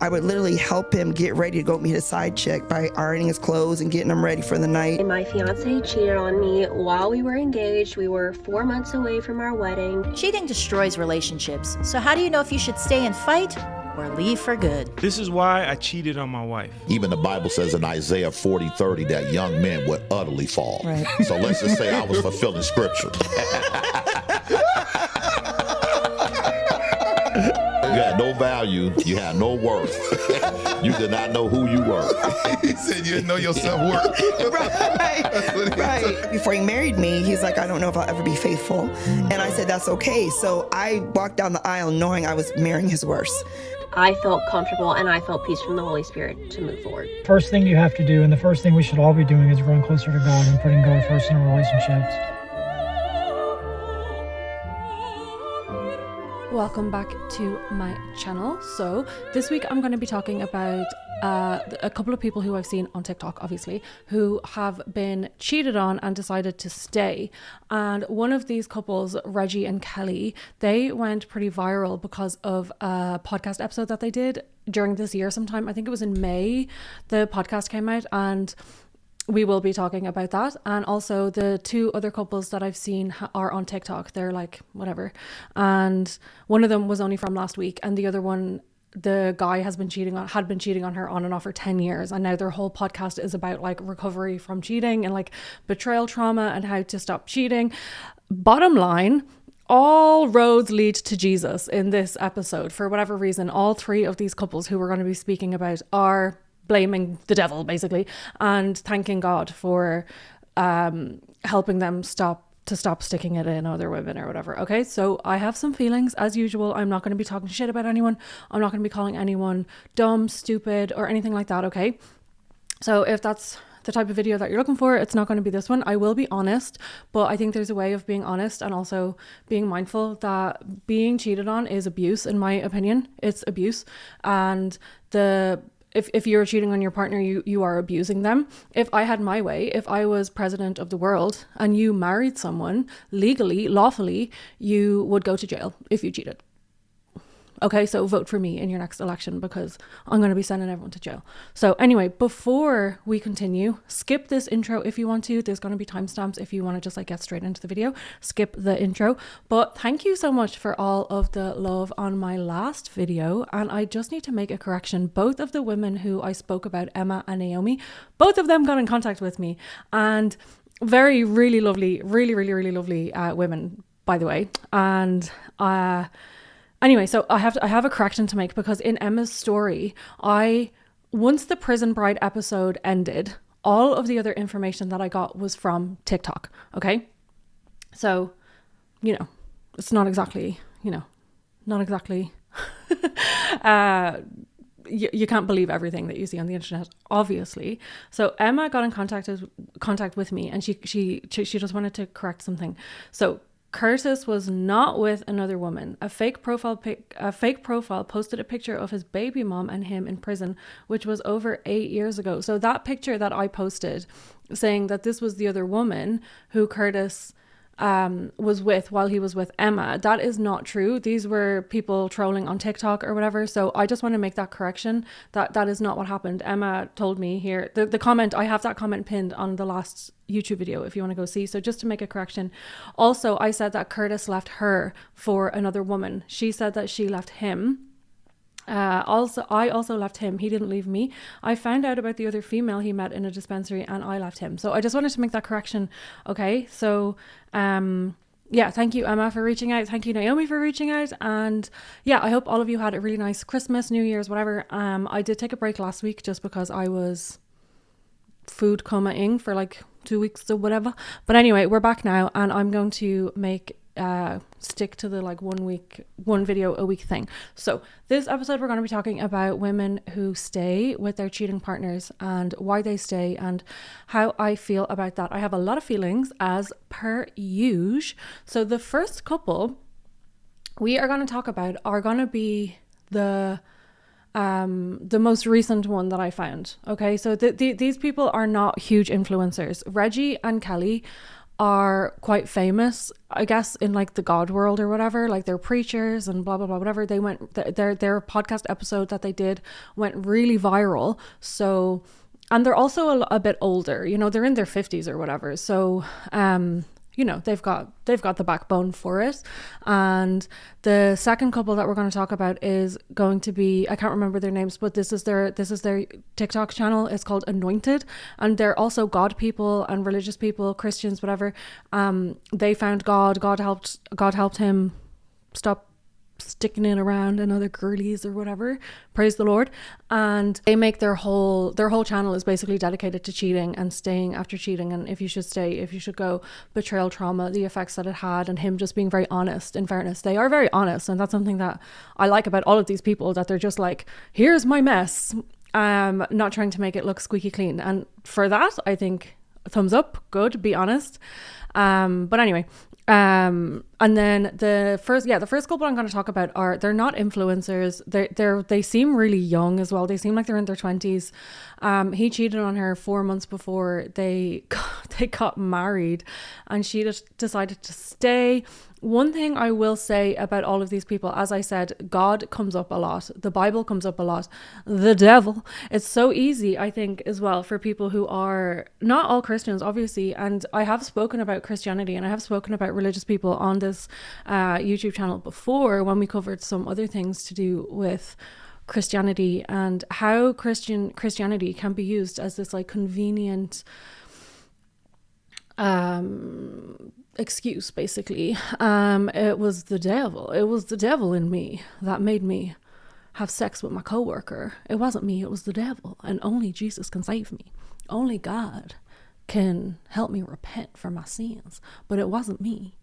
I would literally help him get ready to go meet his side chick by ironing his clothes and getting him ready for the night. And my fiance cheated on me while we were engaged. We were 4 months away from our wedding. Cheating destroys relationships. So how do you know if you should stay and fight or leave for good? This is why I cheated on my wife. Even the Bible says in Isaiah 40:30 that young men would utterly fall. Right. So let's just say I was fulfilling scripture. You had no value. You had no worth. You did not know who you were. He said you didn't know your self-worth. Right. Before he married me, he's like, I don't know if I'll ever be faithful. And I said, that's okay. So I walked down the aisle knowing I was marrying his worst. I felt comfortable and I felt peace from the Holy Spirit to move forward. First thing you have to do, and the first thing we should all be doing, is growing closer to God and putting God first in our relationships. Welcome back to my channel. So this week I'm going to be talking about a couple of people who I've seen on TikTok, obviously, who have been cheated on and decided to stay. And one of these couples, Reggie and Kelley, they went pretty viral because of a podcast episode that they did during this year sometime. I think it was in May the podcast came out, and we will be talking about that. And also the two other couples that I've seen are on TikTok. They're like, whatever. And one of them was only from last week. And the other one, the guy had been cheating on her on and off for 10 years. And now their whole podcast is about like recovery from cheating and like betrayal trauma and how to stop cheating. Bottom line, all roads lead to Jesus in this episode. For whatever reason, all three of these couples who we're going to be speaking about are blaming the devil basically and thanking God for helping them stop sticking it in other women or whatever. Okay, so I have some feelings as usual. I'm not going to be talking shit about anyone. I'm not going to be calling anyone dumb, stupid, or anything like that. Okay, so if that's the type of video that you're looking for, it's not going to be this one. I will be honest, but I think there's a way of being honest and also being mindful that being cheated on is abuse. In my opinion, it's abuse. And if you're cheating on your partner, you are abusing them. If I had my way, if I was president of the world and you married someone legally, lawfully, you would go to jail if you cheated. Okay, so vote for me in your next election because I'm going to be sending everyone to jail. So anyway, before we continue, skip this intro if you want to. There's going to be timestamps if you want to just like get straight into the video. Skip the intro. But thank you so much for all of the love on my last video. And I just need to make a correction. Both of the women who I spoke about, Emma and Naomi, both of them got in contact with me. And really lovely, really lovely women, by the way. And anyway, so I have a correction to make because in Emma's story, once the Prison Bride episode ended, all of the other information that I got was from TikTok. Okay, so it's not exactly you can't believe everything that you see on the internet, obviously. So Emma got in contact with me, and she just wanted to correct something. So Curtis was not with another woman. A fake profile posted a picture of his baby mom and him in prison, which was over 8 years ago. So that picture that I posted saying that this was the other woman who Curtis was with while he was with Emma, that is not true. These were people trolling on TikTok or whatever. So I just want to make that correction. That is not what happened. Emma told me here, the comment, I have that comment pinned on the last YouTube video if you want to go see. So just to make a correction. Also, I said that Curtis left her for another woman. She said that she left him. I also left him. He didn't leave me. I found out about the other female he met in a dispensary and I left him. So I just wanted to make that correction. Okay, so yeah, thank you Emma for reaching out. Thank you Naomi for reaching out. And yeah, I hope all of you had a really nice Christmas, New Year's, whatever. I did take a break last week just because I was food coma-ing for like 2 weeks or whatever. But anyway, we're back now and I'm going to stick to the like one video a week thing. So this episode we're going to be talking about women who stay with their cheating partners and why they stay and how I feel about that. I have a lot of feelings as per usual. So the first couple we are going to talk about are going to be the most recent one that I found. Okay, so these people are not huge influencers. Reggie and Kelley are quite famous, I guess, in like the God world or whatever. Like they're preachers and blah blah blah whatever. They went their podcast episode that they did went really viral. So, and they're also a bit older, you know, they're in their 50s or whatever. So you know, they've got the backbone for it. And the second couple that we're going to talk about is going to be, I can't remember their names, but this is their TikTok channel. It's called Anointed, and they're also God people and religious people, Christians, whatever. They found God helped him stop sticking it around and other girlies or whatever, praise the Lord. And they make their whole channel is basically dedicated to cheating and staying after cheating, and if you should stay, if you should go, betrayal trauma, the effects that it had, and him just being very honest. In fairness, they are very honest, and that's something that I like about all of these people, that they're just like, here's my mess, not trying to make it look squeaky clean. And for that, I think thumbs up, good, be honest. But anyway, and then the first couple I'm going to talk about they're not influencers. They seem really young as well. They seem like they're in their 20s. He cheated on her 4 months before they got married, and she just decided to stay. One thing I will say about all of these people, as I said, God comes up a lot. The Bible comes up a lot. The devil. It's so easy, I think, as well, for people who are not all Christians, obviously. And I have spoken about Christianity and I have spoken about religious people on this YouTube channel before, when we covered some other things to do with Christianity and how Christianity can be used as this like convenient excuse, basically. It was the devil in me that made me have sex with my coworker. It wasn't me, it was the devil, and only Jesus can save me. Only God can help me repent for my sins, but it wasn't me,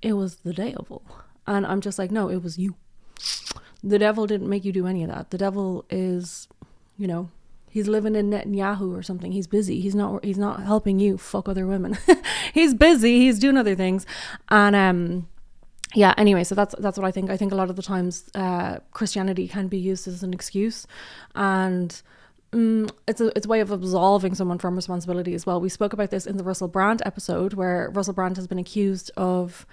it was the devil. And I'm just like, no, it was you. The devil didn't make you do any of that. The devil is, you know, he's living in Netanyahu or something. He's busy. He's not helping you fuck other women. He's busy. He's doing other things. And yeah, anyway, so that's what I think. I think a lot of the times Christianity can be used as an excuse, and it's a way of absolving someone from responsibility as well. We spoke about this in the Russell Brand episode, where Russell Brand has been accused of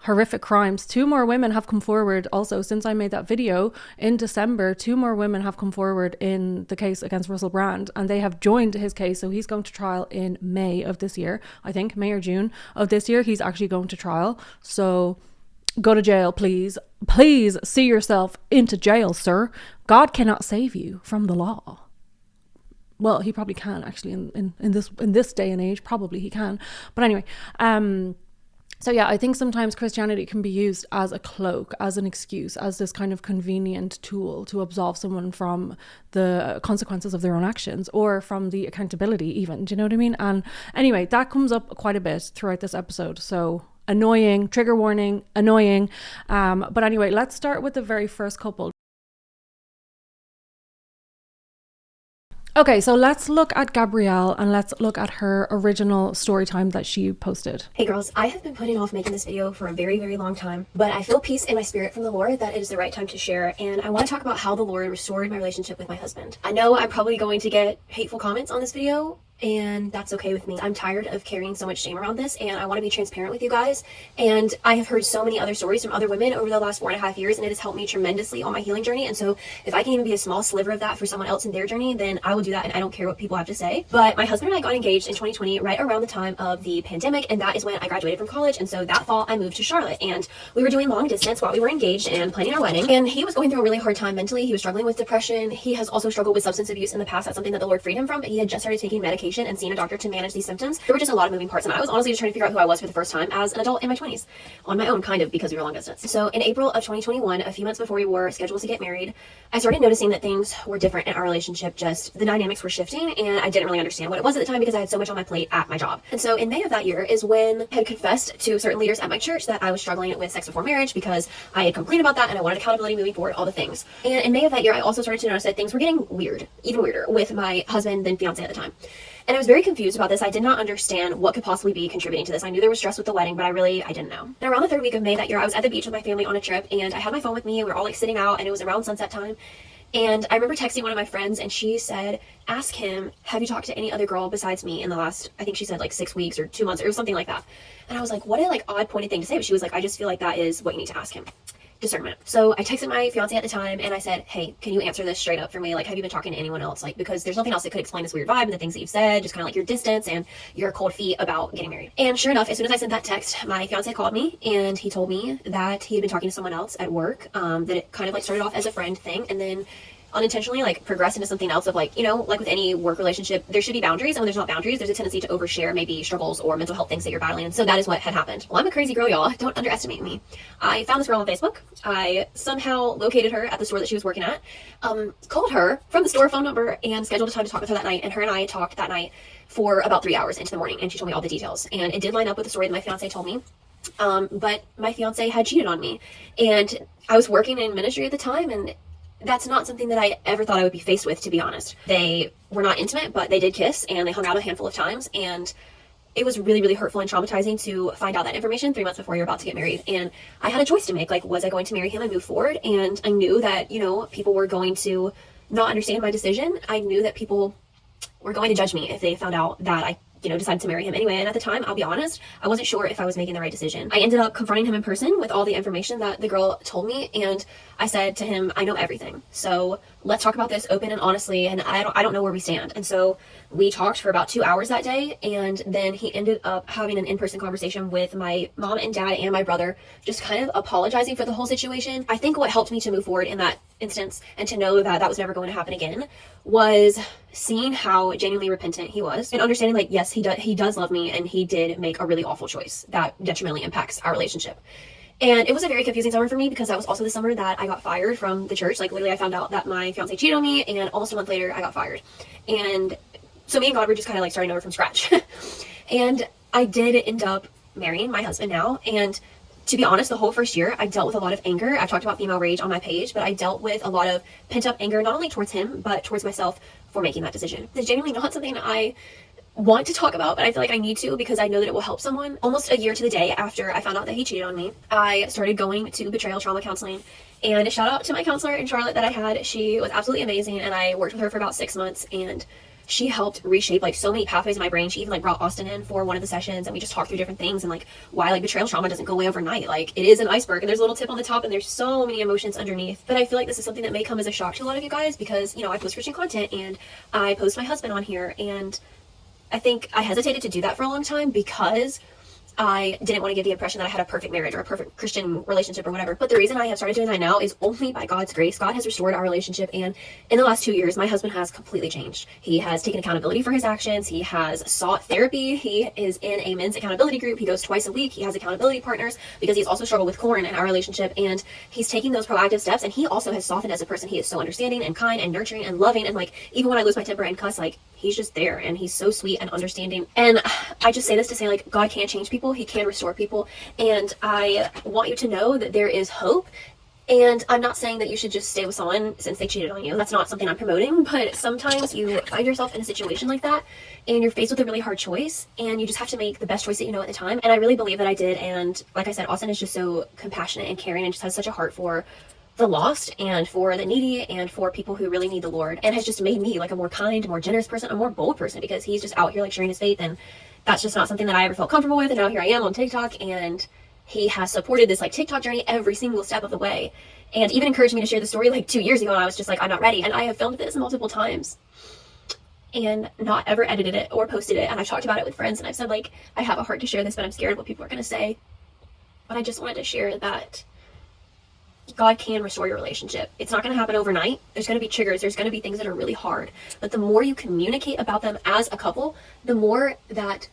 horrific crimes. 2 more women have come forward also since I made that video in December. 2 more women have come forward in the case against Russell Brand, and they have joined his case. So he's going to trial in May of this year. I think May or June of this year he's actually going to trial. So go to jail, please see yourself into jail, sir. God cannot save you from the law. Well, he probably can, actually, in this day and age, probably he can. But anyway, so yeah, I think sometimes Christianity can be used as a cloak, as an excuse, as this kind of convenient tool to absolve someone from the consequences of their own actions, or from the accountability even. Do you know what I mean? And anyway, that comes up quite a bit throughout this episode. So annoying, trigger warning, annoying. But anyway, let's start with the very first couple. Okay, so let's look at Gabrielle and let's look at her original story time that she posted. Hey girls, I have been putting off making this video for a very, very long time, but I feel peace in my spirit from the Lord that it is the right time to share, and I want to talk about how the Lord restored my relationship with my husband. I know I'm probably going to get hateful comments on this video, and that's okay with me. I'm tired of carrying so much shame around this, and I want to be transparent with you guys. And I have heard so many other stories from other women over the last 4.5 years, and it has helped me tremendously on my healing journey. And so if I can even be a small sliver of that for someone else in their journey, then I will do that, and I don't care what people have to say. But my husband and I got engaged in 2020, right around the time of the pandemic, and that is when I graduated from college. And so that fall I moved to Charlotte, and we were doing long distance while we were engaged and planning our wedding. And he was going through a really hard time mentally. He was struggling with depression. He has also struggled with substance abuse in the past. That's something that the Lord freed him from. He had just started taking medication and seeing a doctor to manage these symptoms. There were just a lot of moving parts, and I was honestly just trying to figure out who I was for the first time as an adult in my 20s on my own, kind of, because we were long distance. So in April of 2021, a few months before we were scheduled to get married, I started noticing that things were different in our relationship. Just the dynamics were shifting, and I didn't really understand what it was at the time because I had so much on my plate at my job. And so in May of that year is when I had confessed to certain leaders at my church that I was struggling with sex before marriage because I had complained about that and I wanted accountability moving forward, all the things. And in May of that year, I also started to notice that things were getting weird, even weirder, with my husband, then fiance at the time. And I was very confused about this. I did not understand what could possibly be contributing to this. I knew there was stress with the wedding, but I didn't know. And around the 3rd week of May that year, I was at the beach with my family on a trip, and I had my phone with me, and we were all like sitting out, and it was around sunset time. And I remember texting one of my friends, and she said, ask him, have you talked to any other girl besides me in the last, I think she said like 6 weeks or 2 months or something like that. And I was like, what a like odd pointed thing to say. But she was like, I just feel like that is what you need to ask him. Discernment. So I texted my fiance at the time and I said, hey, can you answer this straight up for me? Like, have you been talking to anyone else? Like, because there's nothing else that could explain this weird vibe and the things that you've said, just kind of like your distance and your cold feet about getting married. And sure enough, as soon as I sent that text, my fiance called me and he told me that he had been talking to someone else at work, that it kind of like started off as a friend thing and then unintentionally like progress into something else of like, you know, like with any work relationship, there should be boundaries, and when there's not boundaries, there's a tendency to overshare maybe struggles or mental health things that you're battling. And so that is what had happened. Well, I'm a crazy girl, y'all. Don't underestimate me. I found this girl on Facebook. I somehow located her at the store that she was working at, called her from the store phone number and scheduled a time to talk with her that night. And her and I talked that night for about 3 hours into the morning, and she told me all the details. And it did line up with the story that my fiance told me. But my fiance had cheated on me, and I was working in ministry at the time, and that's not something that I ever thought I would be faced with, to be honest. They were not intimate, but they did kiss and they hung out a handful of times. And it was really, really hurtful and traumatizing to find out that information 3 months before you're about to get married. And I had a choice to make. Like, was I going to marry him and move forward? And I knew that, you know, people were going to not understand my decision. I knew that people were going to judge me if they found out that I decided to marry him anyway. And at the time, I'll be honest, I wasn't sure if I was making the right decision. I ended up confronting him in person with all the information that the girl told me. And I said to him, I know everything. So let's talk about this open and honestly. And I don't know where we stand. And so we talked for about 2 hours that day. And then he ended up having an in-person conversation with my mom and dad and my brother, just kind of apologizing for the whole situation. I think what helped me to move forward in that instance and to know that that was never going to happen again was seeing how genuinely repentant he was and understanding like, yes, he does love me and he did make a really awful choice that detrimentally impacts our relationship. And it was a very confusing summer for me because that was also the summer that I got fired from the church. Like, literally I found out that my fiance cheated on me and almost a month later I got fired. And so me and God were just kind of like starting over from scratch. And I did end up marrying my husband now. And to be honest, the whole first year, I dealt with a lot of anger. I've talked about female rage on my page, but I dealt with a lot of pent up anger, not only towards him, but towards myself for making that decision. It's genuinely not something I want to talk about, but I feel like I need to because I know that it will help someone. Almost a year to the day after I found out that he cheated on me, I started going to betrayal trauma counseling. And a shout out to my counselor in Charlotte that I had. She was absolutely amazing, and I worked with her for about 6 months, and she helped reshape like so many pathways in my brain. She even like brought Austin in for one of the sessions, and we just talked through different things and like why like betrayal trauma doesn't go away overnight. Like, it is an iceberg and there's a little tip on the top and there's so many emotions underneath. But I feel like this is something that may come as a shock to a lot of you guys because, you know, I post Christian content and I post my husband on here, and I think I hesitated to do that for a long time because I didn't want to give the impression that I had a perfect marriage or a perfect Christian relationship or whatever. But the reason I have started doing that now is only by God's grace. God has restored our relationship. And in the last 2 years, my husband has completely changed. He has taken accountability for his actions. He has sought therapy. He is in a men's accountability group. He goes twice a week. He has accountability partners because he's also struggled with corn in our relationship. And he's taking those proactive steps. And he also has softened as a person. He is so understanding and kind and nurturing and loving. And like, even when I lose my temper and cuss, like, he's just there and he's so sweet and understanding. And I just say this to say, like, God can change people. He can restore people. And I want you to know that there is hope. And I'm not saying that you should just stay with someone since they cheated on you. That's not something I'm promoting. But sometimes you find yourself in a situation like that and you're faced with a really hard choice and you just have to make the best choice that you know at the time. And I really believe that I did. And like I said, Austin is just so compassionate and caring and just has such a heart for the lost and for the needy and for people who really need the Lord, and has just made me like a more kind, more generous person, a more bold person, because he's just out here like sharing his faith, and that's just not something that I ever felt comfortable with. And now here I am on TikTok, and he has supported this like TikTok journey every single step of the way, and even encouraged me to share the story like 2 years ago, and I was just like, I'm not ready. And I have filmed this multiple times and not ever edited it or posted it, and I've talked about it with friends, and I've said like, I have a heart to share this, but I'm scared of what people are going to say. But I just wanted to share that God can restore your relationship. It's not going to happen overnight. There's going to be triggers. There's going to be things that are really hard. But the more you communicate about them as a couple, the more that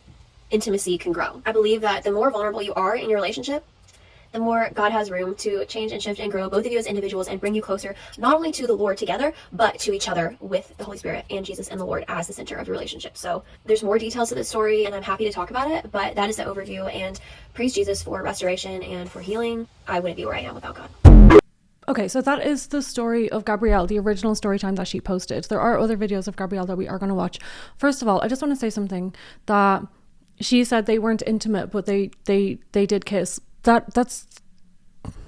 intimacy can grow. I believe that the more vulnerable you are in your relationship, the more God has room to change and shift and grow both of you as individuals and bring you closer, not only to the Lord together, but to each other with the Holy Spirit and Jesus and the Lord as the center of your relationship. So there's more details to this story, and I'm happy to talk about it, but that is the overview. And praise Jesus for restoration and for healing. I wouldn't be where I am without God. Okay, so that is the story of Gabrielle, the original story time that she posted. There are other videos of Gabrielle that we are going to watch. First of all, I just want to say something, that she said they weren't intimate, but they did kiss. That's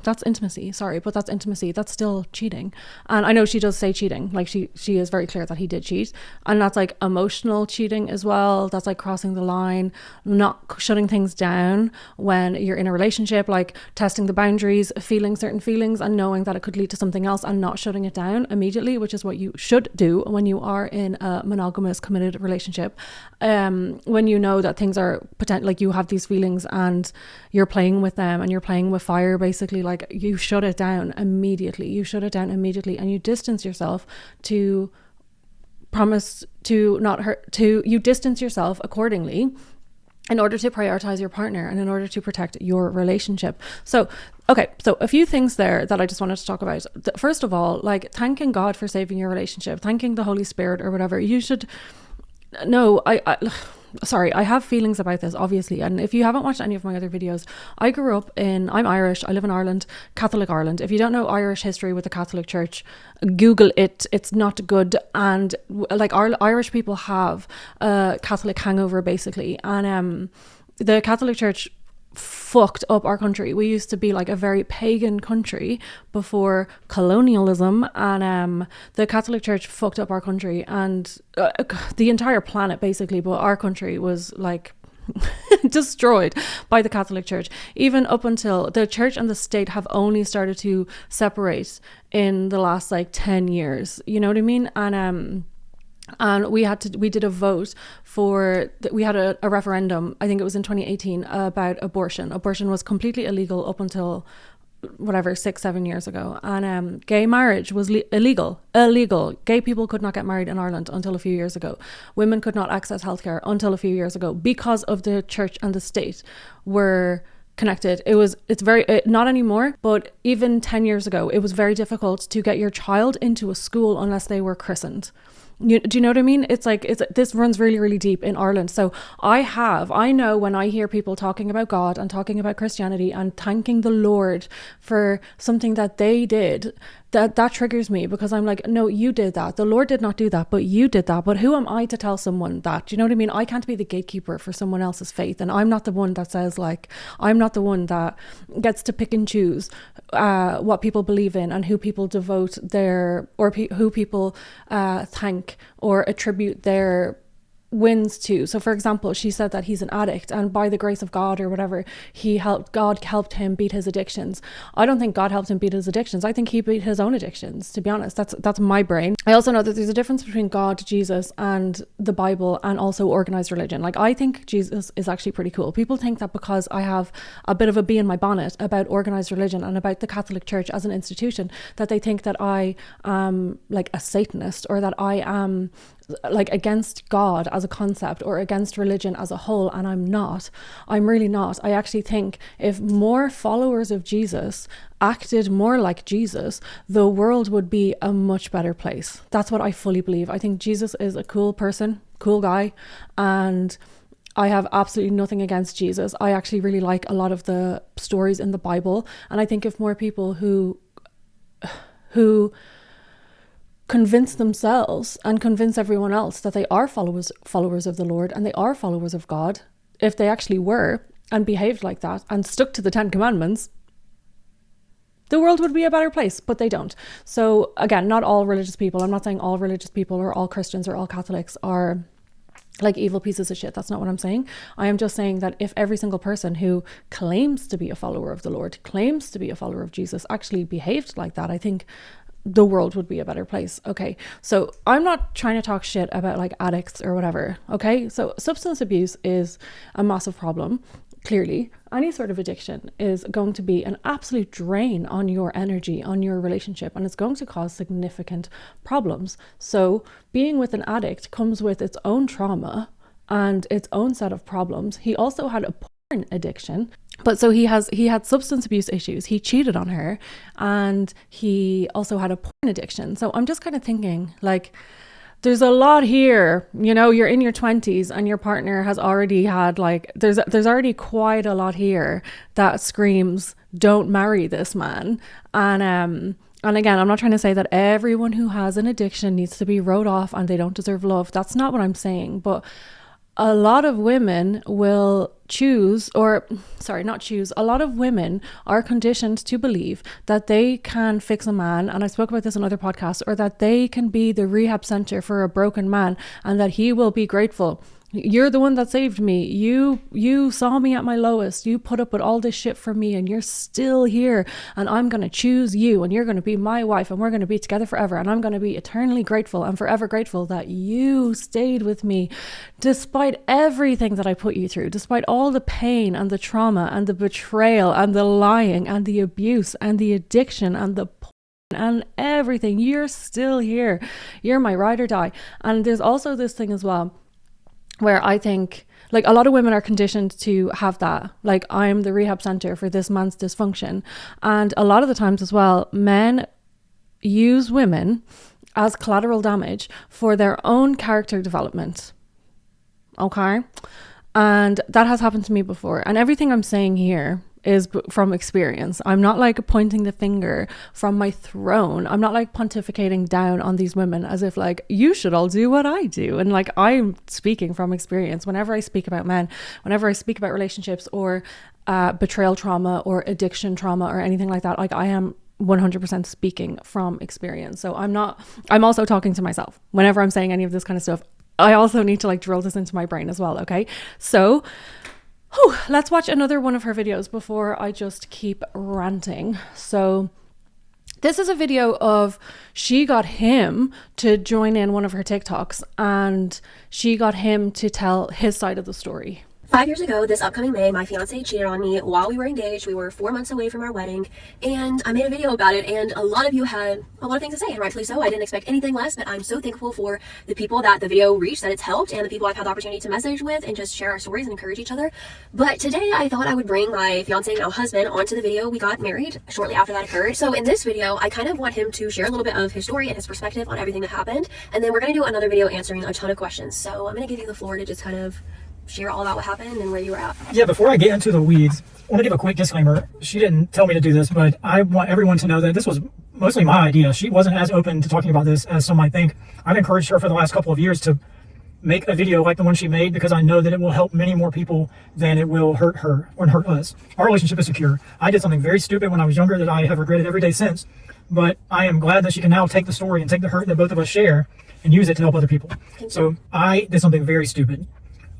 that's intimacy. Sorry, but that's intimacy. That's still cheating. And I know she does say cheating. Like she is very clear that he did cheat. And that's like emotional cheating as well. That's like crossing the line, not shutting things down when you're in a relationship, like testing the boundaries, feeling certain feelings and knowing that it could lead to something else and not shutting it down immediately, which is what you should do when you are in a monogamous committed relationship. When you know that things are like you have these feelings and you're playing with them and you're playing with fire, basically, like you shut it down immediately. You shut it down immediately and you distance yourself to promise to not hurt, you distance yourself accordingly in order to prioritize your partner and in order to protect your relationship. So, okay, so a few things there that I just wanted to talk about. First of all, like thanking God for saving your relationship, thanking the Holy Spirit or whatever. You should, no, sorry, I have feelings about this, obviously. And if you haven't watched any of my other videos, I'm Irish, I live in Ireland, Catholic Ireland. If you don't know Irish history with the Catholic Church, Google it, it's not good. And like Irish people have a Catholic hangover, basically. And the Catholic Church fucked up our country. We used to be like a very pagan country before colonialism, and the Catholic Church fucked up our country and the entire planet basically, but our country was like destroyed by the Catholic Church. Even up until the church and the state have only started to separate in the last like 10 years, you know what I mean? And we did a vote we had a referendum, I think it was in 2018, about abortion. Abortion was completely illegal up until whatever, 6-7 years ago. And gay marriage was illegal. Gay people could not get married in Ireland until a few years ago. Women could not access healthcare until a few years ago because of the church and the state were connected. It's very not anymore, but even 10 years ago, it was very difficult to get your child into a school unless they were christened. Do you know what I mean? This runs really, really deep in Ireland. So I know when I hear people talking about God and talking about Christianity and thanking the Lord for something that they did, that triggers me, because I'm like, no, you did that. The Lord did not do that, but you did that. But who am I to tell someone that? Do you know what I mean? I can't be the gatekeeper for someone else's faith. And I'm not the one that says, like, I'm not the one that gets to pick and choose what people believe in and who people devote who people thank or attribute their wins to. So for example, she said that he's an addict and by the grace of God or whatever, God helped him beat his addictions. I don't think God helped him beat his addictions. I think he beat his own addictions, to be honest. That's my brain. I also know that there's a difference between God, Jesus and the Bible and also organized religion. Like, I think Jesus is actually pretty cool. People think that because I have a bit of a bee in my bonnet about organized religion and about the Catholic Church as an institution, that they think that I am like a Satanist or that I am like against God as a concept or against religion as a whole, and I'm not. I'm really not. I actually think if more followers of Jesus acted more like Jesus, the world would be a much better place. That's what I fully believe. I think Jesus is a cool person, cool guy, and I have absolutely nothing against Jesus. I actually really like a lot of the stories in the Bible, and I think if more people who convince themselves and convince everyone else that they are followers of the Lord and they are followers of God, if they actually were and behaved like that and stuck to the 10 Commandments, the world would be a better place, but they don't. So again, not all religious people, I'm not saying all religious people or all Christians or all Catholics are like evil pieces of shit. That's not what I'm saying. I am just saying that if every single person who claims to be a follower of the Lord, claims to be a follower of Jesus, actually behaved like that, I think the world would be a better place. Okay, so I'm not trying to talk shit about like addicts or whatever. Okay, so substance abuse is a massive problem. Clearly, any sort of addiction is going to be an absolute drain on your energy, on your relationship, and it's going to cause significant problems. So being with an addict comes with its own trauma and its own set of problems. He also had a porn addiction. But so he had substance abuse issues. He cheated on her and he also had a porn addiction. So I'm just kind of thinking, like, there's a lot here. You know, you're in your 20s and your partner has already had, like, there's already quite a lot here that screams, don't marry this man. And again, I'm not trying to say that everyone who has an addiction needs to be wrote off and they don't deserve love. That's not what I'm saying. But a lot of women will choose, or sorry, not choose, a lot of women are conditioned to believe that they can fix a man, and I spoke about this in other podcasts, or that they can be the rehab center for a broken man and that he will be grateful. You're the one that saved me. You saw me at my lowest. You put up with all this shit for me, and you're still here, and I'm going to choose you, and you're going to be my wife, and we're going to be together forever, and I'm going to be eternally grateful and forever grateful that you stayed with me despite everything that I put you through, despite all the pain and the trauma and the betrayal and the lying and the abuse and the addiction and the and everything. You're still here. You're my ride or die. And there's also this thing as well, where I think, like, a lot of women are conditioned to have that, like, I'm the rehab center for this man's dysfunction. And a lot of the times as well, men use women as collateral damage for their own character development. Okay? And that has happened to me before. And everything I'm saying here is from experience. I'm not like pointing the finger from my throne. I'm not like pontificating down on these women as if like you should all do what I do. And like, I'm speaking from experience. Whenever I speak about men, whenever I speak about relationships or betrayal trauma or addiction trauma or anything like that, like I am 100% speaking from experience. So I'm also talking to myself whenever I'm saying any of this kind of stuff. I also need to like drill this into my brain as well. Okay. So let's watch another one of her videos before I just keep ranting. So this is a video of, she got him to join in one of her TikToks and she got him to tell his side of the story. 5 years ago, this upcoming May, my fiance cheated on me while we were engaged. We were 4 months away from our wedding, and I made a video about it, and a lot of you had a lot of things to say, and rightfully so. I didn't expect anything less, but I'm so thankful for the people that the video reached, that it's helped, and the people I've had the opportunity to message with and just share our stories and encourage each other. But today, I thought I would bring my fiance, now husband, onto the video. We got married shortly after that occurred. So in this video, I kind of want him to share a little bit of his story and his perspective on everything that happened, and then we're going to do another video answering a ton of questions. So I'm going to give you the floor to just kind of share all about what happened and where you were at. Yeah, before I get into the weeds, I want to give a quick disclaimer. She didn't tell me to do this, but I want everyone to know that this was mostly my idea. She wasn't as open to talking about this as some might think. I've encouraged her for the last couple of years to make a video like the one she made because I know that it will help many more people than it will hurt her or hurt us. Our relationship is secure. I did something very stupid when I was younger that I have regretted every day since, but I am glad that she can now take the story and take the hurt that both of us share and use it to help other people. So I did something very stupid.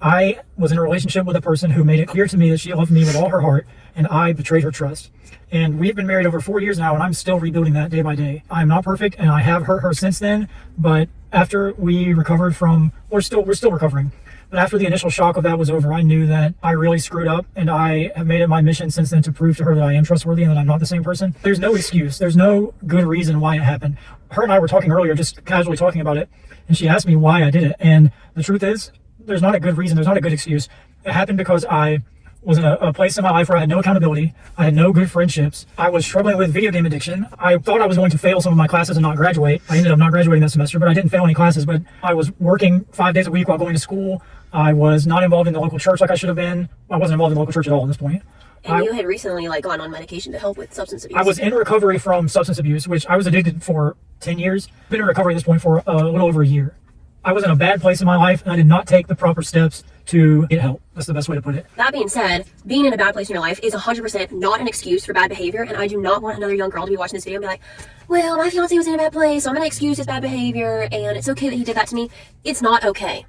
I was in a relationship with a person who made it clear to me that she loved me with all her heart, and I betrayed her trust. And we've been married over 4 years now, and I'm still rebuilding that day by day. I'm not perfect, and I have hurt her since then, but after we recovered from, we're still recovering. But after the initial shock of that was over, I knew that I really screwed up, and I have made it my mission since then to prove to her that I am trustworthy and that I'm not the same person. There's no excuse. There's no good reason why it happened. Her and I were talking earlier, just casually talking about it, and she asked me why I did it. And the truth is, there's not a good reason. There's not a good excuse. It happened because I was in a place in my life where I had no accountability. I had no good friendships. I was struggling with video game addiction. I thought I was going to fail some of my classes and not graduate. I ended up not graduating that semester, but I didn't fail any classes. But I was working 5 days a week while going to school. I was not involved in the local church like I should have been. I wasn't involved in the local church at all at this point. And you had recently gone on medication to help with substance abuse. I was in recovery from substance abuse, which I was addicted for 10 years. Been in recovery at this point for a little over a year. I was in a bad place in my life, and I did not take the proper steps to get help. That's the best way to put it. That being said, being in a bad place in your life is 100% not an excuse for bad behavior, and I do not want another young girl to be watching this video and be like, well, my fiance was in a bad place, so I'm going to excuse his bad behavior, and it's okay that he did that to me. It's not okay.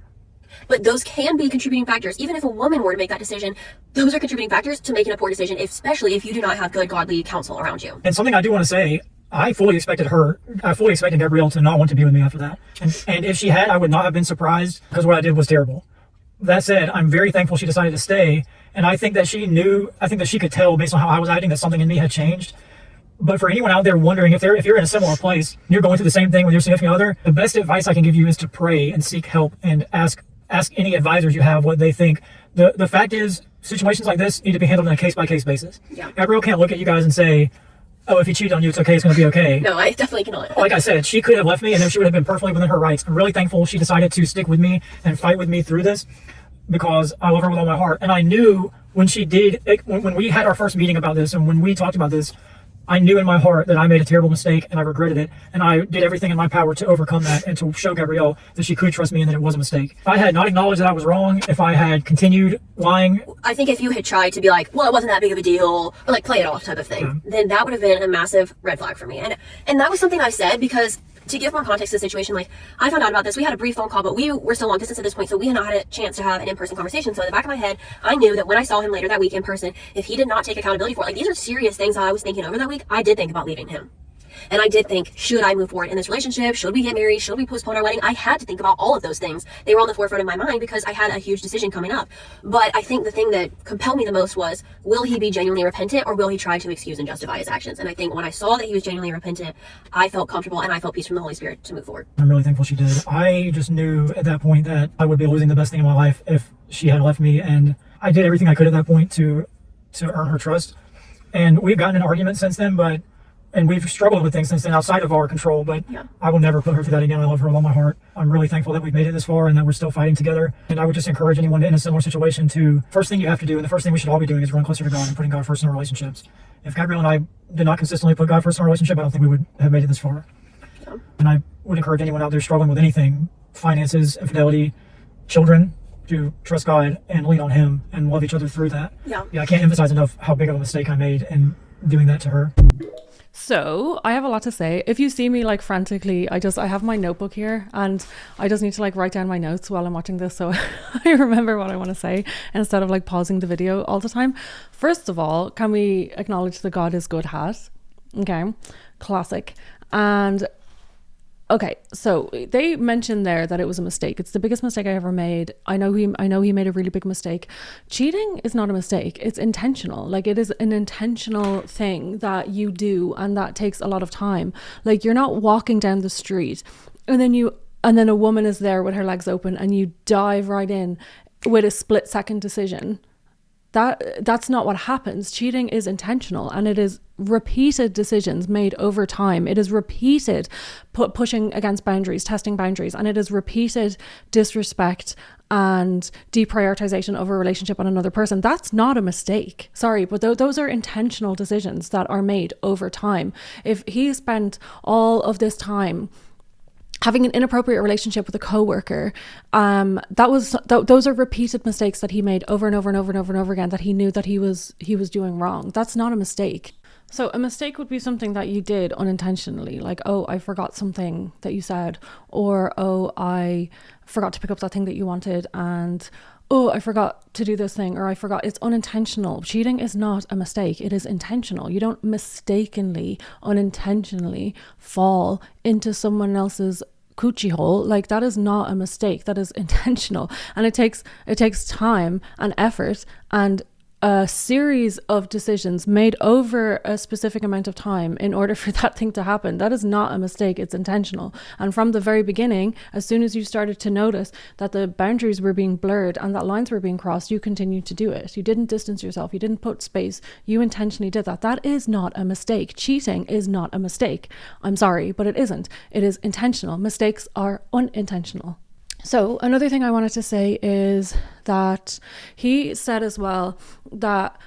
But those can be contributing factors. Even if a woman were to make that decision, those are contributing factors to making a poor decision, especially if you do not have good godly counsel around you. And something I do want to say, I fully expected Gabrielle to not want to be with me after that. And if she had, I would not have been surprised because what I did was terrible. That said, I'm very thankful she decided to stay. And I think that she could tell based on how I was acting that something in me had changed. But for anyone out there wondering if you're in a similar place, you're going through the same thing with your significant other, the best advice I can give you is to pray and seek help and ask any advisors you have what they think. The fact is, situations like this need to be handled on a case-by-case basis. Yeah. Gabrielle can't look at you guys and say, oh, if he cheated on you, it's okay, it's going to be okay. No, I definitely cannot. Like I said, she could have left me and then she would have been perfectly within her rights. I'm really thankful she decided to stick with me and fight with me through this because I love her with all my heart. And I knew when she did, when we had our first meeting about this and when we talked about this, I knew in my heart that I made a terrible mistake and I regretted it. And I did everything in my power to overcome that and to show Gabrielle that she could trust me and that it was a mistake. If I had not acknowledged that I was wrong, if I had continued lying. I think if you had tried to be like, well, it wasn't that big of a deal, or like play it off type of thing, then that would have been a massive red flag for me. And that was something I said because to give more context to the situation, like I found out about this, we had a brief phone call, but we were still long distance at this point, so we had not had a chance to have an in-person conversation. So in the back of my head, I knew that when I saw him later that week in person, if he did not take accountability for it, like these are serious things I was thinking over that week, I did think about leaving him. And I did think, should I move forward in this relationship? Should we get married? Should we postpone our wedding? I had to think about all of those things. They were on the forefront of my mind because I had a huge decision coming up. But I think the thing that compelled me the most was, will he be genuinely repentant or will he try to excuse and justify his actions? And I think when I saw that he was genuinely repentant, I felt comfortable and I felt peace from the Holy Spirit to move forward. I'm really thankful she did. I just knew at that point that I would be losing the best thing in my life if she had left me. And I did everything I could at that point to earn her trust. And we've gotten in arguments since then, and we've struggled with things since then outside of our control, but I will never put her through that again. I love her with all my heart. I'm really thankful that we've made it this far and that we're still fighting together. And I would just encourage anyone in a similar situation to, first thing you have to do, and the first thing we should all be doing, is run closer to God and putting God first in our relationships. If Gabrielle and I did not consistently put God first in our relationship, I don't think we would have made it this far. And I would encourage anyone out there struggling with anything, finances, infidelity, children, to trust God and lean on Him and love each other through that. Yeah, I can't emphasize enough how big of a mistake I made in doing that to her. So I have a lot to say. If you see me like frantically, I have my notebook here and I just need to like write down my notes while I'm watching this so I remember what I want to say instead of like pausing the video all the time. First of all, can we acknowledge the God is good hat? Okay, classic. And okay, so they mentioned there that it was a mistake. It's the biggest mistake I ever made. I know he made a really big mistake. Cheating is not a mistake. It's intentional. Like, it is an intentional thing that you do, and that takes a lot of time. Like, you're not walking down the street and then a woman is there with her legs open and you dive right in with a split-second decision. That's not what happens. Cheating is intentional, and it is repeated decisions made over time. It is repeated pushing against boundaries, testing boundaries, and it is repeated disrespect and deprioritization of a relationship on another person. That's not a mistake. Sorry, but those are intentional decisions that are made over time. If he spent all of this time having an inappropriate relationship with a coworker, those are repeated mistakes that he made over and over and over and over and over again that he knew that he was doing wrong. That's not a mistake. So a mistake would be something that you did unintentionally, like, oh, I forgot something that you said, or oh, I forgot to pick up that thing that you wanted, and oh, I forgot to do this thing, or I forgot. It's unintentional. Cheating is not a mistake. It is intentional. You don't mistakenly, unintentionally fall into someone else's coochie hole. Like, that is not a mistake. That is intentional. And it takes time and effort and a series of decisions made over a specific amount of time in order for that thing to happen. That is not a mistake. It's intentional. And from the very beginning, as soon as you started to notice that the boundaries were being blurred and that lines were being crossed, you continued to do it. You didn't distance yourself. You didn't put space. You intentionally did that. That is not a mistake. Cheating is not a mistake. I'm sorry, but it isn't. It is intentional. Mistakes are unintentional. So another thing I wanted to say is that he said as well that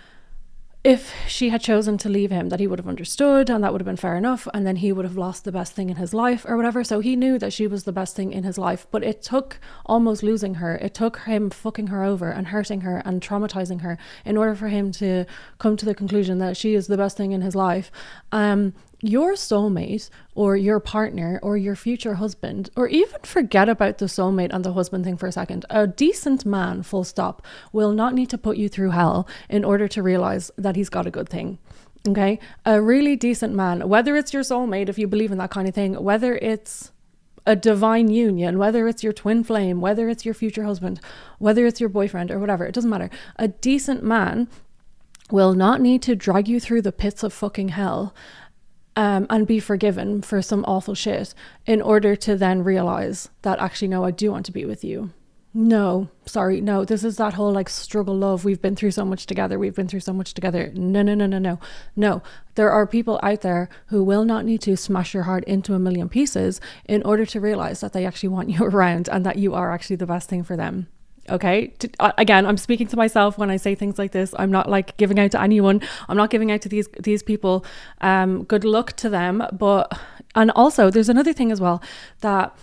if she had chosen to leave him, that he would have understood and that would have been fair enough, and then he would have lost the best thing in his life or whatever. So he knew that she was the best thing in his life, but it took almost losing her. It took him fucking her over and hurting her and traumatizing her in order for him to come to the conclusion that she is the best thing in his life. Your soulmate or your partner or your future husband, or even forget about the soulmate and the husband thing for a second, a decent man, full stop, will not need to put you through hell in order to realize that he's got a good thing. Okay? A really decent man, whether it's your soulmate, if you believe in that kind of thing, whether it's a divine union, whether it's your twin flame, whether it's your future husband, whether it's your boyfriend or whatever, it doesn't matter. A decent man will not need to drag you through the pits of fucking hell and be forgiven for some awful shit in order to then realize that actually, no, I do want to be with you. No, sorry, no, this is that whole like struggle love. We've been through so much together. No. There are people out there who will not need to smash your heart into a million pieces in order to realize that they actually want you around and that you are actually the best thing for them. Okay. Again, I'm speaking to myself when I say things like this. I'm not like giving out to anyone. I'm not giving out to these people. Good luck to them. And also there's another thing as well, that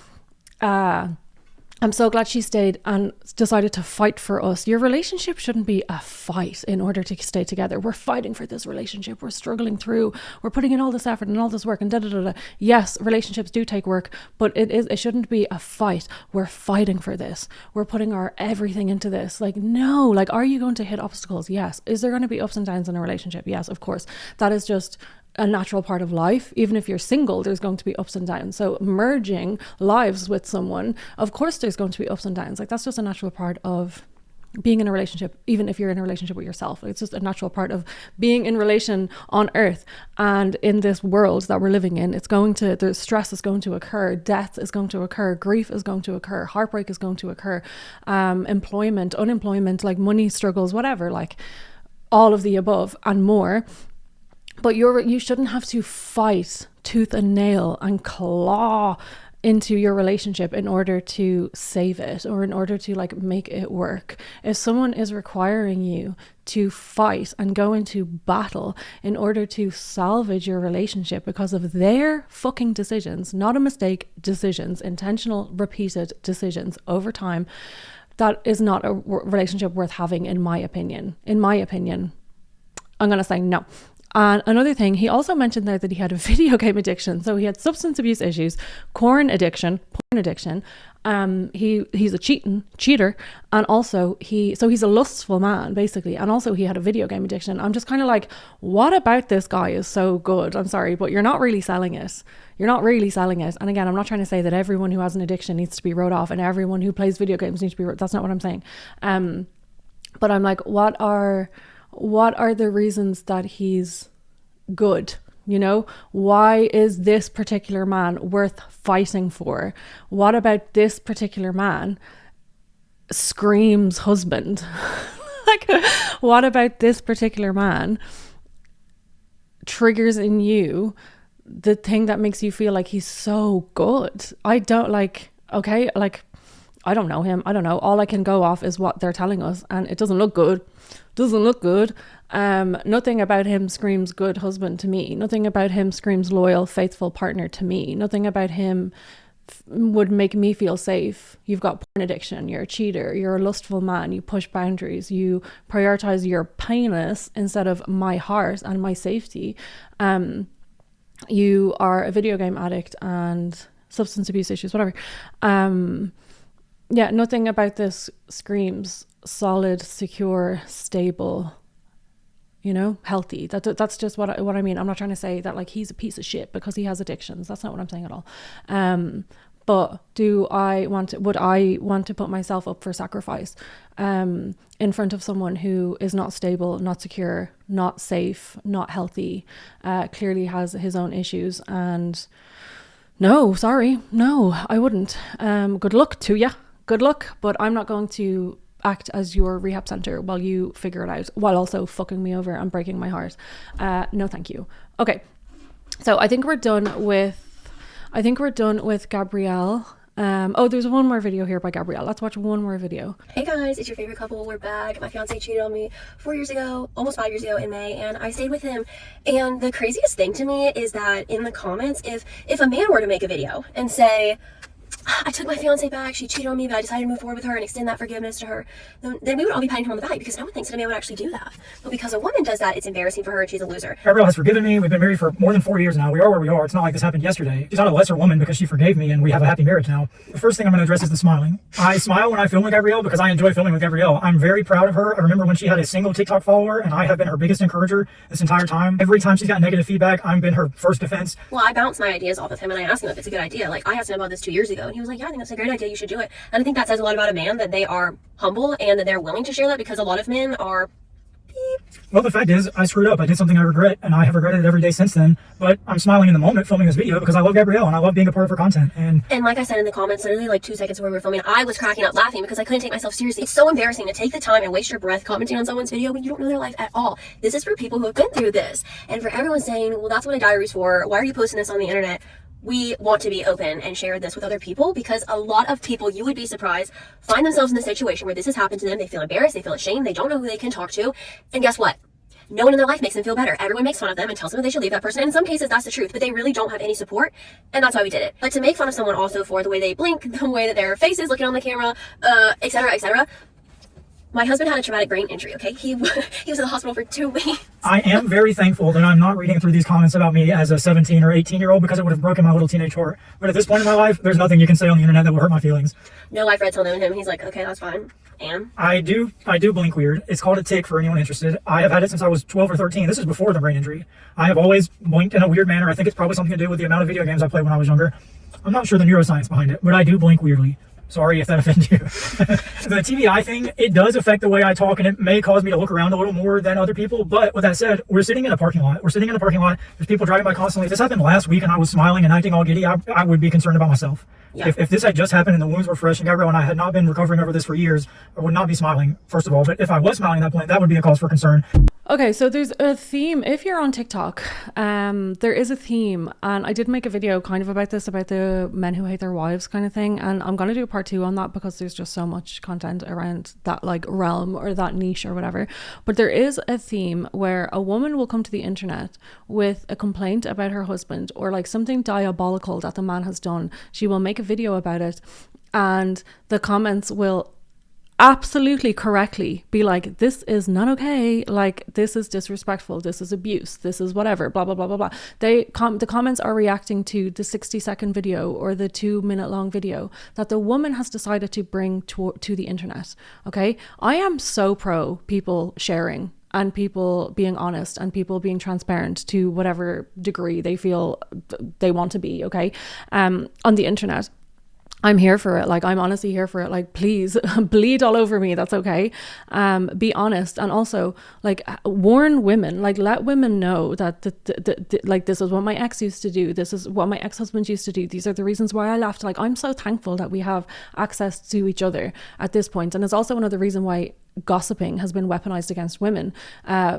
I'm so glad she stayed and decided to fight for us. Your relationship shouldn't be a fight in order to stay together. We're fighting for this relationship. We're struggling through. We're putting in all this effort and all this work and da da da da. Yes, relationships do take work, but it shouldn't be a fight. We're fighting for this. We're putting our everything into this. Like, no, like, are you going to hit obstacles? Yes. Is there going to be ups and downs in a relationship? Yes, of course. That is just a natural part of life. Even if you're single, there's going to be ups and downs. So merging lives with someone, of course there's going to be ups and downs. Like, that's just a natural part of being in a relationship, even if you're in a relationship with yourself. It's just a natural part of being in relation on earth and in this world that we're living in. The stress is going to occur, death is going to occur, grief is going to occur, heartbreak is going to occur, employment, unemployment, like money struggles, whatever, like all of the above and more. But you shouldn't have to fight tooth and nail and claw into your relationship in order to save it or in order to like make it work. If someone is requiring you to fight and go into battle in order to salvage your relationship because of their fucking decisions, not a mistake, decisions, intentional, repeated decisions over time, that is not a relationship worth having, in my opinion. In my opinion, I'm going to say no. And another thing, he also mentioned there that he had a video game addiction. So he had substance abuse issues, porn addiction. He's a cheater. And also he's a lustful man, basically. And also he had a video game addiction. I'm just kind of like, what about this guy is so good? I'm sorry, but you're not really selling it. You're not really selling it. And again, I'm not trying to say that everyone who has an addiction needs to be wrote off and everyone who plays video games needs to be wrote. That's not what I'm saying. But I'm like, what are the reasons that he's good? You know, why is this particular man worth fighting for? What about this particular man screams husband? Like, what about this particular man triggers in you the thing that makes you feel like he's so good? I don't know him. I don't know. All I can go off is what they're telling us, and it doesn't look good. Nothing about him screams good husband to me. Nothing about him screams loyal, faithful partner to me. Nothing about him would make me feel safe. You've got porn addiction. You're a cheater. You're a lustful man. You push boundaries. You prioritize your penis instead of my heart and my safety. You are a video game addict and substance abuse issues, whatever. Yeah, nothing about this screams solid, secure, stable, you know, healthy. That's just what I mean. I'm not trying to say that like he's a piece of shit because he has addictions. That's not what I'm saying at all. But would I want to put myself up for sacrifice in front of someone who is not stable, not secure, not safe, not healthy, clearly has his own issues? And no, sorry, no, I wouldn't. Good luck to you. Good luck, but I'm not going to act as your rehab center while you figure it out, while also fucking me over and breaking my heart. No, thank you. Okay, so I think we're done with Gabrielle. There's one more video here by Gabrielle. Let's watch one more video. Hey guys, it's your favorite couple. We're back. My fiance cheated on me 4 years ago, almost 5 years ago in May, and I stayed with him. And the craziest thing to me is that in the comments, if a man were to make a video and say, I took my fiance back, she cheated on me, but I decided to move forward with her and extend that forgiveness to her, then we would all be patting her on the back because no one thinks that a man would actually do that. But because a woman does that, it's embarrassing for her and she's a loser. Gabrielle has forgiven me. We've been married for more than 4 years now. We are where we are. It's not like this happened yesterday. She's not a lesser woman because she forgave me and we have a happy marriage now. The first thing I'm going to address is the smiling. I smile when I film with Gabrielle because I enjoy filming with Gabrielle. I'm very proud of her. I remember when she had a single TikTok follower and I have been her biggest encourager this entire time. Every time she's got negative feedback, I've been her first defense. Well, I bounce my ideas off of him and I asked him if it's a good idea. Like, I asked him about this 2 years ago and he was like, yeah, I think that's a great idea. You should do it. And I think that says a lot about a man, that they are humble and that they're willing to share that, because a lot of men are beep. Well, the fact is, I screwed up. I did something I regret, and I have regretted it every day since then. But I'm smiling in the moment filming this video because I love Gabrielle and I love being a part of her content. And like I said in the comments, literally like 2 seconds before we were filming, I was cracking up laughing because I couldn't take myself seriously. It's so embarrassing to take the time and waste your breath commenting on someone's video when you don't know their life at all. This is for people who have been through this. And for everyone saying, well, that's what a diary is for. Why are you posting this on the internet? we want to be open and share this with other people, because a lot of people, you would be surprised, find themselves in the situation where this has happened to them. They feel embarrassed, they feel ashamed, they don't know who they can talk to. And guess what? No one in their life makes them feel better. Everyone makes fun of them and tells them that they should leave that person. And in some cases, that's the truth, but they really don't have any support. And that's why we did it. But to make fun of someone also for the way they blink, the way that their face is looking on the camera, etc., etc. My husband had a traumatic brain injury, okay? He was in the hospital for 2 weeks. I am very thankful that I'm not reading through these comments about me as a 17 or 18-year-old, because it would have broken my little teenage heart. But at this point in my life, there's nothing you can say on the internet that will hurt my feelings. No, I've read something to him. He's like, okay, that's fine. And? I do blink weird. It's called a tic for anyone interested. I have had it since I was 12 or 13. This is before the brain injury. I have always blinked in a weird manner. I think it's probably something to do with the amount of video games I played when I was younger. I'm not sure the neuroscience behind it, but I do blink weirdly. Sorry if that offends you. The TBI thing, it does affect the way I talk, and it may cause me to look around a little more than other people. But with that said, we're sitting in a parking lot. There's people driving by constantly. If this happened last week and I was smiling and acting all giddy, I would be concerned about myself. Yeah. If this had just happened and the wounds were fresh and Gabrielle and I had not been recovering over this for years, I would not be smiling, first of all. But if I was smiling at that point, that would be a cause for concern. Okay, so there's a theme. If you're on TikTok, there is a theme, and I did make a video kind of about this, about the men who hate their wives kind of thing, and I'm going to do a part 2 on that because there's just so much content around that like realm or that niche or whatever. But there is a theme where a woman will come to the internet with a complaint about her husband or like something diabolical that the man has done. She will make a video about it, and the comments will absolutely correctly be like, this is not okay, like this is disrespectful, this is abuse, this is whatever, blah blah blah blah blah. The comments are reacting to the 60-second video or the 2-minute long video that the woman has decided to bring to the internet. Okay, I am so pro people sharing and people being honest and people being transparent to whatever degree they feel they want to be, okay, on the internet. I'm here for it. Like, I'm honestly here for it. Like, please bleed all over me. That's okay. Be honest. And also, like, warn women, like, let women know that, like, this is what my ex used to do. This is what my ex-husband used to do. These are the reasons why I left. Like, I'm so thankful that we have access to each other at this point. And it's also another reason why gossiping has been weaponized against women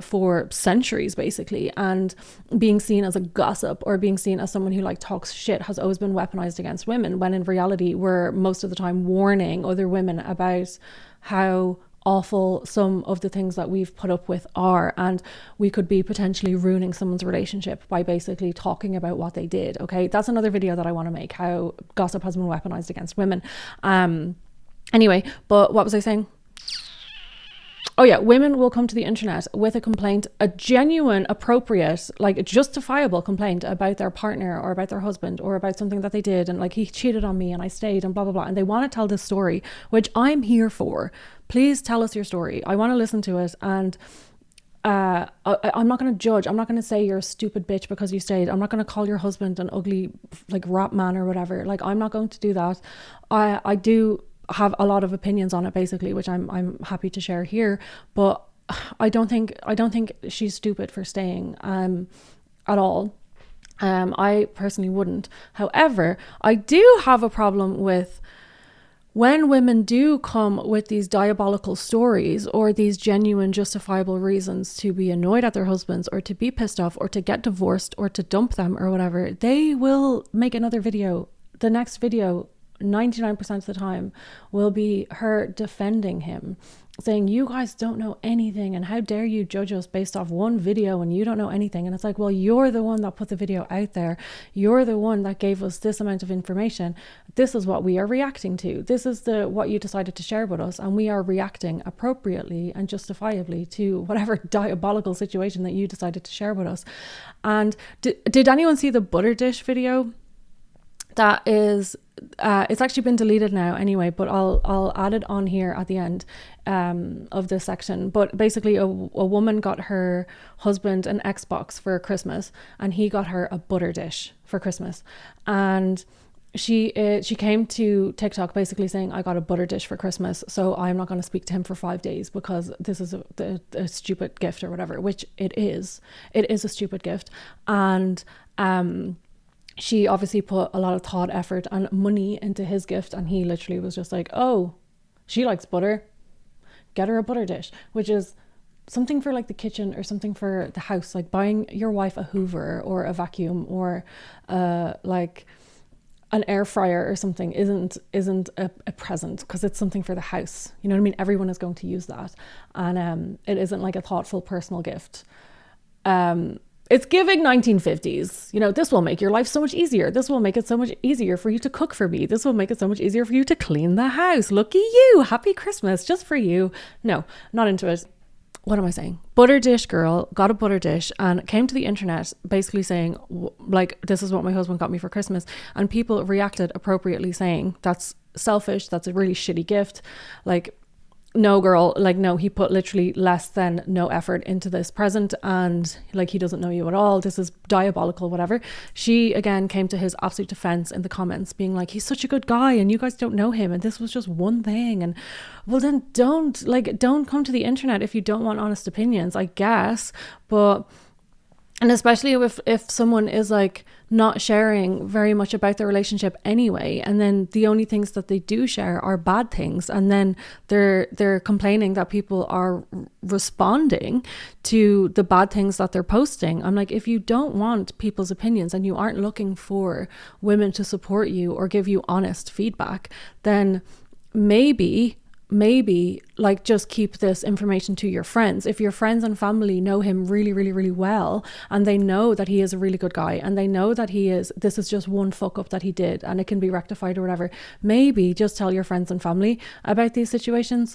for centuries, basically, and being seen as a gossip or being seen as someone who like talks shit has always been weaponized against women, when in reality we're most of the time warning other women about how awful some of the things that we've put up with are, and we could be potentially ruining someone's relationship by basically talking about what they did. Okay, that's another video that I want to make, how gossip has been weaponized against women. Anyway, but what was I saying? Oh yeah, women will come to the internet with a complaint, a genuine, appropriate, like a justifiable complaint about their partner or about their husband or about something that they did, and like, he cheated on me and I stayed and blah blah blah, and they want to tell this story, which I'm here for. Please tell us your story. I want to listen to it, and I'm not going to judge. I'm not going to say you're a stupid bitch because you stayed. I'm not going to call your husband an ugly like rat man or whatever. Like, I'm not going to do that. I do have a lot of opinions on it, basically, which I'm happy to share here, but I don't think she's stupid for staying at all. I personally wouldn't. However, I do have a problem with when women do come with these diabolical stories or these genuine justifiable reasons to be annoyed at their husbands or to be pissed off or to get divorced or to dump them or whatever. They will make another video. The next video, 99% of the time, will be her defending him, saying, you guys don't know anything and how dare you judge us based off one video and you don't know anything. And it's like, well, you're the one that put the video out there. You're the one that gave us this amount of information. This is what we are reacting to. This is what you decided to share with us, and we are reacting appropriately and justifiably to whatever diabolical situation that you decided to share with us. And did anyone see the butter dish video? That is, it's actually been deleted now anyway, but I'll add it on here at the end of this section. But basically a woman got her husband an Xbox for Christmas, and he got her a butter dish for Christmas. And she came to TikTok basically saying, I got a butter dish for Christmas, so I'm not going to speak to him for 5 days because this is a stupid gift or whatever, which it is a stupid gift. And she obviously put a lot of thought, effort and money into his gift, and he literally was just like, oh, she likes butter, get her a butter dish, which is something for like the kitchen or something for the house, like buying your wife a Hoover or a vacuum or like an air fryer or something isn't a present, because it's something for the house. You know what I mean? Everyone is going to use that, and it isn't like a thoughtful personal gift. It's giving 1950s. You know, this will make your life so much easier. This will make it so much easier for you to cook for me. This will make it so much easier for you to clean the house. Looky you, happy Christmas, just for you. No, not into it. What am I saying? Butter dish girl got a butter dish and came to the internet basically saying, like, this is what my husband got me for Christmas. And people reacted appropriately saying, that's selfish. That's a really shitty gift. Like, no girl, like, no, he put literally less than no effort into this present, and like, he doesn't know you at all. This is diabolical, whatever. She again came to his absolute defense in the comments, being like, he's such a good guy and you guys don't know him and this was just one thing. And well, then don't come to the internet if you don't want honest opinions, I guess. But and especially if someone is like not sharing very much about their relationship anyway, and then the only things that they do share are bad things, and then they're complaining that people are responding to the bad things that they're posting. I'm like, if you don't want people's opinions and you aren't looking for women to support you or give you honest feedback, then maybe like just keep this information to your friends. If your friends and family know him really, really, really well, and they know that he is a really good guy, and they know that this is just one fuck up that he did and it can be rectified or whatever, maybe just tell your friends and family about these situations.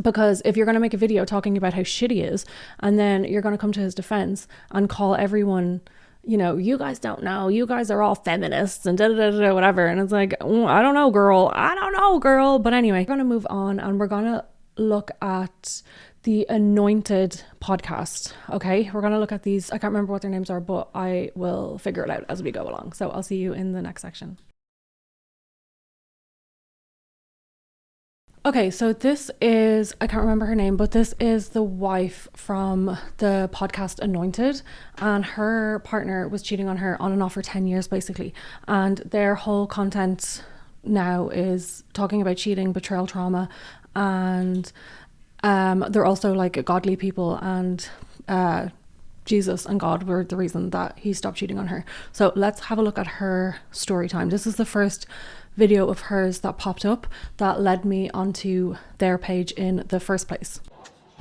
Because if you're going to make a video talking about how shit he is, and then you're going to come to his defense and call everyone, you know, you guys don't know, you guys are all feminists and whatever. And it's like, I don't know, girl. But anyway, we're going to move on and we're going to look at the Anointed podcast. Okay. We're going to look at these. I can't remember what their names are, but I will figure it out as we go along. So I'll see you in the next section. Okay, so this is, I can't remember her name, but this is the wife from the podcast Anointed, and her partner was cheating on her on and off for 10 years basically, and their whole content now is talking about cheating, betrayal, trauma, and they're also like godly people, and Jesus and God were the reason that he stopped cheating on her. So let's have a look at her story time. This is the first video of hers that popped up that led me onto their page in the first place.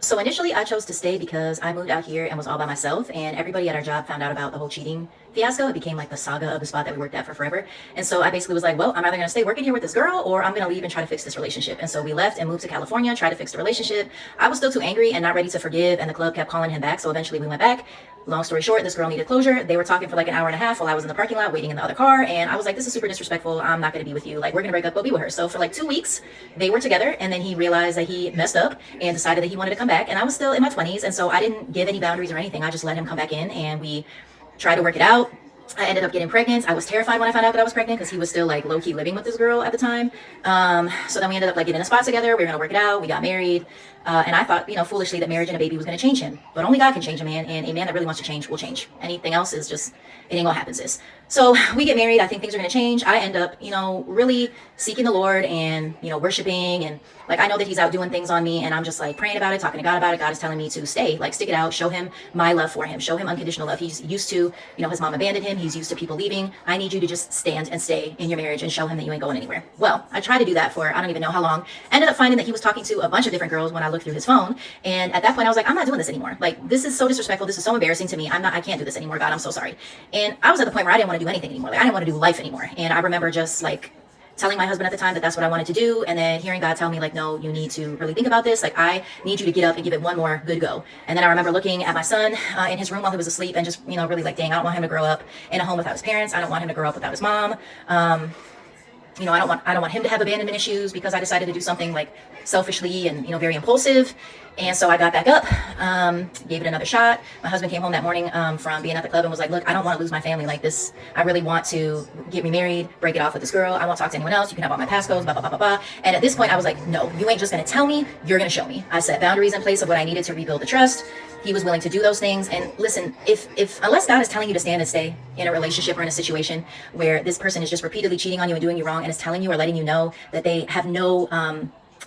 So initially I chose to stay because I moved out here and was all by myself, and everybody at our job found out about the whole cheating fiasco. It became like the saga of the spot that we worked at for forever. And so I basically was like, well, I'm either going to stay working here with this girl or I'm going to leave and try to fix this relationship. And so we left and moved to California, tried to fix the relationship. I was still too angry and not ready to forgive, and the club kept calling him back. So eventually we went back. Long story short, this girl needed closure. They were talking for like an hour and a half while I was in the parking lot waiting in the other car. And I was like, this is super disrespectful. I'm not going to be with you. Like, we're going to break up, but be with her. So for like 2 weeks, they were together. And then he realized that he messed up and decided that he wanted to come back. And I was still in my 20s. And so I didn't give any boundaries or anything. I just let him come back in and we tried to work it out. I ended up getting pregnant. I was terrified when I found out that I was pregnant because he was still like low-key living with this girl at the time. So then we ended up like getting a spot together. We were going to work it out. We got married. And I thought, you know, foolishly that marriage and a baby was going to change him. But only God can change a man. And a man that really wants to change will change. Anything else is just, it ain't gonna happen, sis. So we get married. I think things are going to change. I end up, you know, really seeking the Lord and, you know, worshiping. And like, I know that he's out doing things on me. And I'm just like praying about it, talking to God about it. God is telling me to stay, like stick it out, show him my love for him, show him unconditional love. He's used to, you know, his mom abandoned him. He's used to people leaving. I need you to just stand and stay in your marriage and show him that you ain't going anywhere. Well, I tried to do that for, I don't even know how long. Ended up finding that he was talking to a bunch of different girls when I looked through his phone. And at that point I was like, I'm not doing this anymore. Like, this is so disrespectful. This is so embarrassing to me. I can't do this anymore. God, I'm so sorry. And I was at the point where I didn't want to do anything anymore. Like, I didn't want to do life anymore. And I remember just like telling my husband at the time that that's what I wanted to do. And then hearing God tell me like, no, you need to really think about this. Like, I need you to get up and give it one more good go. And then I remember looking at my son in his room while he was asleep and just, you know, really like, dang, I don't want him to grow up in a home without his parents. I don't want him to grow up without his mom. You know, I don't want him to have abandonment issues because I decided to do something like selfishly and, you know, very impulsive. And so I got back up, gave it another shot. My husband came home that morning from being at the club and was like, look, I don't want to lose my family like this. I really want to get remarried, break it off with this girl. I won't talk to anyone else. You can have all my passcodes, blah, blah, blah, blah, blah. And at this point I was like, no, you ain't just going to tell me, you're going to show me. I set boundaries in place of what I needed to rebuild the trust. He was willing to do those things. And listen, if unless God is telling you to stand and stay in a relationship or in a situation where this person is just repeatedly cheating on you and doing you wrong and is telling you or letting you know that they have no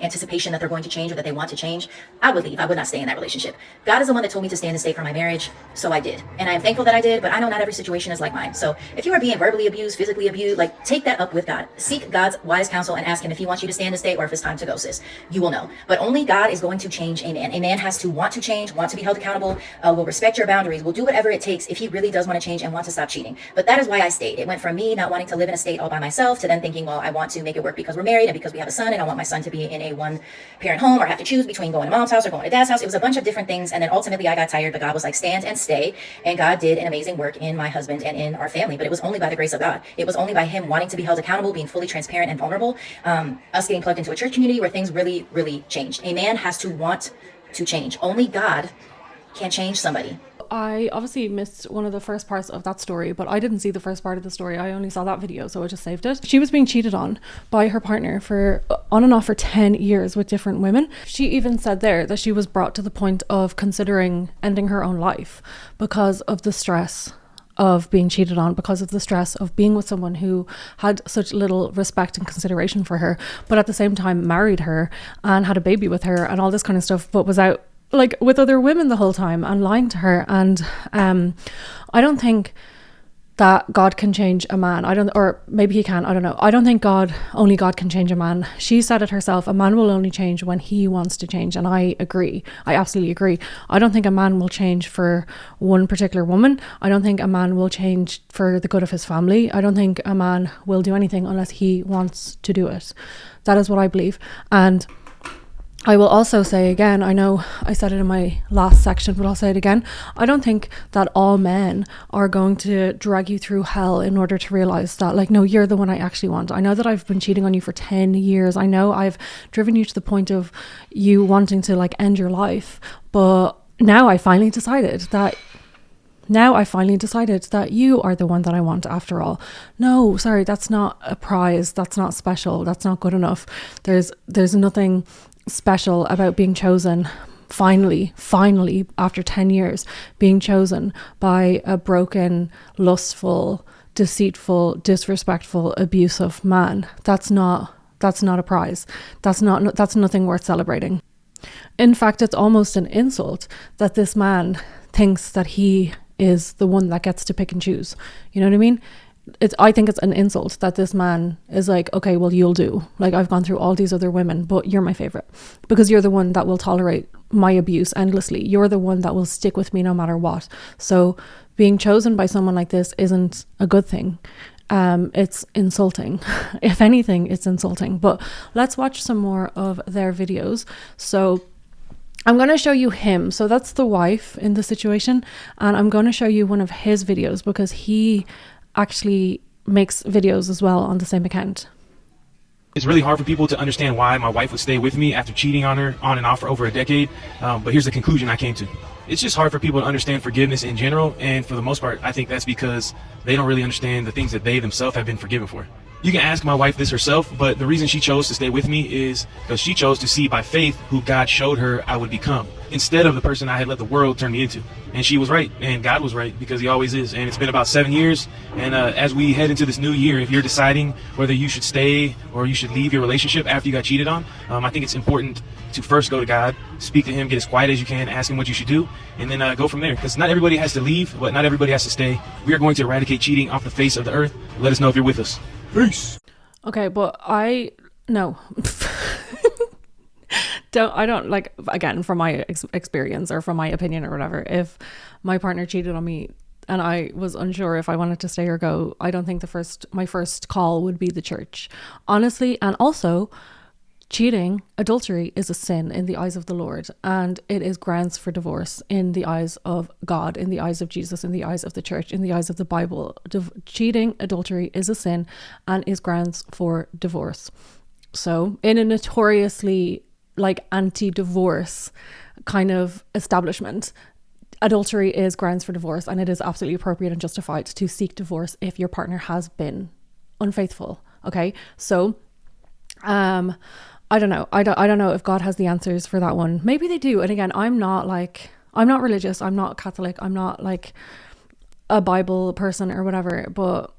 anticipation that they're going to change or that they want to change, I would leave. I would not stay in that relationship. God is the one that told me to stay in the state for my marriage, so I did. And I am thankful that I did, but I know not every situation is like mine. So if you are being verbally abused, physically abused, like, take that up with God. Seek God's wise counsel and ask him if he wants you to stay in the state or if it's time to go, sis. You will know. But only God is going to change a man. A man has to want to change, want to be held accountable, will respect your boundaries, will do whatever it takes if he really does want to change and want to stop cheating. But that is why I stayed. It went from me not wanting to live in a state all by myself to then thinking, well, I want to make it work because we're married and because we have a son and I want my son to be in a one-parent home or have to choose between going to mom's house or going to dad's house. It was a bunch of different things. And then ultimately I got tired, but God was like, stand and stay. And God did an amazing work in my husband and in our family. But it was only by the grace of God. It was only by him wanting to be held accountable, being fully transparent and vulnerable, us getting plugged into a church community where things really, really changed. A man has to want to change. Only God can change somebody. I obviously missed one of the first parts of that story, but I didn't see the first part of the story. I only saw that video, so I just saved it. She was being cheated on by her partner for on and off for 10 years with different women. She even said there that she was brought to the point of considering ending her own life because of the stress of being cheated on, because of the stress of being with someone who had such little respect and consideration for her, but at the same time married her and had a baby with her and all this kind of stuff, but was out like with other women the whole time and lying to her. And I don't think that God can change a man. Or maybe he can, I don't know. I don't think only God can change a man. She said it herself, a man will only change when he wants to change. And I agree. I absolutely agree. I don't think a man will change for one particular woman. I don't think a man will change for the good of his family. I don't think a man will do anything unless he wants to do it. That is what I believe. And I will also say again, I know I said it in my last section, but I'll say it again. I don't think that all men are going to drag you through hell in order to realize that, like, no, you're the one I actually want. I know that I've been cheating on you for 10 years. I know I've driven you to the point of you wanting to like end your life. But now I finally decided that you are the one that I want after all. No, sorry, that's not a prize. That's not special. That's not good enough. There's nothing special about being chosen finally after 10 years being chosen by a broken, lustful, deceitful, disrespectful, abusive man. That's not a prize. That's nothing worth celebrating. In fact, it's almost an insult that this man thinks that he is the one that gets to pick and choose. You know what I mean? I think it's an insult that this man is like, okay, well, you'll do. Like, I've gone through all these other women, but you're my favorite because you're the one that will tolerate my abuse endlessly. You're the one that will stick with me no matter what. So being chosen by someone like this isn't a good thing. It's insulting. If anything, it's insulting. But let's watch some more of their videos. So I'm going to show you him. So that's the wife in the situation. And I'm going to show you one of his videos because he actually makes videos as well on the same account. It's really hard for people to understand why my wife would stay with me after cheating on her on and off for over a decade. But here's the conclusion I came to. It's just hard for people to understand forgiveness in general. And for the most part, I think that's because they don't really understand the things that they themselves have been forgiven for. You can ask my wife this herself, but the reason she chose to stay with me is because she chose to see by faith who God showed her I would become, instead of the person I had let the world turn me into. And she was right, and God was right, because he always is. And it's been about 7 years, and as we head into this new year, if you're deciding whether you should stay or you should leave your relationship after you got cheated on, I think it's important to first go to God, speak to him, get as quiet as you can, ask him what you should do, and then go from there. Because not everybody has to leave, but not everybody has to stay. We are going to eradicate cheating off the face of the earth. Let us know if you're with us. Peace. Okay, but no. I don't like, again, from my experience or from my opinion or whatever, if my partner cheated on me and I was unsure if I wanted to stay or go, I don't think my first call would be the church, honestly. And also, cheating, adultery, is a sin in the eyes of the Lord, and it is grounds for divorce in the eyes of God, in the eyes of Jesus, in the eyes of the church, in the eyes of the Bible. Cheating, adultery is a sin and is grounds for divorce. So in a notoriously like anti-divorce kind of establishment, adultery is grounds for divorce, and it is absolutely appropriate and justified to seek divorce if your partner has been unfaithful. Okay, so I don't know. I don't know if God has the answers for that one. Maybe they do. And again, I'm not religious. I'm not Catholic. I'm not like a Bible person or whatever. But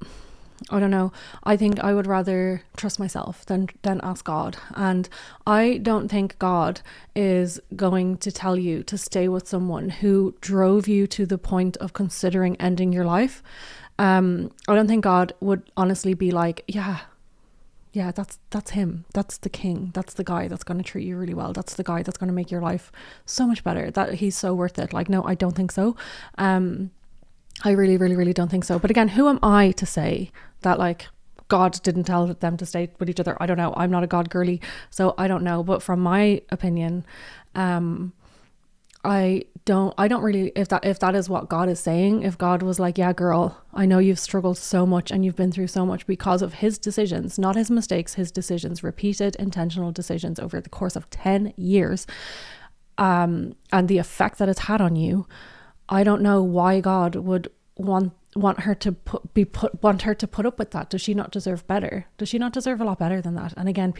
I don't know. I think I would rather trust myself than ask God. And I don't think God is going to tell you to stay with someone who drove you to the point of considering ending your life. I don't think God would honestly be like, yeah, that's him. That's the king. That's the guy that's going to treat you really well. That's the guy that's going to make your life so much better. That he's so worth it. Like, no, I don't think so. I really, really, really don't think so. But again, who am I to say that like God didn't tell them to stay with each other? I don't know. I'm not a God girly, so I don't know. But from my opinion, I don't really, if that is what God is saying, if God was like, yeah, girl, I know you've struggled so much and you've been through so much because of his decisions, not his mistakes, his decisions, repeated intentional decisions over the course of 10 years, and the effect that it's had on you. I don't know why God would want her to put up with that. Does she not deserve better? Does she not deserve a lot better than that? And again,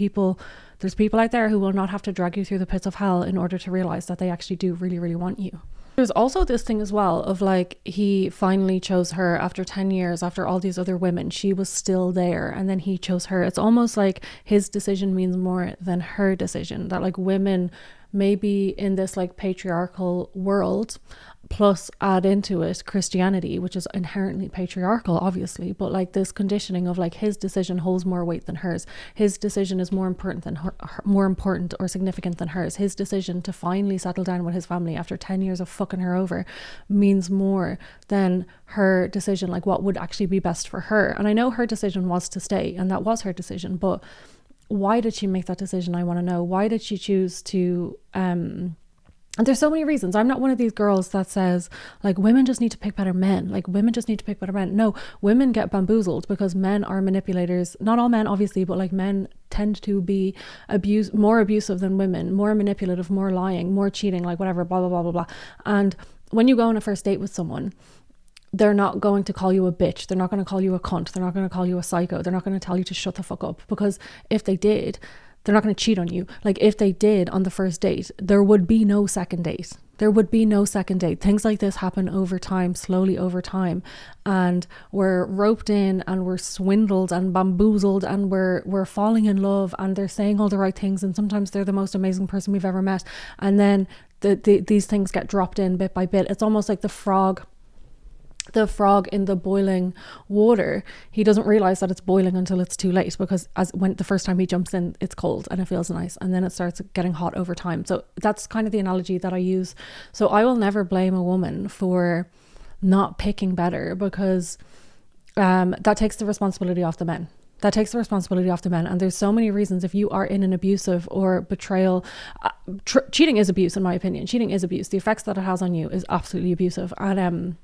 there's people out there who will not have to drag you through the pits of hell in order to realize that they actually do really, really want you. There's also this thing as well of like, he finally chose her after 10 years, after all these other women. She was still there, and then he chose her. It's almost like his decision means more than her decision, that like women maybe in this like patriarchal world, plus add into it Christianity, which is inherently patriarchal, obviously, but like this conditioning of like his decision holds more weight than hers. His decision is more important than more important or significant than hers. His decision to finally settle down with his family after 10 years of fucking her over means more than her decision, like what would actually be best for her. And I know her decision was to stay, and that was her decision, but why did she make that decision? I want to know. Why did she choose to and there's so many reasons. I'm not one of these girls that says like women just need to pick better men. Like women just need to pick better men. No, women get bamboozled because men are manipulators. Not all men, obviously, but like men tend to be more abusive than women, more manipulative, more lying, more cheating, like whatever, blah, blah, blah, blah, blah. And when you go on a first date with someone, they're not going to call you a bitch. They're not going to call you a cunt. They're not going to call you a psycho. They're not going to tell you to shut the fuck up, because if they did, they're not going to cheat on you. Like if they did on the first date, there would be no second date. There would be no second date. Things like this happen over time, slowly over time. And we're roped in and we're swindled and bamboozled and we're falling in love and they're saying all the right things. And sometimes they're the most amazing person we've ever met. And then these things get dropped in bit by bit. It's almost like the frog in the boiling water. He doesn't realize that it's boiling until it's too late, because when the first time he jumps in, it's cold and it feels nice, and then it starts getting hot over time. So that's kind of the analogy that I use. So I will never blame a woman for not picking better, because that takes the responsibility off the men. That takes the responsibility off the men. And there's so many reasons. If you are in an abusive or betrayal, cheating is abuse, in my opinion. Cheating is abuse. The effects that it has on you is absolutely abusive. And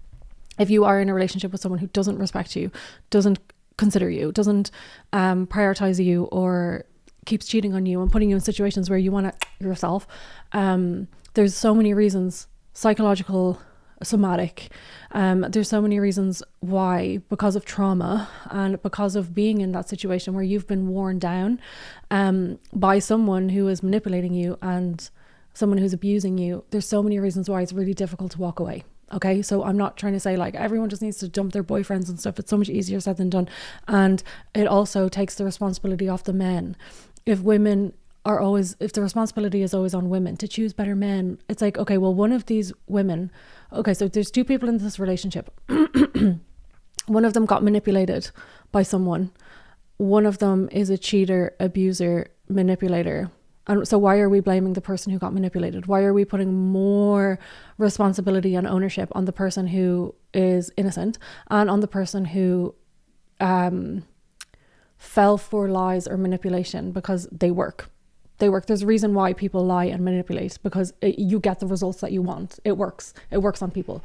if you are in a relationship with someone who doesn't respect you, doesn't consider you, doesn't prioritize you, or keeps cheating on you and putting you in situations where you want to yourself, there's so many reasons, psychological, somatic, there's so many reasons why, because of trauma and because of being in that situation where you've been worn down by someone who is manipulating you and someone who's abusing you. There's so many reasons why it's really difficult to walk away. Okay, so I'm not trying to say like everyone just needs to dump their boyfriends and stuff. It's so much easier said than done. And it also takes the responsibility off the men. If the responsibility is always on women to choose better men, it's like, okay, well, one of these women, okay, so there's two people in this relationship. One of them got manipulated by someone. One of them is a cheater, abuser, manipulator. And so why are we blaming the person who got manipulated? Why are we putting more responsibility and ownership on the person who is innocent and on the person who fell for lies or manipulation? Because they work. There's a reason why people lie and manipulate, because you get the results that you want. It works on people.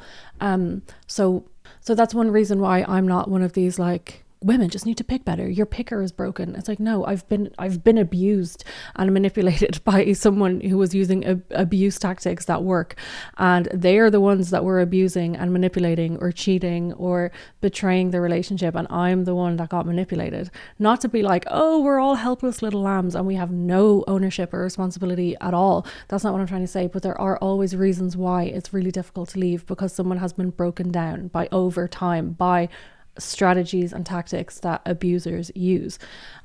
So that's one reason why I'm not one of these like, women just need to pick better. Your picker is broken. It's like, no, I've been abused and manipulated by someone who was using abuse tactics that work, and they are the ones that were abusing and manipulating or cheating or betraying the relationship, and I'm the one that got manipulated. Not to be like, oh, we're all helpless little lambs and we have no ownership or responsibility at all. That's not what I'm trying to say, but there are always reasons why it's really difficult to leave, because someone has been broken down by over time, by strategies and tactics that abusers use.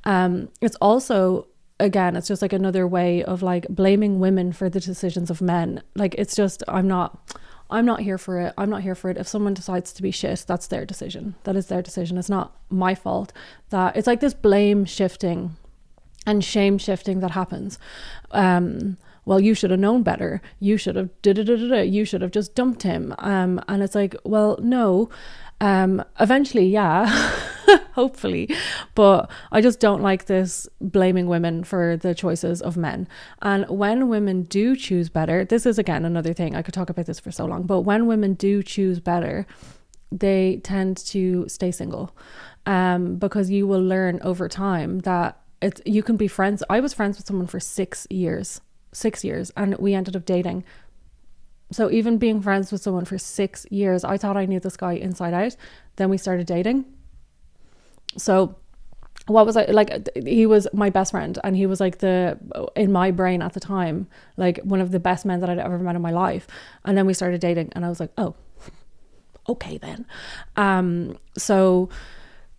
It's also, again, it's just like another way of like blaming women for the decisions of men. Like, it's just, I'm not here for it. I'm not here for it. If someone decides to be shit, that's their decision. That is their decision. It's not my fault. That it's like this blame shifting and shame shifting that happens. Well, you should have known better. You should have you should have just dumped him. And it's like, well, no. Eventually, yeah, hopefully, but I just don't like this blaming women for the choices of men. And when women do choose better, this is again another thing, I could talk about this for so long, but when women do choose better, they tend to stay single, because you will learn over time that you can be friends. I was friends with someone for 6 years, and we ended up dating. So even being friends with someone for 6 years, I thought I knew this guy inside out. Then we started dating. So what was I like? He was my best friend, and he was like in my brain at the time, like one of the best men that I'd ever met in my life. And then we started dating, and I was like, oh, okay then. So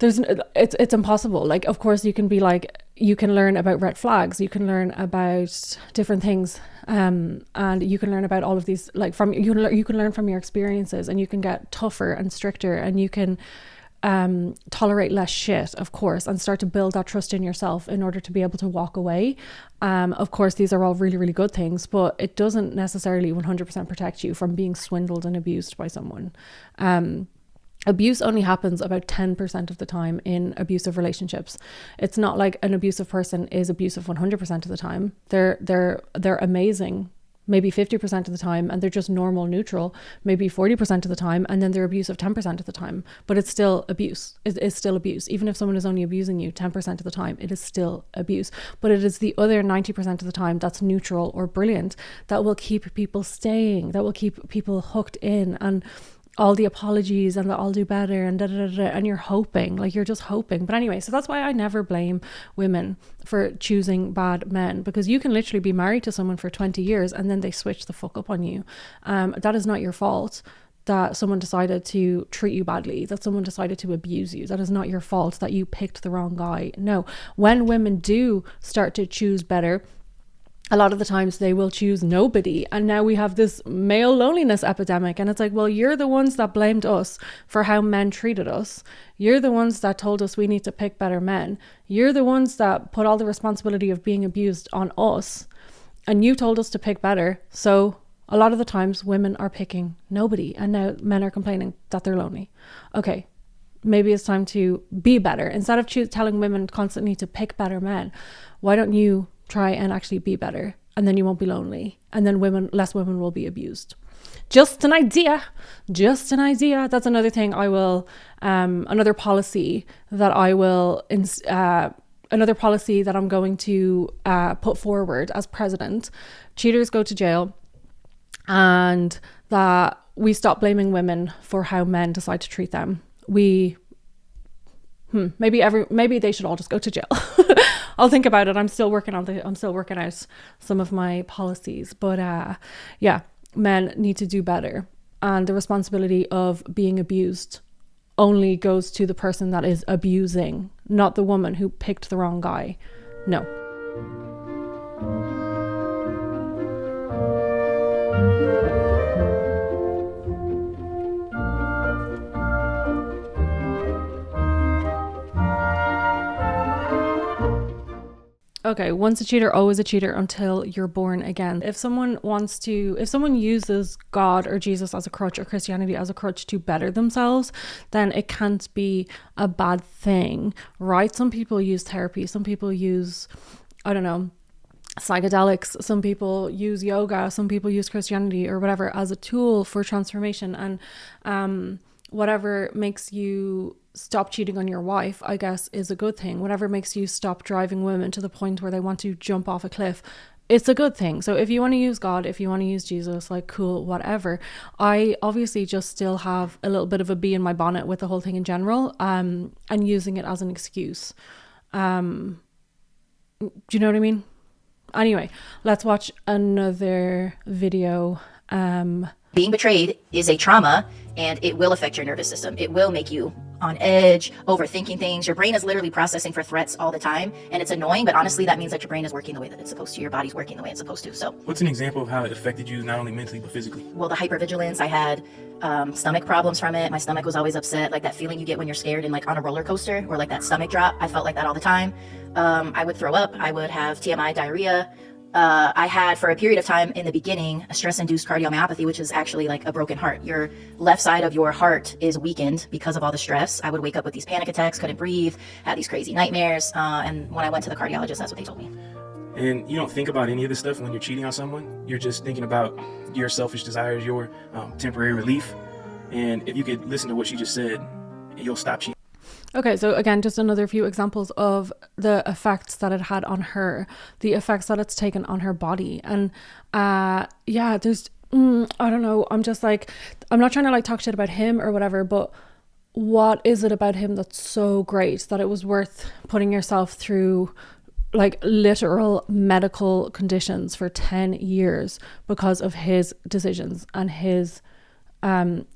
it's impossible. Like, of course you can be like, you can learn about red flags, you can learn about different things, and you can learn about all of these, like you can learn from your experiences, and you can get tougher and stricter, and you can tolerate less shit, of course, and start to build that trust in yourself in order to be able to walk away. Of course, these are all really, really good things, but it doesn't necessarily 100% protect you from being swindled and abused by someone. Abuse only happens about 10% of the time in abusive relationships. It's not like an abusive person is abusive 100% of the time. They're amazing maybe 50% of the time, and they're just normal neutral maybe 40% of the time, and then they're abusive 10% of the time. But it's still abuse. It's still abuse. Even if someone is only abusing you 10% of the time, it is still abuse. But it is the other 90% of the time that's neutral or brilliant that will keep people staying, that will keep people hooked in, and all the apologies and the I'll do better and and you're hoping, like you're just hoping. But anyway, so that's why I never blame women for choosing bad men, because you can literally be married to someone for 20 years and then they switch the fuck up on you. That is not your fault that someone decided to treat you badly, that someone decided to abuse you. That is not your fault that you picked the wrong guy. No, when women do start to choose better, a lot of the times they will choose nobody. And now we have this male loneliness epidemic. And it's like, well, you're the ones that blamed us for how men treated us. You're the ones that told us we need to pick better men. You're the ones that put all the responsibility of being abused on us. And you told us to pick better. So a lot of the times women are picking nobody. And now men are complaining that they're lonely. Okay, maybe it's time to be better. Instead of telling women constantly to pick better men, why don't you try and actually be better, and then you won't be lonely, and then less women will be abused. Just an idea. That's another thing I will another policy that I'm going to put forward as president. Cheaters go to jail, and that we stop blaming women for how men decide to treat them. Maybe they should all just go to jail. I'll think about it. I'm still working out some of my policies, but yeah, men need to do better, and the responsibility of being abused only goes to the person that is abusing, not the woman who picked the wrong guy. No. Okay, once a cheater, always a cheater until you're born again. If someone uses God or Jesus as a crutch, or Christianity as a crutch to better themselves, then it can't be a bad thing, right? Some people use therapy, some people use, I don't know, psychedelics, some people use yoga, some people use Christianity or whatever as a tool for transformation, and whatever makes you stop cheating on your wife, I guess, is a good thing. Whatever makes you stop driving women to the point where they want to jump off a cliff, it's a good thing. So if you want to use God, if you want to use Jesus, like, cool, whatever. I obviously just still have a little bit of a bee in my bonnet with the whole thing in general, and using it as an excuse. Do you know what I mean? Anyway, let's watch another video. Being betrayed is a trauma, and it will affect your nervous system. It will make you on edge, overthinking things. Your brain is literally processing for threats all the time, and it's annoying, but honestly that means that your brain is working the way that it's supposed to. Your body's working the way it's supposed to. So what's an example of how it affected you, not only mentally but physically? well, the hypervigilance, I had stomach problems from it. My stomach was always upset, like that feeling you get when you're scared and like on a roller coaster, or like that stomach drop. I felt like that all the time. I would throw up, I would have TMI, diarrhea. I had, for a period of time in the beginning, a stress-induced cardiomyopathy, which is actually like a broken heart. Your left side of your heart is weakened because of all the stress. I would wake up with these panic attacks, couldn't breathe, had these crazy nightmares. And when I went to the cardiologist, that's what they told me. And you don't think about any of this stuff when you're cheating on someone. You're just thinking about your selfish desires, your temporary relief. And if you could listen to what she just said, you'll stop cheating. Okay, so again, just another few examples of the effects that it had on her, the effects that it's taken on her body. And yeah, there's, I don't know, I'm just like, I'm not trying to like talk shit about him or whatever, but what is it about him that's so great that it was worth putting yourself through like literal medical conditions for 10 years because of his decisions and his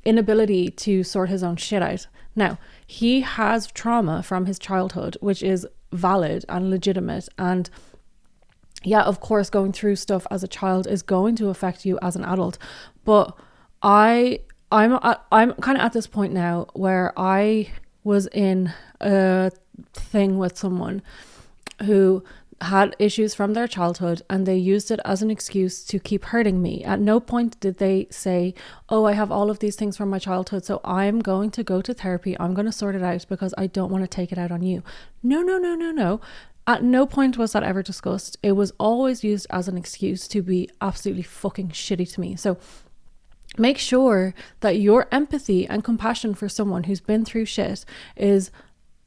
inability to sort his own shit out? Now, he has trauma from his childhood, which is valid and legitimate. And yeah, of course, going through stuff as a child is going to affect you as an adult. But I'm kind of at this point now where I was in a thing with someone who had issues from their childhood and they used it as an excuse to keep hurting me. At no point did they say, oh, I have all of these things from my childhood, so I'm going to go to therapy, I'm going to sort it out because I don't want to take it out on you. No. At no point was that ever discussed. It was always used as an excuse to be absolutely fucking shitty to me. So make sure that your empathy and compassion for someone who's been through shit is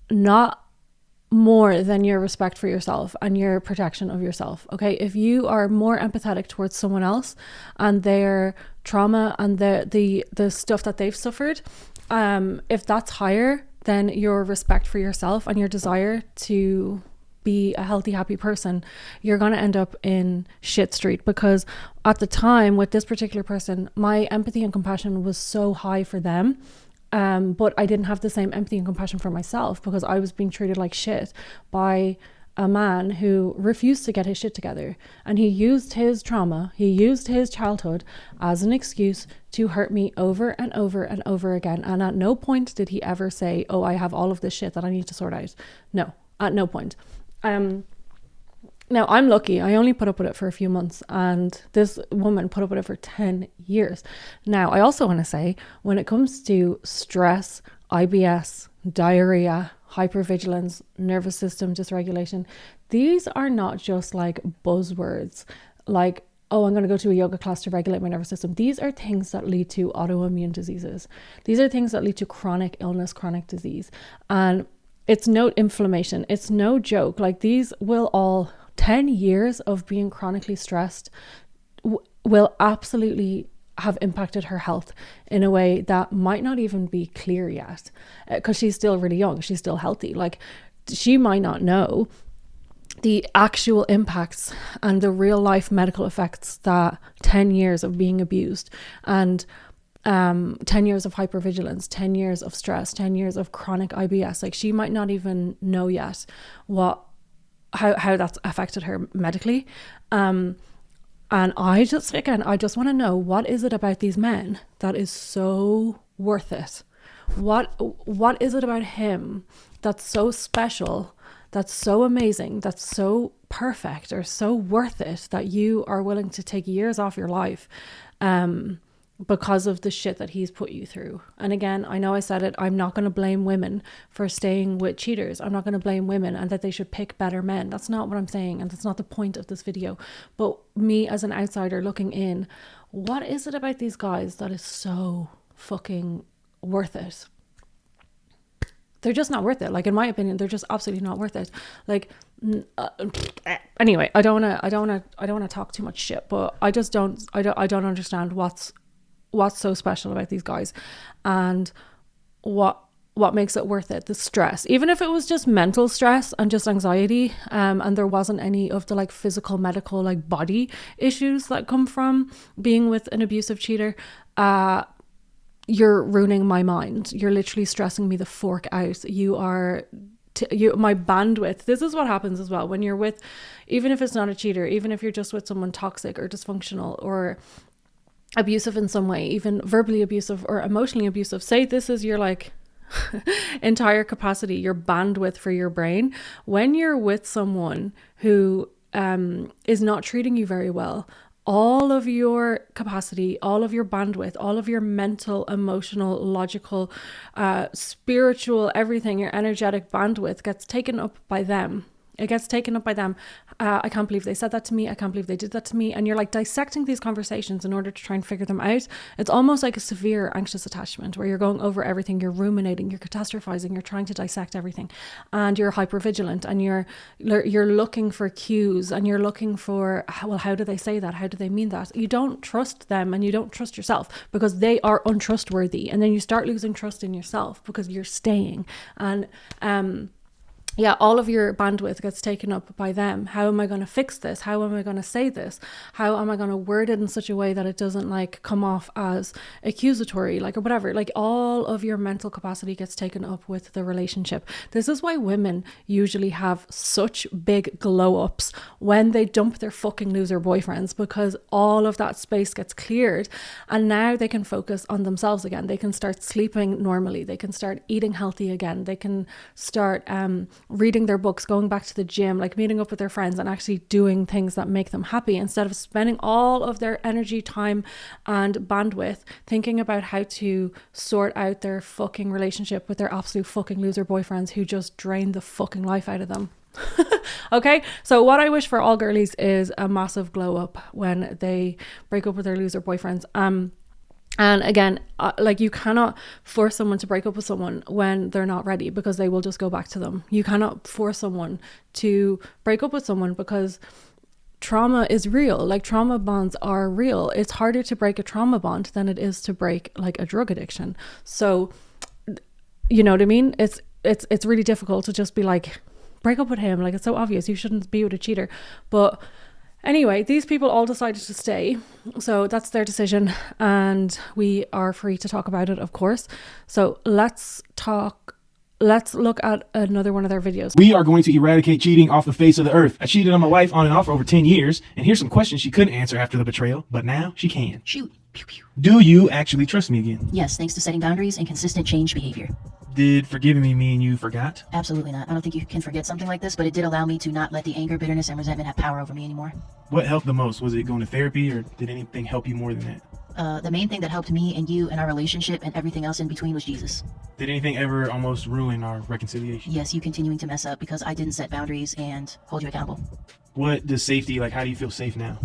not more than your respect for yourself and your protection of yourself. Okay, if you are more empathetic towards someone else and their trauma and the stuff that they've suffered, if that's higher than your respect for yourself and your desire to be a healthy, happy person, you're going to end up in shit street. Because at the time with this particular person, my empathy and compassion was so high for them. But I didn't have the same empathy and compassion for myself because I was being treated like shit by a man who refused to get his shit together. And he used his trauma, he used his childhood as an excuse to hurt me over and over and over again. And at no point did he ever say, oh, I have all of this shit that I need to sort out. No, at no point. Now, I'm lucky. I only put up with it for a few months and this woman put up with it for 10 years. Now, I also want to say, when it comes to stress, IBS, diarrhea, hypervigilance, nervous system dysregulation, these are not just like buzzwords like, oh, I'm going to go to a yoga class to regulate my nervous system. These are things that lead to autoimmune diseases. These are things that lead to chronic illness, chronic disease. And it's no inflammation. It's no joke. Like, these will all 10 years of being chronically stressed will absolutely have impacted her health in a way that might not even be clear yet, because she's still really young, she's still healthy. Like, she might not know the actual impacts and the real life medical effects that 10 years of being abused and 10 years of hypervigilance, 10 years of stress, 10 years of chronic IBS, like, she might not even know yet how that's affected her medically. And I just want to know, what is it about these men that is so worth it? What is it about him that's so special, that's so amazing, that's so perfect or so worth it that you are willing to take years off your life because of the shit that he's put you through? And again, I know I said it, I'm not going to blame women for staying with cheaters. I'm not going to blame women and that they should pick better men. That's not what I'm saying, and that's not the point of this video. But me as an outsider looking in, what is it about these guys that is so fucking worth it? They're just not worth it. Like, in my opinion, they're just absolutely not worth it. Like, anyway, I don't want to talk too much shit, but I don't understand what's so special about these guys and what makes it worth it. The stress, even if it was just mental stress and just anxiety, and there wasn't any of the like physical, medical, like body issues that come from being with an abusive cheater, you're ruining my mind. You're literally stressing me the fork out. You are my bandwidth. This is what happens as well when you're with, even if it's not a cheater, even if you're just with someone toxic or dysfunctional or abusive in some way, even verbally abusive or emotionally abusive. Say this is your like entire capacity, your bandwidth for your brain. When you're with someone who is not treating you very well, all of your capacity, all of your bandwidth, all of your mental, emotional, logical, spiritual, everything, your energetic bandwidth gets taken up by them. It gets taken up by them. I can't believe they said that to me. I can't believe they did that to me. And you're like dissecting these conversations in order to try and figure them out. It's almost like a severe anxious attachment where you're going over everything. You're ruminating, you're catastrophizing, you're trying to dissect everything. And you're hypervigilant and you're looking for cues and you're looking for, well, how do they say that? How do they mean that? You don't trust them and you don't trust yourself because they are untrustworthy. And then you start losing trust in yourself because you're staying. And, yeah, all of your bandwidth gets taken up by them. How am I going to fix this? How am I going to say this? How am I going to word it in such a way that it doesn't like come off as accusatory, like, or whatever? Like all of your mental capacity gets taken up with the relationship. This is why women usually have such big glow ups when they dump their fucking loser boyfriends, because all of that space gets cleared and now they can focus on themselves again. They can start sleeping normally. They can start eating healthy again. They can start reading their books, going back to the gym, like meeting up with their friends and actually doing things that make them happy instead of spending all of their energy, time and bandwidth thinking about how to sort out their fucking relationship with their absolute fucking loser boyfriends who just drain the fucking life out of them. Okay, so what I wish for all girlies is a massive glow up when they break up with their loser boyfriends. And again, like you cannot force someone to break up with someone when they're not ready because they will just go back to them. You cannot force someone to break up with someone because trauma is real. Like trauma bonds are real. It's harder to break a trauma bond than it is to break like a drug addiction. So, you know what I mean? It's really difficult to just be like, break up with him. Like it's so obvious you shouldn't be with a cheater. But anyway, these people all decided to stay. So that's their decision. And we are free to talk about it, of course. So let's look at another one of their videos. We are going to eradicate cheating off the face of the earth. I cheated on my wife on and off for over 10 years. And here's some questions she couldn't answer after the betrayal, but now she can. Shoot. Pew, pew. Do you actually trust me again? Yes, thanks to setting boundaries and consistent change behavior. Did forgiving me mean you forgot? Absolutely not. I don't think you can forget something like this, but it did allow me to not let the anger, bitterness, and resentment have power over me anymore. What helped the most? Was it going to therapy or did anything help you more than that? The main thing that helped me and you and our relationship and everything else in between was Jesus. Did anything ever almost ruin our reconciliation? Yes, you continuing to mess up because I didn't set boundaries and hold you accountable. What does safety, like how do you feel safe now?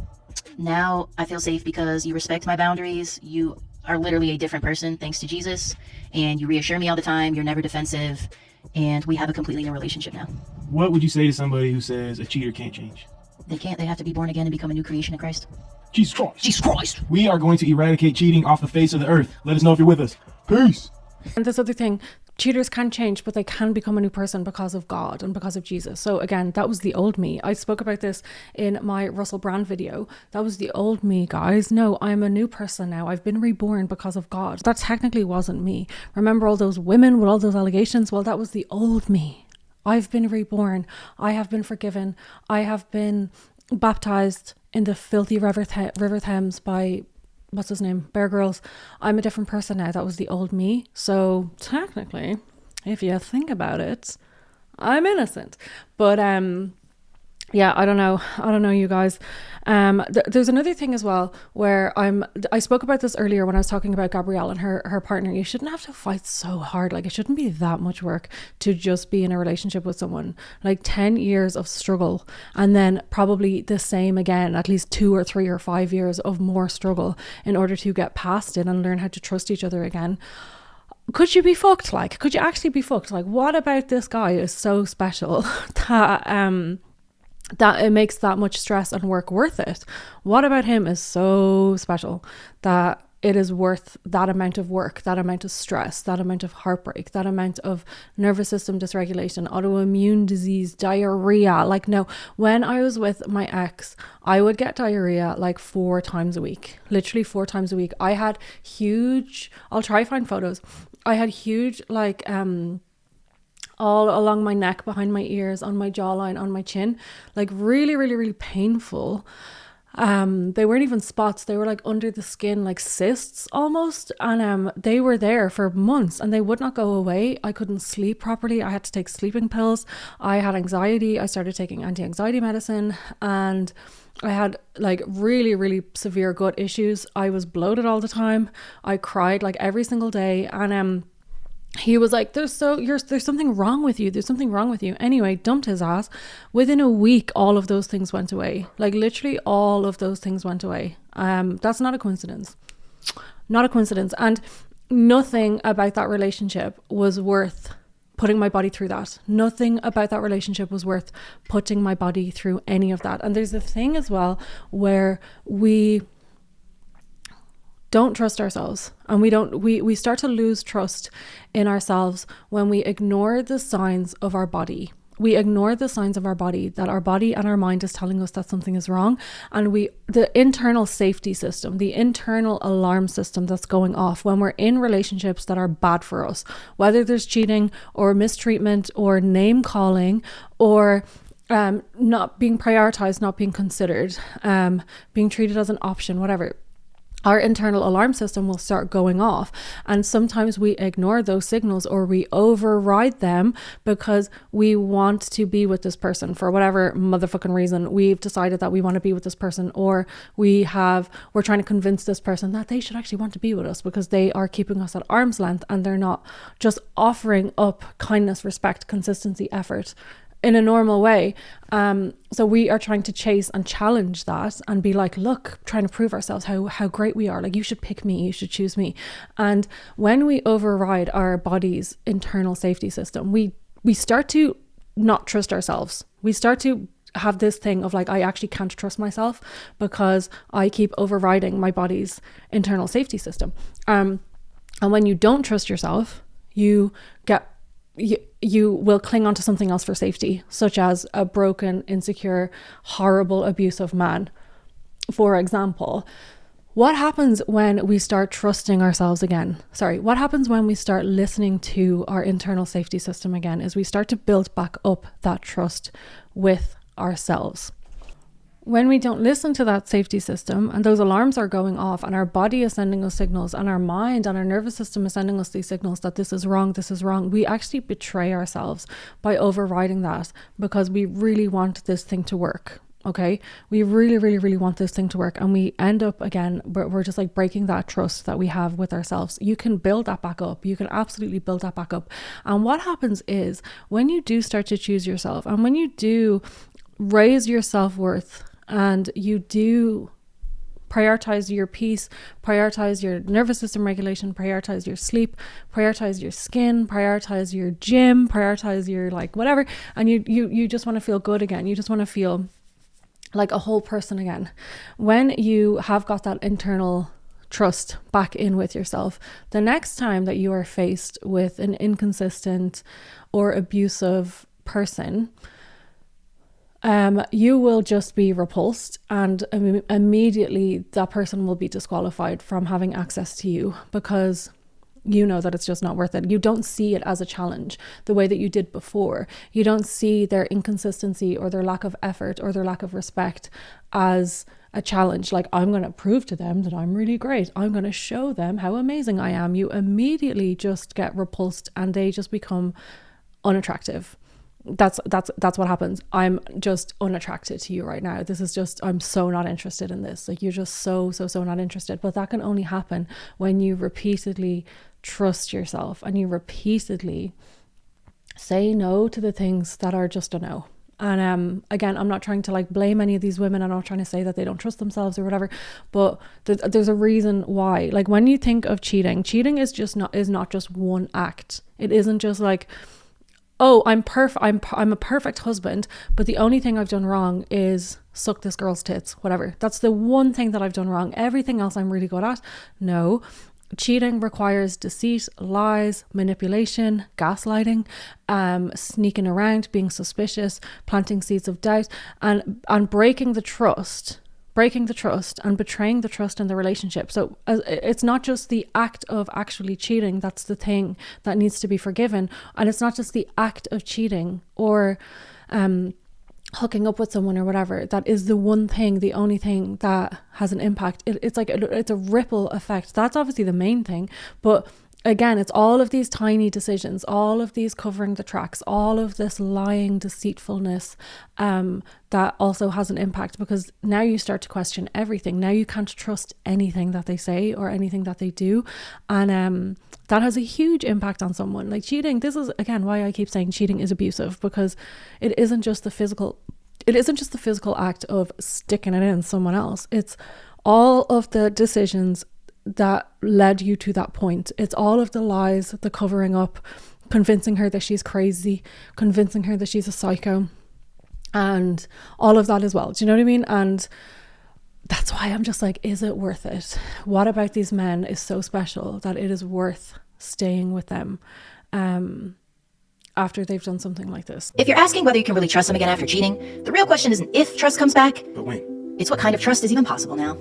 Now I feel safe because you respect my boundaries. You are literally a different person thanks to Jesus, and you reassure me all the time. You're never defensive, and we have a completely new relationship now. What would you say to somebody who says a cheater can't change? They can't. They have to be born again and become a new creation in Christ. Jesus Christ. Jesus Christ. We are going to eradicate cheating off the face of the earth. Let us know if you're with us. Peace. And this other thing, cheaters can change, but they can become a new person because of God and because of Jesus. So again, that was the old me. I spoke about this in my Russell Brand video. That was the old me, guys. No, I'm a new person now. I've been reborn because of God. That technically wasn't me. Remember all those women with all those allegations? Well, that was the old me. I've been reborn. I have been forgiven. I have been baptized in the filthy River Thames by, what's his name? Bear Grylls. I'm a different person now. That was the old me. So technically, if you think about it, I'm innocent. But yeah, I don't know, you guys. There's another thing as well where I spoke about this earlier when I was talking about Gabrielle and her partner. You shouldn't have to fight so hard. Like it shouldn't be that much work to just be in a relationship with someone. Like 10 years of struggle and then probably the same again, at least 2 or 3 or 5 years of more struggle in order to get past it and learn how to trust each other again. Could you be fucked? Like, could you actually be fucked? Like, what about this guy is so special that it makes that much stress and work worth it? What about him is so special that it is worth that amount of work, that amount of stress, that amount of heartbreak, that amount of nervous system dysregulation, autoimmune disease, diarrhea. Like, no, when I was with my ex, I would get diarrhea like 4 times a week, literally 4 times a week. I had huge, I'll try find photos. I had huge, like, all along my neck, behind my ears, on my jawline, on my chin, like really, really, really painful. They weren't even spots, they were like under the skin, like cysts almost, and they were there for months and they would not go away. I couldn't sleep properly. I had to take sleeping pills. I had anxiety. I started taking anti-anxiety medicine, and I had like really, really severe gut issues. I was bloated all the time. I cried like every single day, and he was like, there's something wrong with you. There's something wrong with you. Anyway, dumped his ass. Within a week, all of those things went away. Like literally all of those things went away. That's not a coincidence. Not a coincidence. And nothing about that relationship was worth putting my body through that. Nothing about that relationship was worth putting my body through any of that. And there's a thing as well where we don't trust ourselves, and we start to lose trust in ourselves when we ignore the signs of our body. We ignore the signs of our body, that our body and our mind is telling us that something is wrong, and the internal safety system, the internal alarm system that's going off when we're in relationships that are bad for us, whether there's cheating or mistreatment or name calling or not being prioritized, not being considered, being treated as an option, whatever. Our internal alarm system will start going off, and sometimes we ignore those signals or we override them because we want to be with this person for whatever motherfucking reason. We've decided that we want to be with this person, or we're trying to convince this person that they should actually want to be with us because they are keeping us at arm's length and they're not just offering up kindness, respect, consistency, effort in a normal way. So we are trying to chase and challenge that and be like, look, trying to prove ourselves how great we are. Like, you should pick me, you should choose me. And when we override our body's internal safety system, we start to not trust ourselves. We start to have this thing of like, I actually can't trust myself because I keep overriding my body's internal safety system. And when you don't trust yourself, you will cling on to something else for safety, such as a broken, insecure, horrible, abusive man. For example, what happens when we start trusting ourselves again? What happens when we start listening to our internal safety system again is we start to build back up that trust with ourselves. When we don't listen to that safety system and those alarms are going off and our body is sending us signals and our mind and our nervous system is sending us these signals that this is wrong, we actually betray ourselves by overriding that because we really want this thing to work. Okay, we really, really, really want this thing to work, and we end up again, we're just like breaking that trust that we have with ourselves. You can build that back up. You can absolutely build that back up. And what happens is when you do start to choose yourself and when you do raise your self-worth, and you do prioritize your peace, prioritize your nervous system regulation, prioritize your sleep, prioritize your skin, prioritize your gym, prioritize your like whatever, and you just want to feel good again. You just want to feel like a whole person again. When you have got that internal trust back in with yourself, the next time that you are faced with an inconsistent or abusive person, you will just be repulsed, and immediately that person will be disqualified from having access to you because you know that it's just not worth it. You don't see it as a challenge the way that you did before. You don't see their inconsistency or their lack of effort or their lack of respect as a challenge. Like, I'm going to prove to them that I'm really great. I'm going to show them how amazing I am. You immediately just get repulsed and they just become unattractive. That's what happens. I'm just unattracted to you right now. This is just, I'm so not interested in this. Like, you're just so not interested. But that can only happen when you repeatedly trust yourself and you repeatedly say no to the things that are just a no. And again, I'm not trying to like blame any of these women. I'm not trying to say that they don't trust themselves or whatever, but there's a reason why. Like, when you think of cheating is not just one act. It isn't just like oh, I'm perfect, I'm a perfect husband, but the only thing I've done wrong is suck this girl's tits, whatever. That's the one thing that I've done wrong. Everything else I'm really good at. No. Cheating requires deceit, lies, manipulation, gaslighting, sneaking around, being suspicious, planting seeds of doubt, and breaking the trust and betraying the trust in the relationship. So it's not just the act of actually cheating that's the thing that needs to be forgiven, and it's not just the act of cheating or hooking up with someone or whatever that is the one thing, the only thing that has an impact. It's like it's a ripple effect. That's obviously the main thing, but again, it's all of these tiny decisions, all of these covering the tracks, all of this lying, deceitfulness, that also has an impact, because now you start to question everything. Now you can't trust anything that they say or anything that they do, and that has a huge impact on someone. Like cheating, this is again why I keep saying cheating is abusive, because it isn't just the physical act of sticking it in someone else. It's all of the decisions that led you to that point. It's all of the lies, the covering up, convincing her that she's crazy, convincing her that she's a psycho, and all of that as well. Do you know what I mean? And that's why I'm just like, is it worth it? What about these men is so special that it is worth staying with them after they've done something like this? If you're asking whether you can really trust them again after cheating, the real question isn't if trust comes back, But when? it's what kind of trust is even possible now.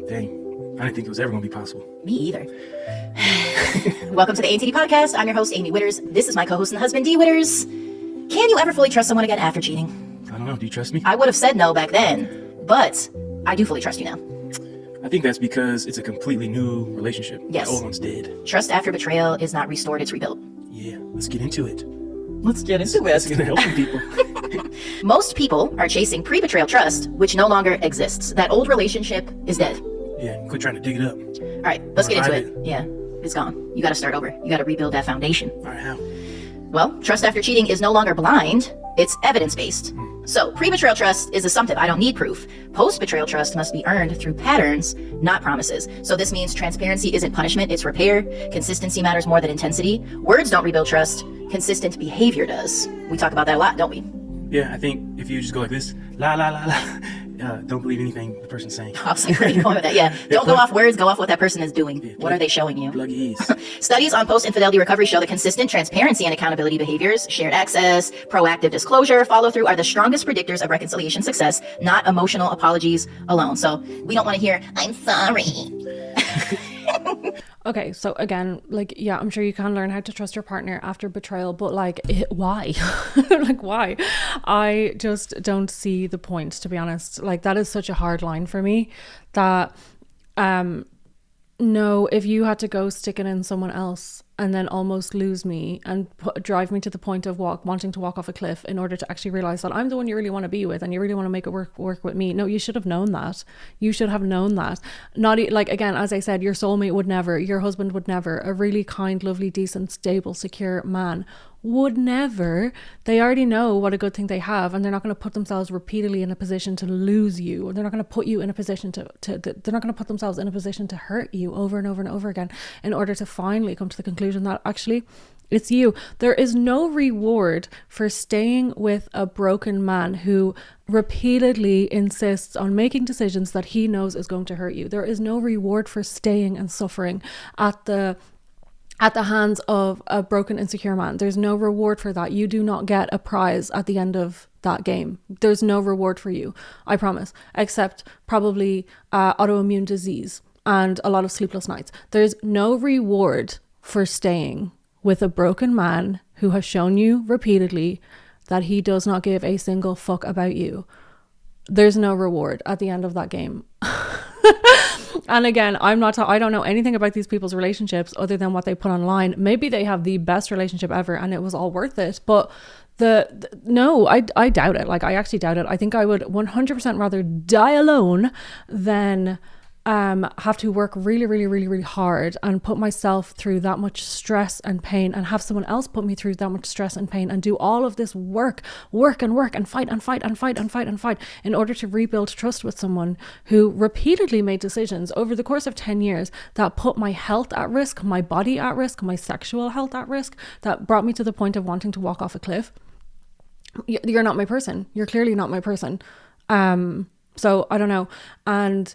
Dang, I didn't think it was ever going to be possible. Me either. Welcome to the ATD podcast. I'm your host, Amy Witters. This is my co-host and husband, D. Witters. Can you ever fully trust someone again after cheating? I don't know. Do you trust me? I would have said no back then, but I do fully trust you now. I think that's because it's a completely new relationship. Yes. The old one's dead. Trust after betrayal is not restored, it's rebuilt. Yeah, let's get into it. Let's get into It's going to help some people. Most people are chasing pre-betrayal trust, which no longer exists. That old relationship is dead. Yeah, quit trying to dig it up. All right, let's get into it. Yeah, it's gone. You got to start over. You got to rebuild that foundation. All right, how? Well, trust after cheating is no longer blind. It's evidence-based. So, pre-betrayal trust is assumptive. I don't need proof. Post-betrayal trust must be earned through patterns, not promises. So this means transparency isn't punishment, it's repair. Consistency matters more than intensity. Words don't rebuild trust. Consistent behavior does. We talk about that a lot, don't we? Yeah, I think if you just go like this, la la la la, don't believe anything the person's saying. I was like, where are you going with that? Yeah, don't go off words, go off what that person is doing. What are they showing you? Plug your ears. Studies on post-infidelity recovery show that consistent transparency and accountability behaviors, shared access, proactive disclosure, follow-through are the strongest predictors of reconciliation success, not emotional apologies alone. So we don't want to hear, I'm sorry. Okay, so again, like, yeah, I'm sure you can learn how to trust your partner after betrayal, but like, why? Like, why? I just don't see the point, to be honest. Like, that is such a hard line for me that, no, if you had to go stick it in someone else and then almost lose me and drive me to the point of wanting to walk off a cliff in order to actually realize that I'm the one you really want to be with and you really want to make it work with me. No, you should have known that. You should have known that. Not like, again, as I said, your soulmate would never, your husband would never, a really kind, lovely, decent, stable, secure man would never. They already know what a good thing they have, and they're not going to put themselves repeatedly in a position to lose you, or they're not going to put you in a position to they're not going to put themselves in a position to hurt you over and over and over again in order to finally come to the conclusion that actually it's you. There is no reward for staying with a broken man who repeatedly insists on making decisions that he knows is going to hurt you. There is no reward for staying and suffering at the hands of a broken, insecure man. There's no reward for that. You do not get a prize at the end of that game. There's no reward for you, I promise, except probably autoimmune disease and a lot of sleepless nights. There's no reward for staying with a broken man who has shown you repeatedly that he does not give a single fuck about you. There's no reward at the end of that game. And again, I don't know anything about these people's relationships other than what they put online. Maybe they have the best relationship ever and it was all worth it. But no, I doubt it. Like, I actually doubt it. I think I would 100% rather die alone than have to work really, really, really, really hard and put myself through that much stress and pain, and have someone else put me through that much stress and pain, and do all of this work and fight in order to rebuild trust with someone who repeatedly made decisions over the course of 10 years that put my health at risk, my body at risk, my sexual health at risk, that brought me to the point of wanting to walk off a cliff. You're not my person. You're clearly not my person. So I don't know. And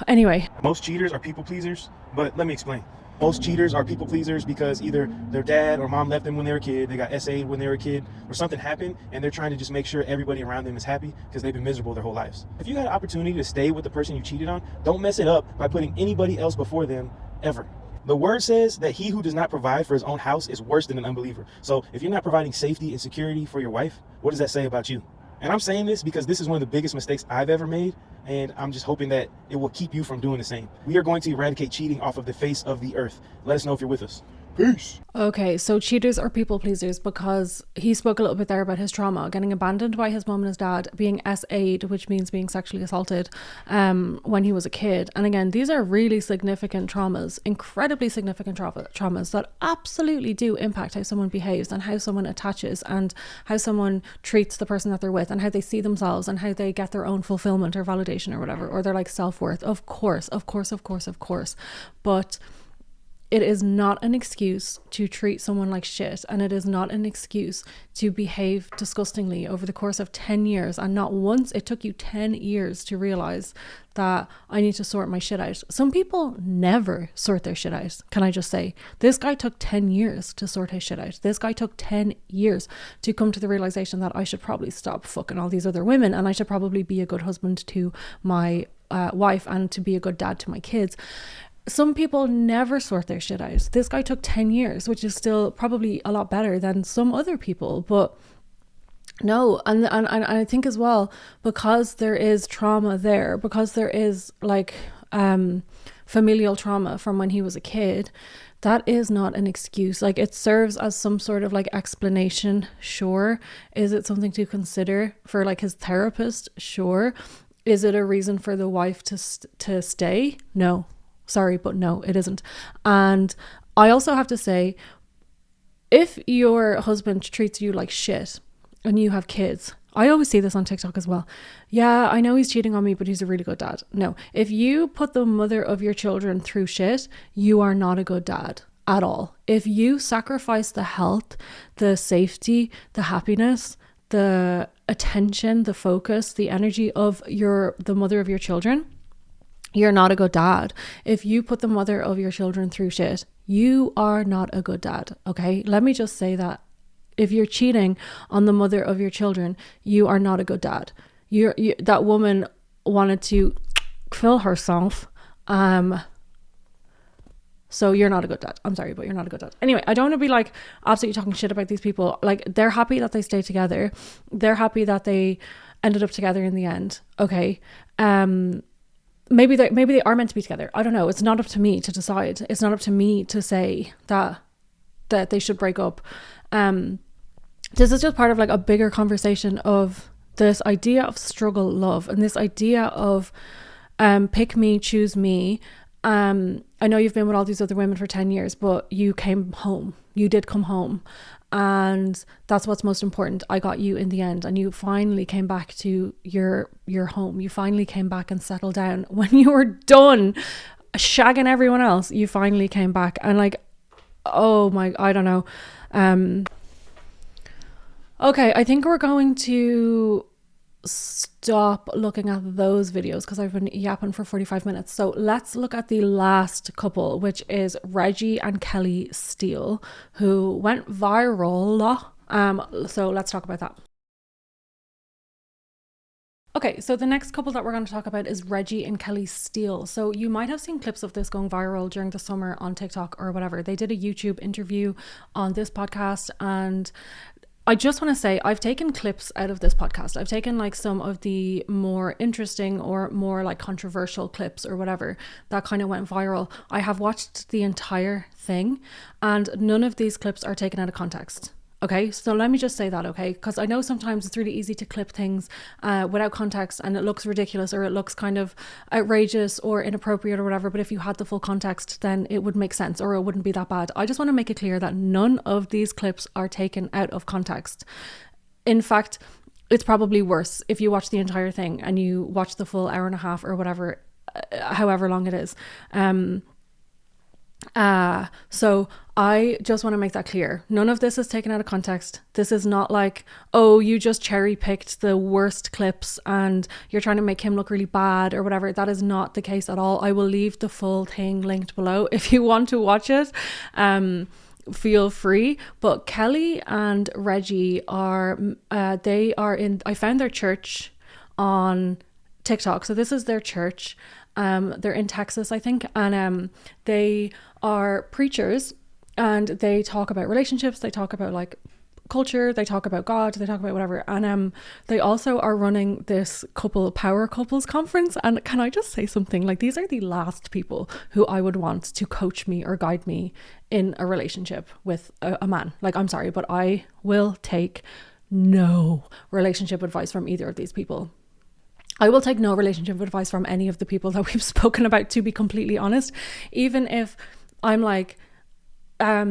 anyway. Most cheaters are people pleasers, but let me explain. Most cheaters are people pleasers because either their dad or mom left them when they were a kid, they got SA'd when they were a kid, or something happened, and they're trying to just make sure everybody around them is happy because they've been miserable their whole lives. If you had an opportunity to stay with the person you cheated on, don't mess it up by putting anybody else before them, ever. The word says that he who does not provide for his own house is worse than an unbeliever. So if you're not providing safety and security for your wife, what does that say about you? And I'm saying this because this is one of the biggest mistakes I've ever made, and I'm just hoping that it will keep you from doing the same. We are going to eradicate cheating off of the face of the earth. Let us know if you're with us. Peace. Okay, so cheaters are people pleasers because he spoke a little bit there about his trauma, getting abandoned by his mom and his dad, being SA'd, which means being sexually assaulted, when he was a kid. And again, these are really significant traumas, incredibly significant traumas that absolutely do impact how someone behaves and how someone attaches and how someone treats the person that they're with and how they see themselves and how they get their own fulfillment or validation or whatever, or their like self-worth. Of course. But it is not an excuse to treat someone like shit, and it is not an excuse to behave disgustingly over the course of 10 years. And not once, it took you 10 years to realize that I need to sort my shit out. Some people never sort their shit out. Can I just say, this guy took 10 years to sort his shit out. This guy took 10 years to come to the realization that I should probably stop fucking all these other women, and I should probably be a good husband to my wife and to be a good dad to my kids. Some people never sort their shit out. This guy took 10 years, which is still probably a lot better than some other people, but no. And I think as well, because there is trauma there, because there is like familial trauma from when he was a kid, that is not an excuse. Like, it serves as some sort of like explanation, sure. Is it something to consider for like his therapist? Sure. Is it a reason for the wife to stay? No. Sorry, but no, it isn't. And I also have to say, if your husband treats you like shit and you have kids, I always see this on TikTok as well. Yeah, I know he's cheating on me, but he's a really good dad. No, if you put the mother of your children through shit, you are not a good dad at all. If you sacrifice the health, the safety, the happiness, the attention, the focus, the energy of the mother of your children, you're not a good dad. If you put the mother of your children through shit, you are not a good dad. Okay, let me just say that. If you're cheating on the mother of your children, you are not a good dad. That woman wanted to kill herself. So you're not a good dad. I'm sorry, but you're not a good dad. Anyway, I don't want to be like absolutely talking shit about these people. Like, they're happy that they stayed together. They're happy that they ended up together in the end. Okay. Maybe they are meant to be together. I don't know. It's not up to me to decide. It's not up to me to say that they should break up. This is just part of like a bigger conversation of this idea of struggle love and this idea of pick me, choose me. I know you've been with all these other women for 10 years, but you came home. You did come home. And that's what's most important. I got you in the end, and you finally came back to your home. You finally came back and settled down. When you were done shagging everyone else, you finally came back. And like, oh my, I don't know. Okay, I think we're going to stop looking at those videos because I've been yapping for 45 minutes. So let's look at the last couple, which is Reggie and Kelley Stelle, who went viral. So let's talk about that. Okay, so the next couple that we're going to talk about is Reggie and Kelley Stelle. So you might have seen clips of this going viral during the summer on TikTok or whatever. They did a YouTube interview on this podcast, and I just want to say I've taken clips out of this podcast. I've taken like some of the more interesting or more like controversial clips or whatever that kind of went viral. I have watched the entire thing, and none of these clips are taken out of context. Okay, so let me just say that, okay? Because I know sometimes it's really easy to clip things without context and it looks ridiculous or it looks kind of outrageous or inappropriate or whatever. But if you had the full context, then it would make sense or it wouldn't be that bad. I just want to make it clear that none of these clips are taken out of context. In fact, it's probably worse if you watch the entire thing and you watch the full hour and a half or whatever, however long it is. So I just want to make that clear. None of this is taken out of context. This is not like, oh, you just cherry picked the worst clips and you're trying to make him look really bad or whatever. That is not the case at all. I will leave the full thing linked below if you want to watch it. Feel free. But Kelley and Reggie are I found their church on TikTok. So this is their church. They're in Texas, I think, and they are preachers and they talk about relationships, they talk about like culture, they talk about God, they talk about whatever, and they also are running this power couples conference. And can I just say something, like, these are the last people who I would want to coach me or guide me in a relationship with a man. Like, I'm sorry, but I will take no relationship advice from either of these people. I will take no relationship advice from any of the people that we've spoken about, to be completely honest. Even if I'm like, I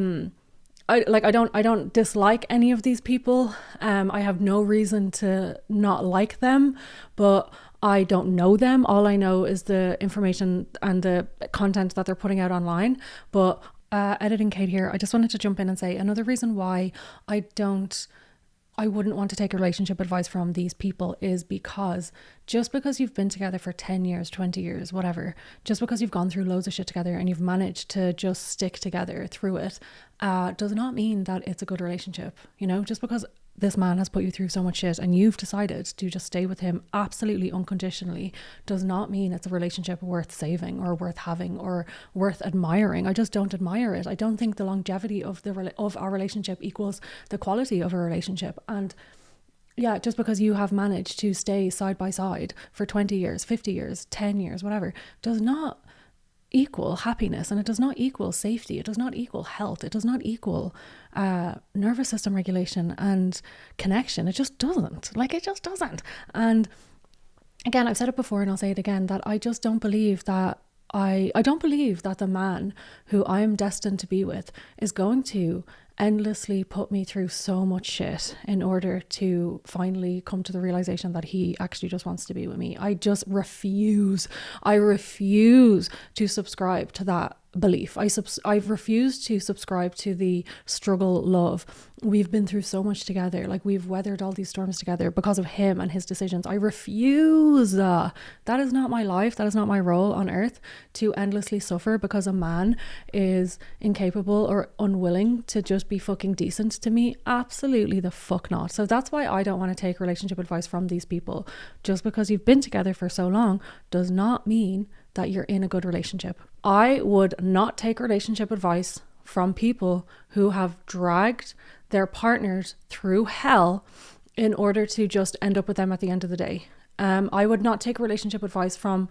don't dislike any of these people. I have no reason to not like them, but I don't know them. All I know is the information and the content that they're putting out online. But editing Kate here, I just wanted to jump in and say another reason why I wouldn't want to take relationship advice from these people is because just because you've been together for 10 years, 20 years, whatever, just because you've gone through loads of shit together and you've managed to just stick together through it, does not mean that it's a good relationship. You know, just because this man has put you through so much shit and you've decided to just stay with him absolutely unconditionally does not mean it's a relationship worth saving or worth having or worth admiring. I just don't admire it. I don't think the longevity of our relationship equals the quality of a relationship. And yeah, just because you have managed to stay side by side for 20 years, 50 years, 10 years, whatever, does not equal happiness, and it does not equal safety, it does not equal health, it does not equal nervous system regulation and connection. It just doesn't. It just doesn't. And again, I've said it before and I'll say it again, that I just don't believe that I don't believe that the man who I am destined to be with is going to endlessly put me through so much shit in order to finally come to the realization that he actually just wants to be with me. I just refuse. I refuse to subscribe to that belief. I've refused to subscribe to the struggle love. We've been through so much together. Like, we've weathered all these storms together because of him and his decisions. I refuse. That is not my life. That is not my role on earth, to endlessly suffer because a man is incapable or unwilling to just be fucking decent to me. Absolutely the fuck not. So that's why I don't want to take relationship advice from these people. Just because you've been together for so long does not mean that you're in a good relationship. I would not take relationship advice from people who have dragged their partners through hell in order to just end up with them at the end of the day. I would not take relationship advice from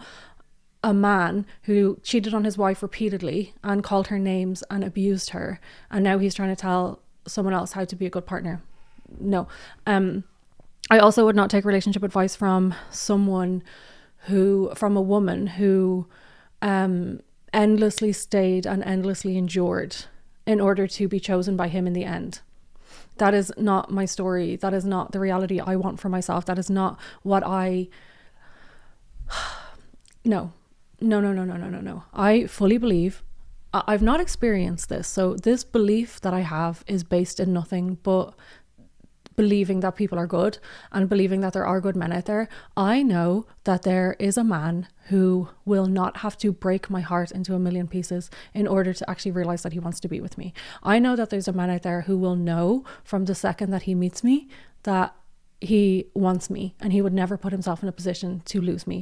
a man who cheated on his wife repeatedly and called her names and abused her, and now he's trying to tell someone else how to be a good partner. No. I also would not take relationship advice from a woman who endlessly stayed and endlessly endured in order to be chosen by him in the end. That is not my story. That is not the reality I want for myself. That is not what No. I fully believe, I've not experienced this, so this belief that I have is based in nothing but believing that people are good and believing that there are good men out there. I know that there is a man who will not have to break my heart into a million pieces in order to actually realize that he wants to be with me. I know that there's a man out there who will know from the second that he meets me that he wants me and he would never put himself in a position to lose me.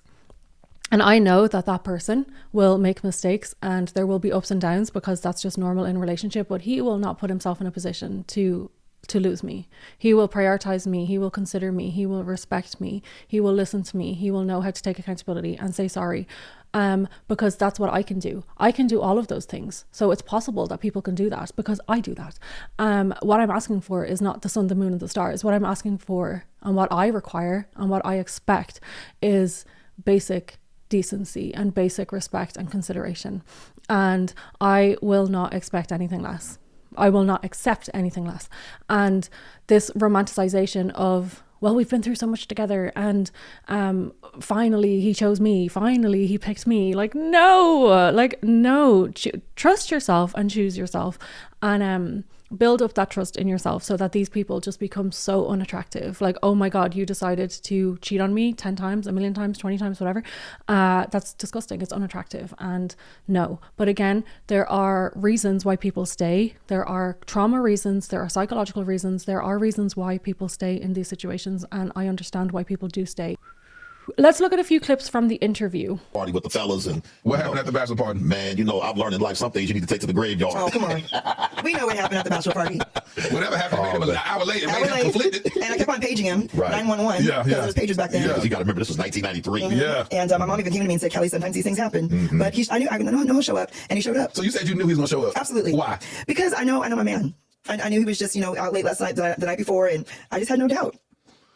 And I know that that person will make mistakes and there will be ups and downs because that's just normal in a relationship, but he will not put himself in a position to to lose me. He will prioritize me. He will consider me. He will respect me. He will listen to me. He will know how to take accountability and say sorry. Because that's what I can do. I can do all of those things. So it's possible that people can do that because I do that. What I'm asking for is not the sun, the moon, and the stars. What I'm asking for and what I require and what I expect is basic decency and basic respect and consideration. And I will not expect anything less. I will not accept anything less. And this romanticization of, well, we've been through so much together and finally he chose me, finally he picked me. Like, no, trust yourself and choose yourself, and build up that trust in yourself so that these people just become so unattractive. Like, oh my God, you decided to cheat on me 10 times, a million times, 20 times, whatever. That's disgusting. It's unattractive. And no. But again, there are reasons why people stay. There are trauma reasons. There are psychological reasons. There are reasons why people stay in these situations. And I understand why people do stay. Let's look at a few clips from the interview. Party with the fellas and what happened at the bachelor party? Man, I've learned in life some things you need to take to the graveyard. Oh, come on. We know what happened at the bachelor party. Whatever happened, it was an hour later. Made him conflicted. And I kept on paging him, Right. 911, because there was pagers back then. Because you got to remember, this was 1993. Yeah. And my mom even came to me and said, Kelley, sometimes these things happen. But I know he'll show up. And he showed up. So you said you knew he was going to show up? Absolutely. Why? Because I know my man. I knew he was just, out late last night, the night before, and I just had no doubt.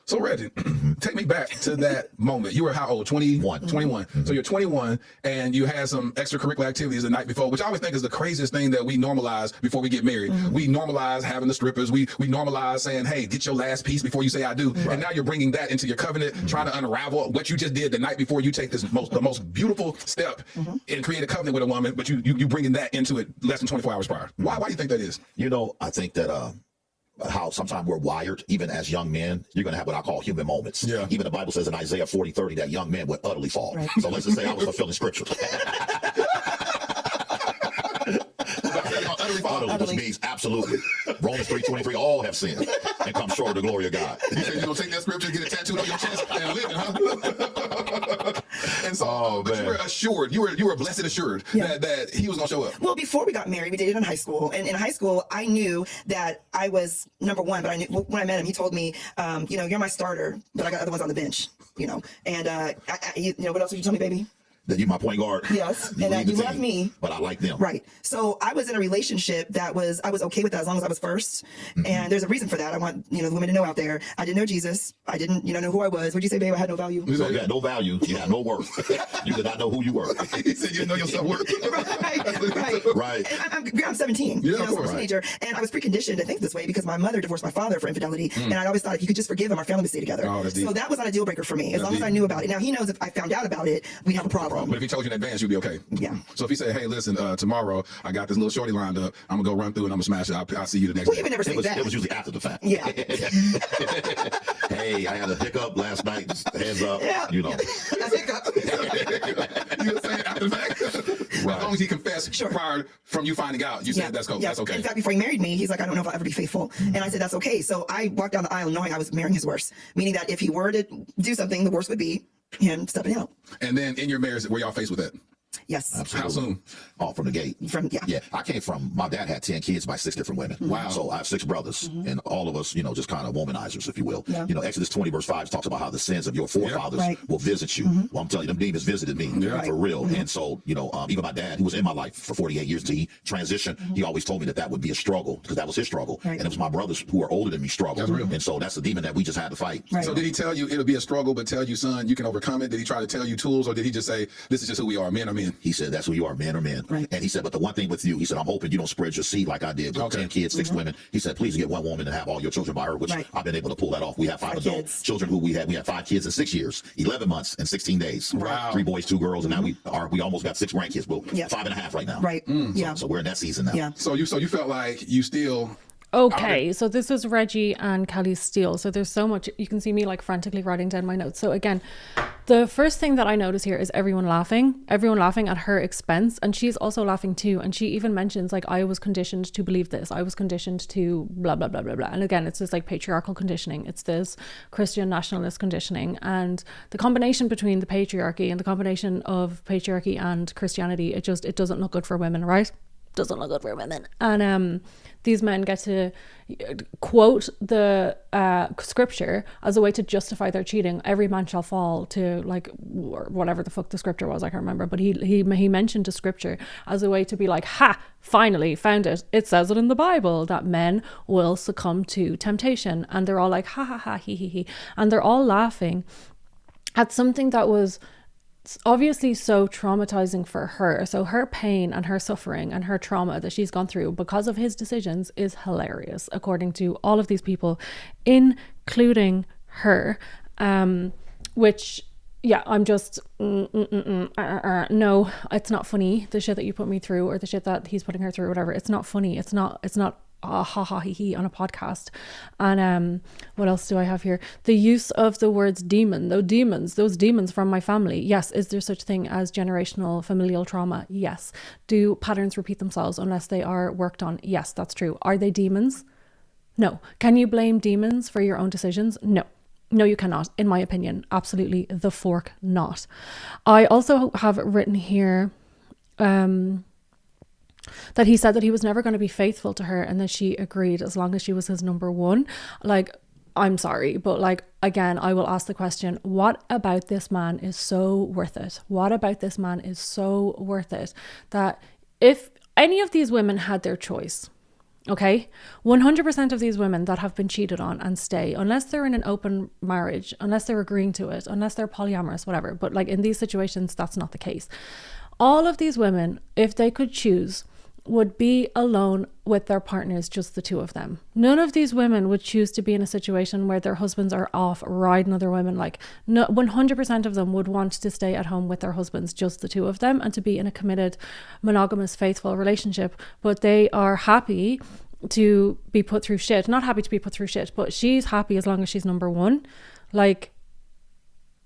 So Reggie, take me back to that moment. You were how old? 21. 21. So you're 21 and you had some extracurricular activities the night before, which I always think is the craziest thing that we normalize before we get married. We normalize having the strippers. We normalize saying, hey, get your last piece before you say I do. And now you're bringing that into your covenant, trying to unravel what you just did the night before you take the most beautiful step and create a covenant with a woman, but you bringing that into it less than 24 hours prior. Why do you think that is? I think that how sometimes we're wired, even as young men, you're going to have what I call human moments. Yeah. Even the Bible says in Isaiah 40:30 that young men would utterly fall. Right. So let's just say I was fulfilling scripture. Utterly, which means absolutely. Romans 3:23, all have sinned and come short of the glory of God. You said you're going to take that scripture, get it tattooed on your chest and live it, huh? And so, but you were assured, you were blessed assured that he was going to show up. Well, before we got married, we dated in high school. And in high school, I knew that I was number one, but I knew when I met him, he told me, you're my starter, but I got other ones on the bench, And, what else did you tell me, baby? That you're my point guard. Yes, and that you love me. But I like them. Right. So I was in a relationship that I was okay with that as long as I was first. And there's a reason for that. I want, the women to know out there. I didn't know Jesus. I didn't, know who I was. What'd you say, babe? I had no value. So you had no value. You had no worth. You did not know who you were. He said you didn't know your self-worth. Right. I'm 17. Yeah, I was a teenager. And I was preconditioned to think this way because my mother divorced my father for infidelity. And I always thought if you could just forgive him, our family would stay together. Oh, so that was not a deal breaker for me. As long as I knew about it. Now he knows if I found out about it, we'd have a problem. But if he told you in advance, you'd be okay. Yeah. So if he said, hey, listen, tomorrow I got this little shorty lined up. I'm going to go run through and I'm going to smash it. I'll see you the next day. He would never say that. It was usually after the fact. Yeah. Hey, I had a hiccup last night. Just heads up. Yeah. You know. A hiccup. You were saying after the fact? Right. As long as he confessed prior from you finding out, you said that's cool. That's okay. In fact, before he married me, he's like, I don't know if I'll ever be faithful. And I said, that's okay. So I walked down the aisle knowing I was marrying his worst, meaning that if he were to do something, the worst would be him stepping out. And then in your marriage, were y'all faced with that? Yes. Absolutely. How soon? Oh, from the gate. Yeah. I came from, my dad had 10 kids by 6 different women. Wow. So I have 6 brothers, and all of us, just kind of womanizers, if you will. Yeah. Exodus 20 verse 5 talks about how the sins of your forefathers will visit you. Well, I'm telling you, them demons visited me for real. And so, even my dad, who was in my life for 48 years until he transitioned, he always told me that would be a struggle because that was his struggle. And it was my brothers who are older than me struggle. That's real. And so that's the demon that we just had to fight. Right. So did he tell you it'll be a struggle, but tell you, son, you can overcome it? Did he try to tell you tools, or did he just say, this is just who we are, men are men? He said, that's who you are, men are men. Right. And he said, but the one thing with you, he said, I'm hoping you don't spread your seed like I did with 10 kids, 6 women. He said, please get one woman and have all your children by her, which I've been able to pull that off. We have 5 adult children who we had 5 kids in 6 years, 11 months and 16 days. Wow. 3 boys, 2 girls, and now we almost got 6 grandkids. Well, 5.5 right now. Right. So we're in that season now. Yeah. So you felt like you still... Okay, so this is Reggie and Kelley Steele. So there's so much, you can see me like frantically writing down my notes. So again, the first thing that I notice here is everyone laughing at her expense. And she's also laughing too. And she even mentions like, I was conditioned to believe this. I was conditioned to blah, blah, blah, blah, blah. And again, it's this like patriarchal conditioning. It's this Christian nationalist conditioning. And the combination between the patriarchy and the combination of patriarchy and Christianity, it doesn't look good for women, right? doesn't look good for women. And these men get to quote the scripture as a way to justify their cheating. Every man shall fall to, like, or whatever the fuck the scripture was, I can't remember, but he mentioned the scripture as a way to be like, ha, finally found it. It says it in the Bible that men will succumb to temptation. And they're all like, ha ha ha, he he, and they're all laughing at something that was obviously so traumatizing for her. So her pain and her suffering and her trauma that she's gone through because of his decisions is hilarious, according to all of these people, including her. Which, yeah, I'm just no, it's not funny, the shit that you put me through, or the shit that he's putting her through, or whatever. It's not funny. It's not ha ha he he on a podcast. And what else do I have here? The use of the words demon. Those demons from my family. Yes. Is there such thing as generational familial trauma? Yes. Do patterns repeat themselves unless they are worked on? Yes, that's true. Are they demons? No. Can you blame demons for your own decisions? No, you cannot, in my opinion. Absolutely the fork not. I also have written here that he said that he was never going to be faithful to her, and that she agreed as long as she was his number one. Like, I'm sorry, but like, again, I will ask the question, what about this man is so worth it? What about this man is so worth it that if any of these women had their choice, okay, 100% of these women that have been cheated on and stay, unless they're in an open marriage, unless they're agreeing to it, unless they're polyamorous, whatever, but like in these situations, that's not the case. All of these women, if they could choose, would be alone with their partners, just the two of them. None of these women would choose to be in a situation where their husbands are off riding other women. Like, no, 100% of them would want to stay at home with their husbands, just the two of them, and to be in a committed, monogamous, faithful relationship. But they are happy to be put through shit. Not happy to be put through shit, but she's happy as long as she's number one. Like,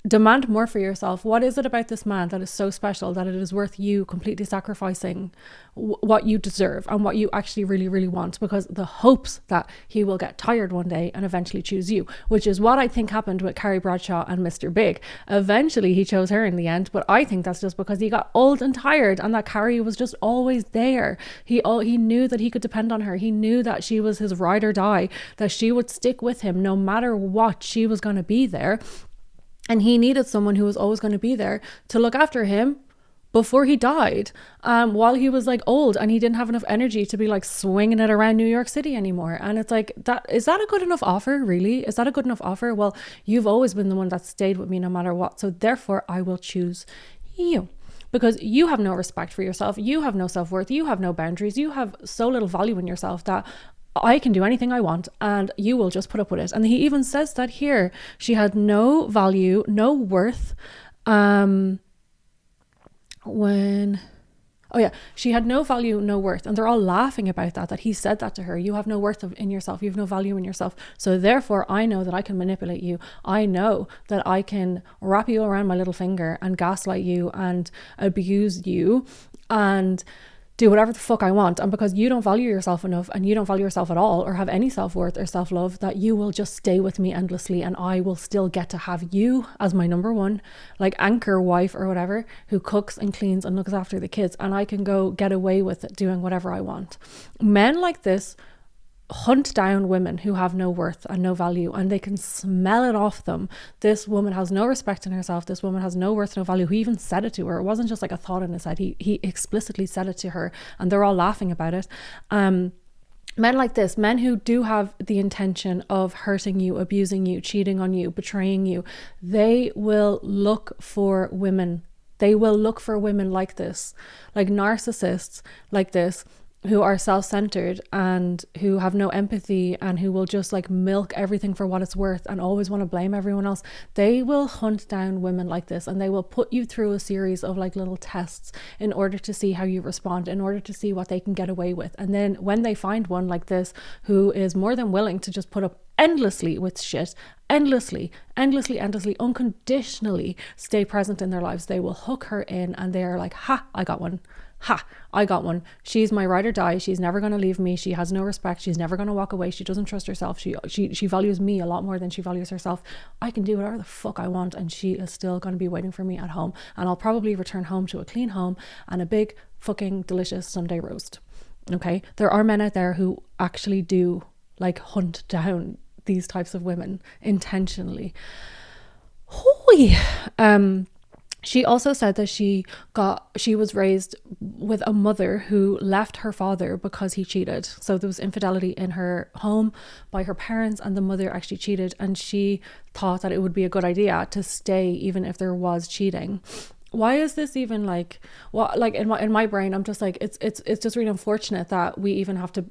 demand more for yourself. What is it about this man that is so special that it is worth you completely sacrificing what you deserve and what you actually really, really want, because the hopes that he will get tired one day and eventually choose you, which is what I think happened with Carrie Bradshaw and Mr. Big. Eventually he chose her in the end, but I think that's just because he got old and tired, and that Carrie was just always there. He knew that he could depend on her. He knew that she was his ride or die, that she would stick with him no matter what. She was going to be there. And he needed someone who was always going to be there to look after him before he died, while he was like old and he didn't have enough energy to be like swinging it around New York City anymore. And it's like, is that a good enough offer? Really? Is that a good enough offer? Well, you've always been the one that stayed with me no matter what. So therefore I will choose you, because you have no respect for yourself. You have no self-worth. You have no boundaries. You have so little value in yourself that I can do anything I want and you will just put up with it. And he even says that here. She had no value, no worth. She had no value, no worth. And they're all laughing about that he said that to her. You have no worth in yourself. You have no value in yourself. So therefore I know that I can manipulate you. I know that I can wrap you around my little finger and gaslight you and abuse you and do whatever the fuck I want. And because you don't value yourself enough, and you don't value yourself at all, or have any self-worth or self-love, that you will just stay with me endlessly, and I will still get to have you as my number one, like, anchor wife or whatever, who cooks and cleans and looks after the kids, and I can go get away with it, doing whatever I want. Men like this hunt down women who have no worth and no value, and they can smell it off them. This woman has no respect in herself. This woman has no worth, no value. He even said it to her. It wasn't just like a thought in his head. He explicitly said it to her, and they're all laughing about it. Men like this, men who do have the intention of hurting you, abusing you, cheating on you, betraying you, they will look for women. They will look for women like this, like narcissists like this, who are self-centered and who have no empathy and who will just like milk everything for what it's worth and always want to blame everyone else. They will hunt down women like this, and they will put you through a series of like little tests in order to see how you respond, in order to see what they can get away with. And then when they find one like this who is more than willing to just put up endlessly with shit, endlessly, unconditionally stay present in their lives, they will hook her in, and they are like, ha, I got one. She's my ride or die. She's never going to leave me. She has no respect. She's never going to walk away. She doesn't trust herself. She values me a lot more than she values herself. I can do whatever the fuck I want, and she is still going to be waiting for me at home, and I'll probably return home to a clean home and a big fucking delicious Sunday roast. Okay, there are men out there who actually do like hunt down these types of women intentionally. Hooey. She also said that she was raised with a mother who left her father because he cheated. So there was infidelity in her home by her parents, and the mother actually cheated, and she thought that it would be a good idea to stay even if there was cheating. Why is this even like, what, like in my brain, I'm just like, it's just really unfortunate that we even have to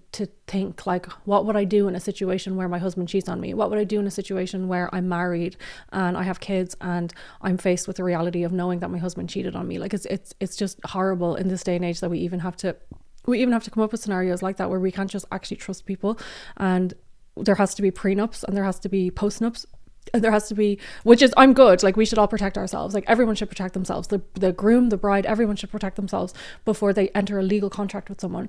think like, what would I do in a situation where my husband cheats on me? What would I do in a situation where I'm married and I have kids and I'm faced with the reality of knowing that my husband cheated on me? Like it's just horrible in this day and age that we even have to come up with scenarios like that where we can't just actually trust people, and there has to be prenups and there has to be postnups. There has to be, which is, I'm good, like we should all protect ourselves, like everyone should protect themselves, the groom, the bride, everyone should protect themselves before they enter a legal contract with someone.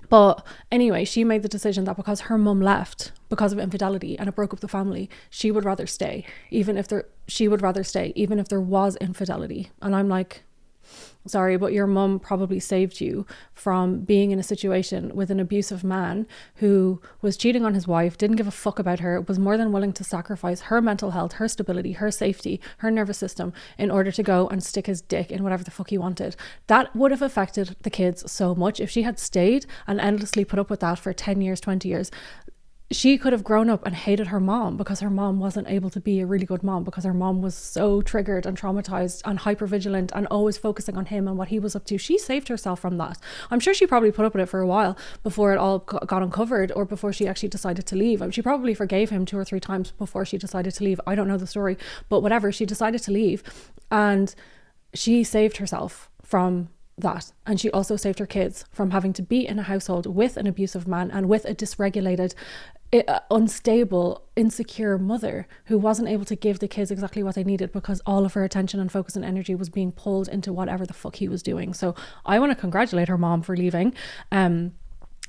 But anyway, she made the decision that because her mum left because of infidelity and it broke up the family, she would rather stay even if there was infidelity. And I'm like, sorry, but your mum probably saved you from being in a situation with an abusive man who was cheating on his wife, didn't give a fuck about her, was more than willing to sacrifice her mental health, her stability, her safety, her nervous system in order to go and stick his dick in whatever the fuck he wanted. That would have affected the kids so much if she had stayed and endlessly put up with that for 10 years, 20 years. She could have grown up and hated her mom because her mom wasn't able to be a really good mom, because her mom was so triggered and traumatized and hypervigilant and always focusing on him and what he was up to. She saved herself from that. I'm sure she probably put up with it for a while before it all got uncovered, or before she actually decided to leave. She probably forgave him 2 or 3 times before she decided to leave. I don't know the story, but whatever, she decided to leave and she saved herself from that. And she also saved her kids from having to be in a household with an abusive man and with a dysregulated, unstable, insecure mother who wasn't able to give the kids exactly what they needed because all of her attention and focus and energy was being pulled into whatever the fuck he was doing. So I want to congratulate her mom for leaving.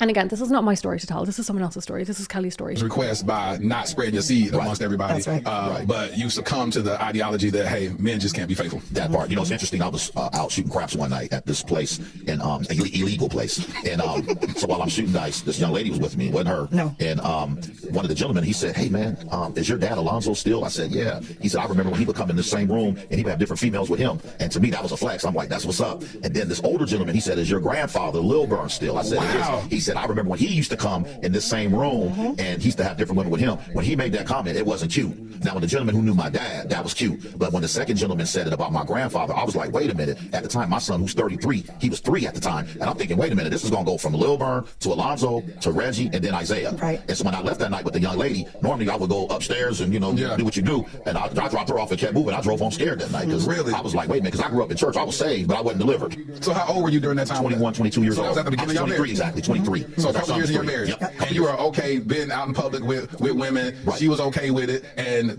And again, this is not my story to tell. This is someone else's story. This is Kelley's story. Request by not spreading your seed amongst everybody. That's right. But you succumb to the ideology that, hey, men just can't be faithful. That part. You know, it's interesting. I was out shooting craps one night at this place, in illegal place. And so while I'm shooting dice, this young lady was with me. It wasn't her. No. And one of the gentlemen, he said, hey, man, is your dad Alonzo still? I said, yeah. He said, I remember when he would come in the same room and he would have different females with him. And to me, that was a flex. I'm like, that's what's up. And then this older gentleman, he said, is your grandfather Lilburn still? I said, wow. He said, I remember when he used to come in this same room and he used to have different women with him. When he made that comment, it wasn't cute. Now, when the gentleman who knew my dad, that was cute. But when the second gentleman said it about my grandfather, I was like, wait a minute. At the time, my son, who's 33, he was 3 at the time. And I'm thinking, wait a minute, this is going to go from Lilburn to Alonzo to Reggie and then Isaiah. Right. And so when I left that night with the young lady, normally I would go upstairs and, do what you do. And I dropped her off and kept moving. I drove home scared that night because I was like, wait a minute, because I grew up in church. I was saved, but I wasn't delivered. So how old were you during that time? 21, 22 years old. That was at the beginning of your marriage? 23, exactly, 23. So a couple years in your marriage. Yep. And you were okay being out in public with women. Right. She was okay with it.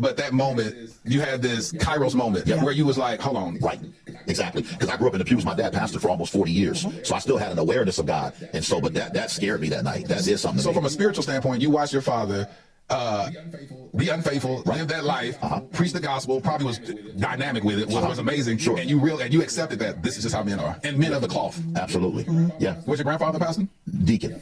But that moment, you had this Kairos moment where you was like, hold on. Right. Exactly. Because I grew up in the pews. My dad pastored for almost 40 years. So I still had an awareness of God. And so, but that scared me that night. That is something. So from a spiritual standpoint, you watched your father be unfaithful, live that life, preach the gospel, probably was dynamic with it, was amazing. Sure. And you accepted that this is just how men are. And men of the cloth. Absolutely. Yeah. Was your grandfather pastor? Deacon.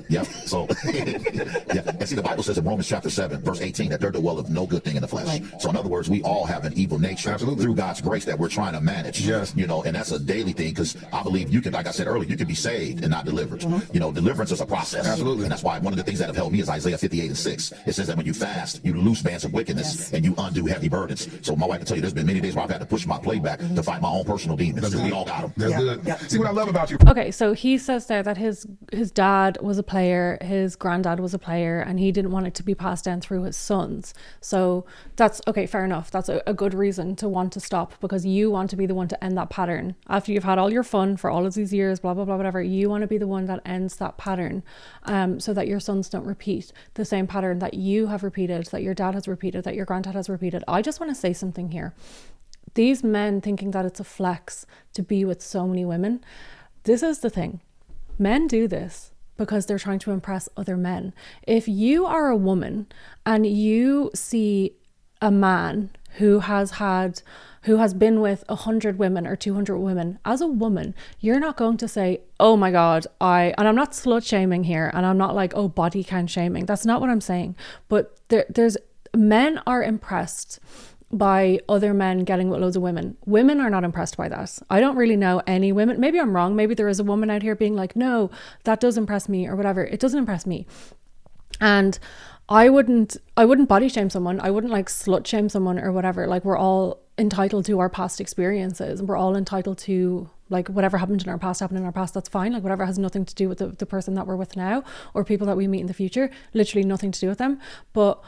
Yeah. So, yeah. And see, the Bible says in Romans chapter 7, verse 18, that there dwell of no good thing in the flesh. Right. So in other words, we all have an evil nature through God's grace that we're trying to manage. Yes. And that's a daily thing, because I believe you can, like I said earlier, you can be saved and not delivered. Deliverance is a process. Absolutely. And that's why one of the things that have helped me is Isaiah 58:6. It says that when you fast, you loose bands of wickedness and you undo heavy burdens. So my wife can tell you there's been many days where I've had to push my plate back to fight my own personal demons. We all got them. That's good. Yeah. See what I love about you. Okay, so he says there that his dad was a player, his granddad was a player, and he didn't want it to be passed down through his sons. So that's okay, fair enough. That's a good reason to want to stop, because you want to be the one to end that pattern. After you've had all your fun for all of these years, blah, blah, blah, whatever, you want to be the one that ends that pattern, so that your sons don't repeat the same pattern that you have repeated, that your dad has repeated, that your granddad has repeated. I just want to say something here. These men thinking that it's a flex to be with so many women, this is the thing. Men do this because they're trying to impress other men. If you are a woman and you see a man who has been with 100 women or 200 women, as a woman, you're not going to say, oh my God, and I'm not slut shaming here, and I'm not like, oh, body count shaming. That's not what I'm saying. But there's men are impressed by other men getting with loads of women. Women are not impressed by that. I don't really know any women. Maybe I'm wrong. Maybe there is a woman out here being like, no, that does impress me or whatever. It doesn't impress me. And I wouldn't body shame someone. I wouldn't like slut shame someone or whatever. Like, we're all entitled to our past experiences, and we're all entitled to, like, whatever happened in our past happened in our past. That's fine. Like, whatever has nothing to do with the person that we're with now or people that we meet in the future, literally nothing to do with them. But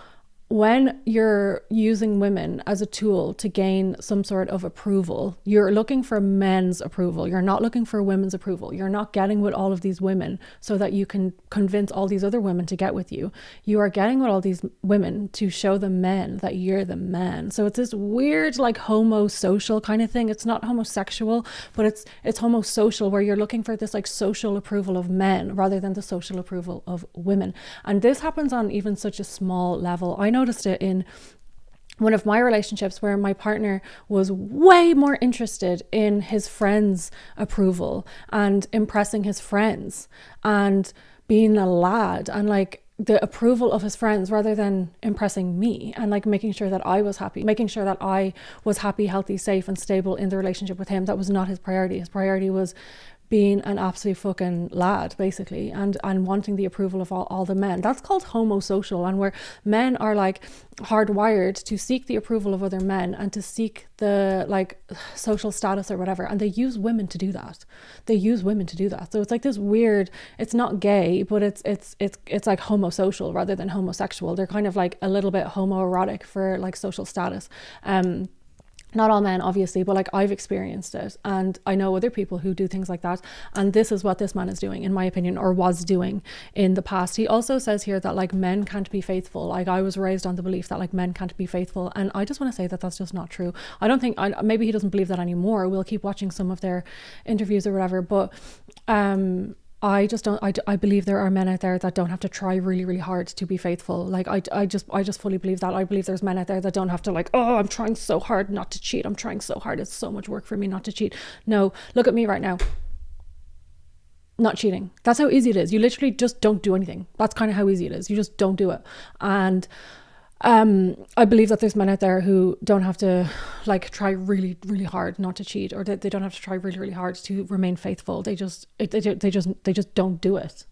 when you're using women as a tool to gain some sort of approval, you're looking for men's approval. You're not looking for women's approval. You're not getting with all of these women so that you can convince all these other women to get with you. You are getting with all these women to show the men that you're the man. So it's this weird, like, homo-social kind of thing. It's not homosexual, but it's homo-social, where you're looking for this like social approval of men rather than the social approval of women. And this happens on even such a small level. I noticed it in one of my relationships where my partner was way more interested in his friends' approval and impressing his friends and being a lad and like the approval of his friends rather than impressing me and like making sure that I was happy, making sure that I was happy, healthy, safe and stable in the relationship with him. That was not his priority. His priority was being an absolute fucking lad, basically, and wanting the approval of all the men. That's called homosocial, and where men are like hardwired to seek the approval of other men and to seek the like social status or whatever, and they use women to do that. So it's like this weird, it's not gay, but it's like homosocial rather than homosexual. They're kind of like a little bit homoerotic for like social status. Not all men, obviously, but like I've experienced it, and I know other people who do things like that, and this is what this man is doing, in my opinion, or was doing in the past. He also says here that like men can't be faithful. Like, I was raised on the belief that like men can't be faithful, and I just want to say that that's just not true. I don't think, maybe he doesn't believe that anymore. We'll keep watching some of their interviews or whatever, but I just don't, I believe there are men out there that don't have to try really, really hard to be faithful. Like, I just fully believe that. I believe there's men out there that don't have to like, oh, I'm trying so hard not to cheat. I'm trying so hard. It's so much work for me not to cheat. No, look at me right now. Not cheating. That's how easy it is. You literally just don't do anything. That's kind of how easy it is. You just don't do it. And I believe that there's men out there who don't have to like try really, really hard not to cheat, or that they don't have to try really, really hard to remain faithful. They just don't do it.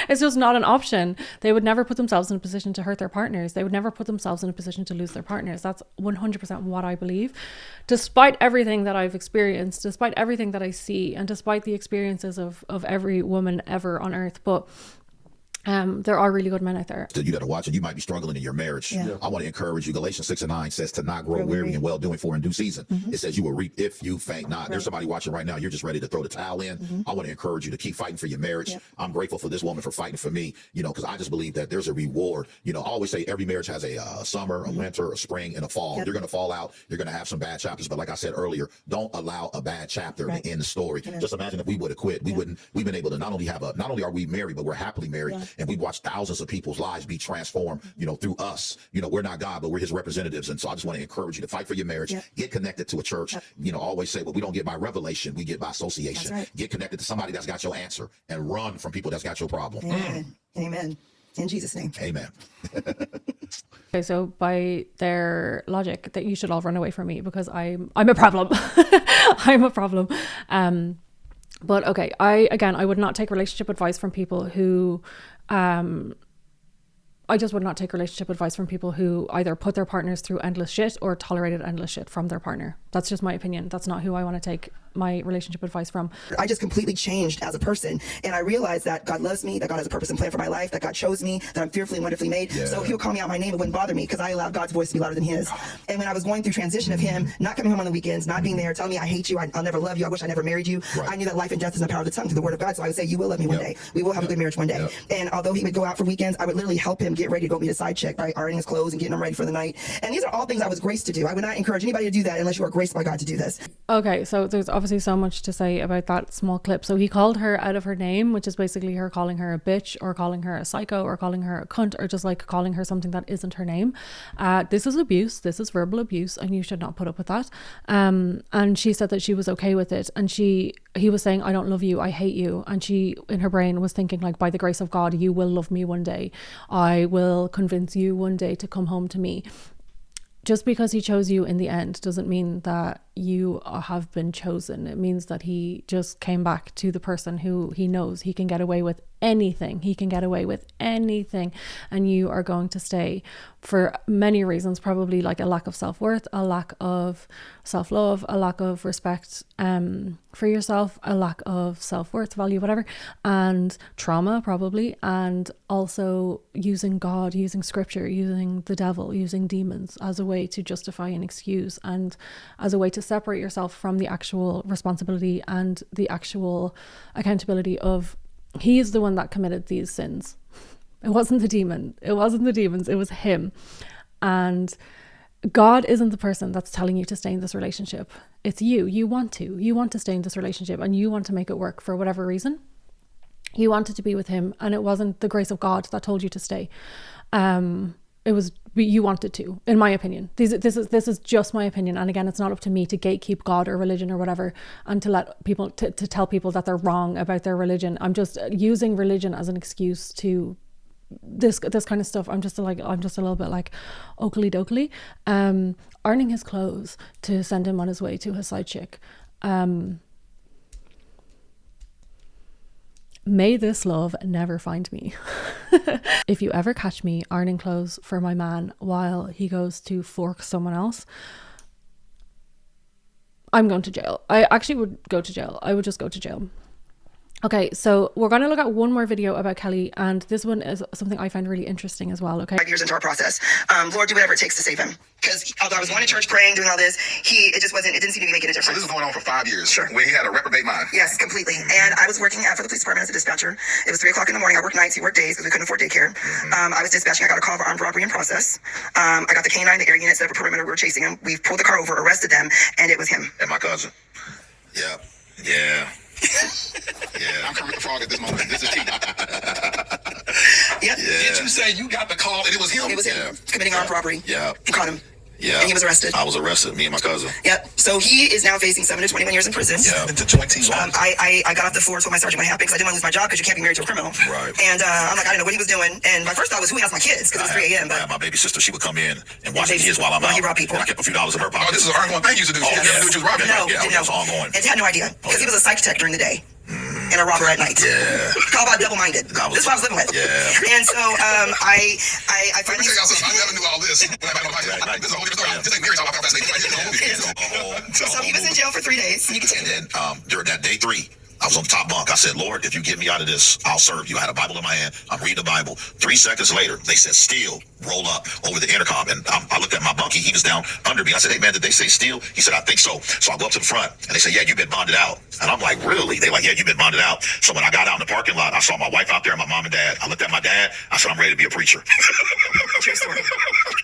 It's just not an option. They would never put themselves in a position to hurt their partners. They would never put themselves in a position to lose their partners. That's 100% what I believe. Despite everything that I've experienced, despite everything that I see, and despite the experiences of every woman ever on earth, but there are really good men out there. You got to watch it. You might be struggling in your marriage. Yeah. I want to encourage you. Galatians 6:9 says to not grow weary in well doing, for in due season. It says you will reap if you faint not. Right. There's somebody watching right now. You're just ready to throw the towel in. I want to encourage you to keep fighting for your marriage. Yep. I'm grateful for this woman for fighting for me, because I just believe that there's a reward. I always say every marriage has a summer, a winter, a spring, and a fall. Yep. You're going to fall out. You're going to have some bad chapters. But like I said earlier, don't allow a bad chapter to end the story. Yeah. Just imagine if we would have quit. We've been able to not only are we married, but we're happily married. Yeah. And we watched thousands of people's lives be transformed, through us. We're not God, but we're his representatives. And so I just want to encourage you to fight for your marriage. Yep. Get connected to a church. Yep. Always say, well, we don't get by revelation, we get by association. Right. Get connected to somebody that's got your answer, and run from people that's got your problem. Amen. Amen. In Jesus' name. Amen. Okay, so by their logic, that you should all run away from me because I'm a problem. I'm a problem. But okay, I would not take relationship advice from people who I just would not take relationship advice from people who either put their partners through endless shit or tolerated endless shit from their partner. That's just my opinion. That's not who I want to take my relationship advice from. I just completely changed as a person, and I realized that God loves me, that God has a purpose and plan for my life, that God chose me, that I'm fearfully and wonderfully made. Yeah. So he'll call me out my name. It wouldn't bother me because I allowed God's voice to be louder than his. And when I was going through transition of him not coming home on the weekends, not being there, telling me I hate you, I'll never love you, I wish I never married you. Right. I knew that life and death is in the power of the tongue through the word of God. So I would say, you will love me one day. We will have a good marriage one day. And although he would go out for weekends, I would literally help him get ready to go meet a side chick by ironing his clothes and getting him ready for the night. And these are all things I was graced to do. I would not encourage anybody to do that unless you are graced by God to do this. Okay, so there's obviously obviously so much to say about that small clip. So he called her out of her name, which is basically her calling her a bitch or calling her a psycho or calling her a cunt or just like calling her something that isn't her name. This is abuse. This is verbal abuse, and you should not put up with that. And she said that she was okay with it. And he was saying, I don't love you, I hate you. And she, in her brain, was thinking like, by the grace of God, you will love me one day. I will convince you one day to come home to me. Just because he chose you in the end doesn't mean that you have been chosen. It means that he just came back to the person who he knows he can get away with anything. He can get away with anything. And you are going to stay for many reasons, probably like a lack of self-worth, a lack of self-love, a lack of respect for yourself, a lack of self-worth, value, whatever, and trauma probably, and also using God, using scripture, using the devil, using demons as a way to justify an excuse and as a way to separate yourself from the actual responsibility and the actual accountability of he is the one that committed these sins. It wasn't the demon. It wasn't the demons. It was him. And God isn't the person that's telling you to stay in this relationship. It's you. You want to stay in this relationship and you want to make it work for whatever reason. You wanted to be with him, and it wasn't the grace of God that told you to stay. It was you wanted to, in my opinion. This is just my opinion, and again, it's not up to me to gatekeep God or religion or whatever, and to let people to tell people that they're wrong about their religion. I'm just using religion as an excuse to this kind of stuff. I'm just a little bit like oakley dokley. Earning his clothes to send him on his way to his side chick. May this love never find me. If you ever catch me ironing clothes for my man while he goes to fork someone else, I'm going to jail. I actually would go to jail. I would just go to jail. Okay, so we're going to look at one more video about Kelley, and this one is something I find really interesting as well, okay? 5 years into our process, Lord, do whatever it takes to save him. Because although I was going to church, praying, doing all this, it didn't seem to be making a difference. So this was going on for 5 years. Sure. When he had a reprobate mind. Yes, completely. And I was working for the police department as a dispatcher. It was 3 o'clock in the morning. I worked nights, he worked days because we couldn't afford daycare. I was dispatching. I got a call for armed robbery in process. I got the canine, the air unit set up a perimeter. We were chasing him. We pulled the car over, arrested them, and it was him. And my cousin. Yeah. Yeah. I'm Kermit the Frog at this moment. This is T. Yep. Yeah. Did you say you got the call and it was him? It was him. Committing armed robbery. Yeah. We caught him. Yeah. And he was arrested. I was arrested, me and my cousin. Yep. So he is now facing 7 to 21 years in prison. Yeah. To 21. I got off the floor, told my sergeant what happened because I didn't want to lose my job because you can't be married to a criminal. Right. And I'm like, I didn't know what he was doing. And my first thought was, who has my kids? Because it was 3 a.m. But my baby sister, she would come in and watch the kids while I'm out. He robbed people. And I kept a few dollars in her pocket. Oh, this is an ongoing thing you used to do. Oh, She never knew what you was robbing. No, Yeah, it was ongoing. And had no idea because he was a psych tech during the day. And a robber at night. Yeah. Call about double-minded. This is what I was living with. Yeah. And so I Let me finally. tell y'all something. I never knew all this. This is a whole different story. This ain't marriage. I'm fascinated. So he was in jail for 3 days. You can tell. And then during that day 3, I was on the top bunk. I said, Lord, if you get me out of this, I'll serve you. I had a Bible in my hand. I'm reading the Bible. 3 seconds later, they said, steal, roll up over the intercom. And I looked at my bunkie. He was down under me. I said, hey, man, did they say steal? He said, I think so. So I go up to the front, and they said, yeah, you've been bonded out. And I'm like, really? They like, yeah, you've been bonded out. So when I got out in the parking lot, I saw my wife out there and my mom and dad. I looked at my dad. I said, I'm ready to be a preacher. True story.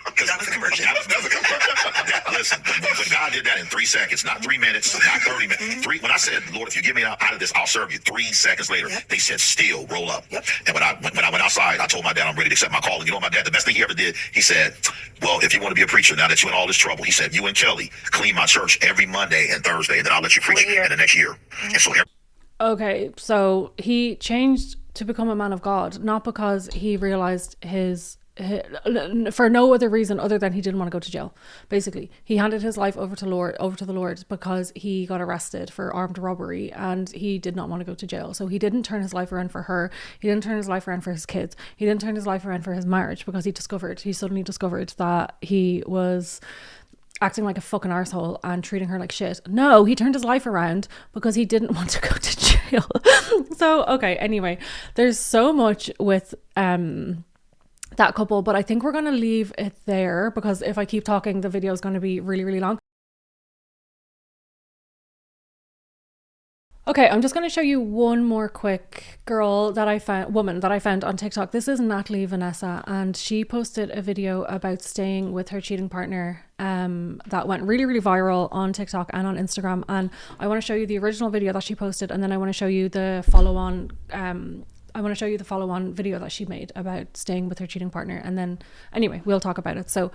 Because that was a conversion. Listen, when God did that in 3 seconds, not 3 minutes, not 30 minutes. When I said, Lord, if you get me out of this, I'll serve you. 3 seconds later, they said, steal, roll up. And when I went outside, I told my dad I'm ready to accept my call. And you know what my dad, the best thing he ever did, he said, well, if you want to be a preacher, now that you're in all this trouble, he said, you and Kelley clean my church every Monday and Thursday, and then I'll let you preach in the next year. And so Okay, so he changed to become a man of God, not because he realized for no other reason other than he didn't want to go to jail. Basically, he handed his life over to the Lord because he got arrested for armed robbery and he did not want to go to jail. So he didn't turn his life around for her. He didn't turn his life around for his kids. He didn't turn his life around for his marriage because he suddenly discovered that he was acting like a fucking arsehole and treating her like shit. No, he turned his life around because he didn't want to go to jail. So, okay, anyway, there's so much with that couple, but I think we're going to leave it there because if I keep talking, the video is going to be really, really long. Okay, I'm just going to show you one more quick woman that I found on TikTok. This is Natalie Vanessa, and she posted a video about staying with her cheating partner that went really, really viral on TikTok and on Instagram. And I want to show you the original video that she posted, and then I want to show you the follow-on video that she made about staying with her cheating partner, and then anyway we'll talk about it. So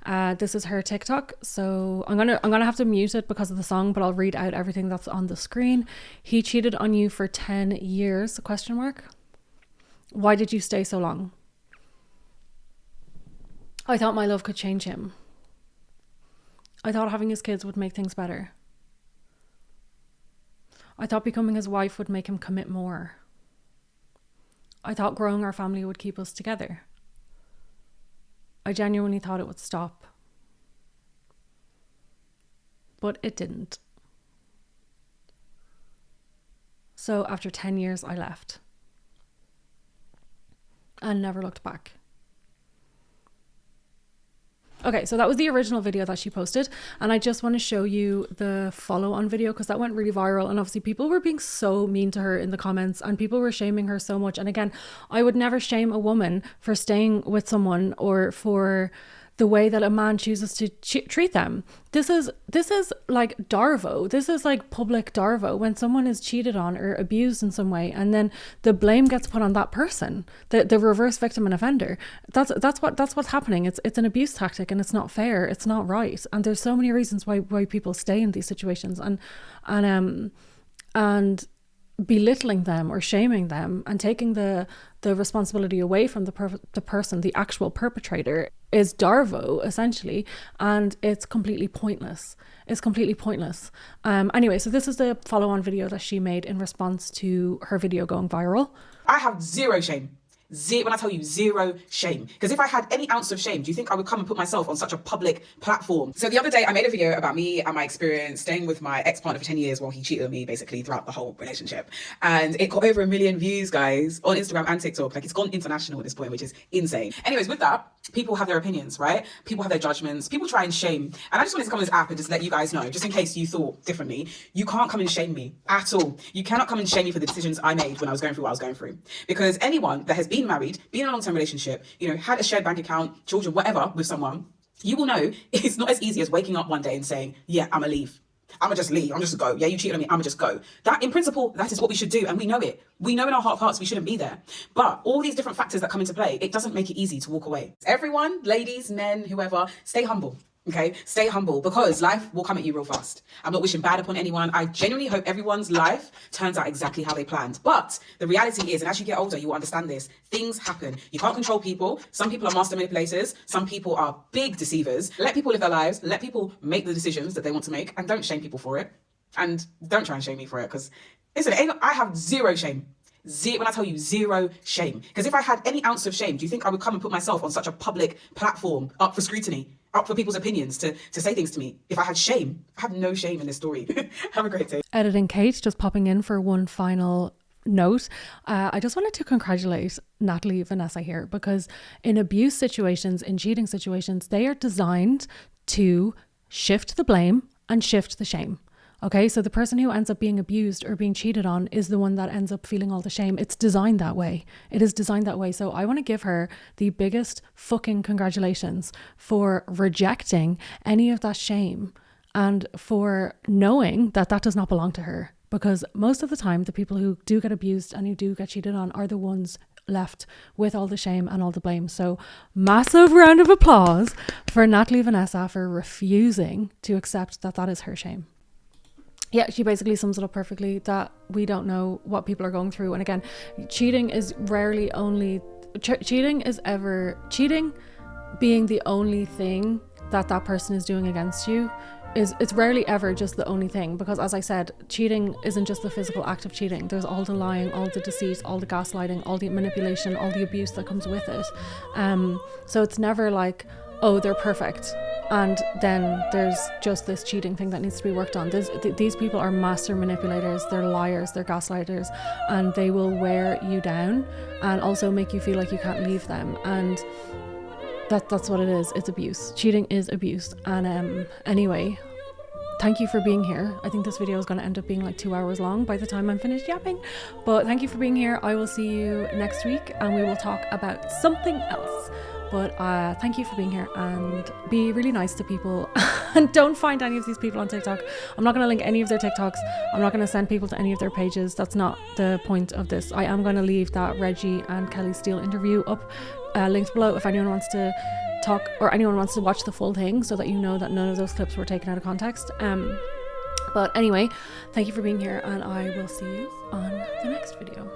this is her TikTok. So I'm gonna have to mute it because of the song, but I'll read out everything that's on the screen. He cheated on you for 10 years? Why did you stay so long? I thought my love could change him. I thought having his kids would make things better. I thought becoming his wife would make him commit more. I thought growing our family would keep us together. I genuinely thought it would stop. But it didn't. So after 10 years, I left. And never looked back. Okay, so that was the original video that she posted, and I just want to show you the follow-on video because that went really viral, and obviously people were being so mean to her in the comments, and people were shaming her so much. And again, I would never shame a woman for staying with someone or for the way that a man chooses to treat them. This is like Darvo. This is like public Darvo, when someone is cheated on or abused in some way, and then the blame gets put on that person, the reverse victim and offender. That's what's happening. It's an abuse tactic, and it's not fair. It's not right. And there's so many reasons why people stay in these situations, and belittling them or shaming them and taking the responsibility away from the person, the actual perpetrator, is Darvo essentially, and it's completely pointless. Anyway, so this is the follow-on video that she made in response to her video going viral. I have zero shame. When I tell you zero shame, because if I had any ounce of shame, do you think I would come and put myself on such a public platform? So the other day I made a video about me and my experience staying with my ex-partner for 10 years while he cheated on me basically throughout the whole relationship. And it got over 1 million views, guys, on Instagram and TikTok. Like, it's gone international at this point, which is insane. Anyways, with that, people have their opinions, right? People have their judgments. People try and shame. And I just wanted to come on this app and just let you guys know, just in case you thought differently, you can't come and shame me at all. You cannot come and shame me for the decisions I made when I was going through what I was going through. Because anyone that has been married, been in a long-term relationship, had a shared bank account, children, whatever, with someone, you will know it's not as easy as waking up one day and saying, yeah, I'm gonna leave. I'm gonna just leave. I'm just gonna go. Yeah, you cheated on me. I'm gonna just go. That, in principle, that is what we should do, and we know it. We know in our heart of hearts we shouldn't be there. But all these different factors that come into play, it doesn't make it easy to walk away. Everyone, ladies, men, whoever, stay humble. Okay, stay humble, because life will come at you real fast. I'm not wishing bad upon anyone. I genuinely hope everyone's life turns out exactly how they planned. But the reality is, and as you get older, you will understand this, things happen. You can't control people. Some people are master manipulators. Some people are big deceivers. Let people live their lives. Let people make the decisions that they want to make, and don't shame people for it. And don't try and shame me for it, because listen, I have zero shame. When I tell you zero shame. Because if I had any ounce of shame, do you think I would come and put myself on such a public platform, up for scrutiny, up for people's opinions, to say things to me? If I had shame, I have no shame in this story. Have a great day. Editing Kate just popping in for one final note. I just wanted to congratulate Natalie Vanessa here, because in abuse situations, in cheating situations, they are designed to shift the blame and shift the shame. Okay, so the person who ends up being abused or being cheated on is the one that ends up feeling all the shame. It's designed that way. It is designed that way. So I want to give her the biggest fucking congratulations for rejecting any of that shame and for knowing that that does not belong to her. Because most of the time, the people who do get abused and who do get cheated on are the ones left with all the shame and all the blame. So massive round of applause for Natalie Vanessa for refusing to accept that that is her shame. Yeah, she basically sums it up perfectly, that we don't know what people are going through. And again, cheating is rarely only... cheating being the only thing that person is doing against you, it's rarely ever just the only thing. Because as I said, cheating isn't just the physical act of cheating. There's all the lying, all the deceit, all the gaslighting, all the manipulation, all the abuse that comes with it. So it's never like, oh, they're perfect, and then there's just this cheating thing that needs to be worked on. These people are master manipulators, they're liars, they're gaslighters, and they will wear you down and also make you feel like you can't leave them. And that's what it is. It's abuse. Cheating is abuse. And anyway, thank you for being here. I think this video is going to end up being like 2 hours long by the time I'm finished yapping. But thank you for being here. I will see you next week and we will talk about something else. But thank you for being here, and be really nice to people and don't find any of these people on TikTok. I'm not going to link any of their TikToks. I'm not going to send people to any of their pages. That's not the point of this. I am going to leave that Reggie and Kelley Stelle interview up, linked below, if anyone wants to talk or anyone wants to watch the full thing, so that you know that none of those clips were taken out of context. But anyway, thank you for being here, and I will see you on the next video.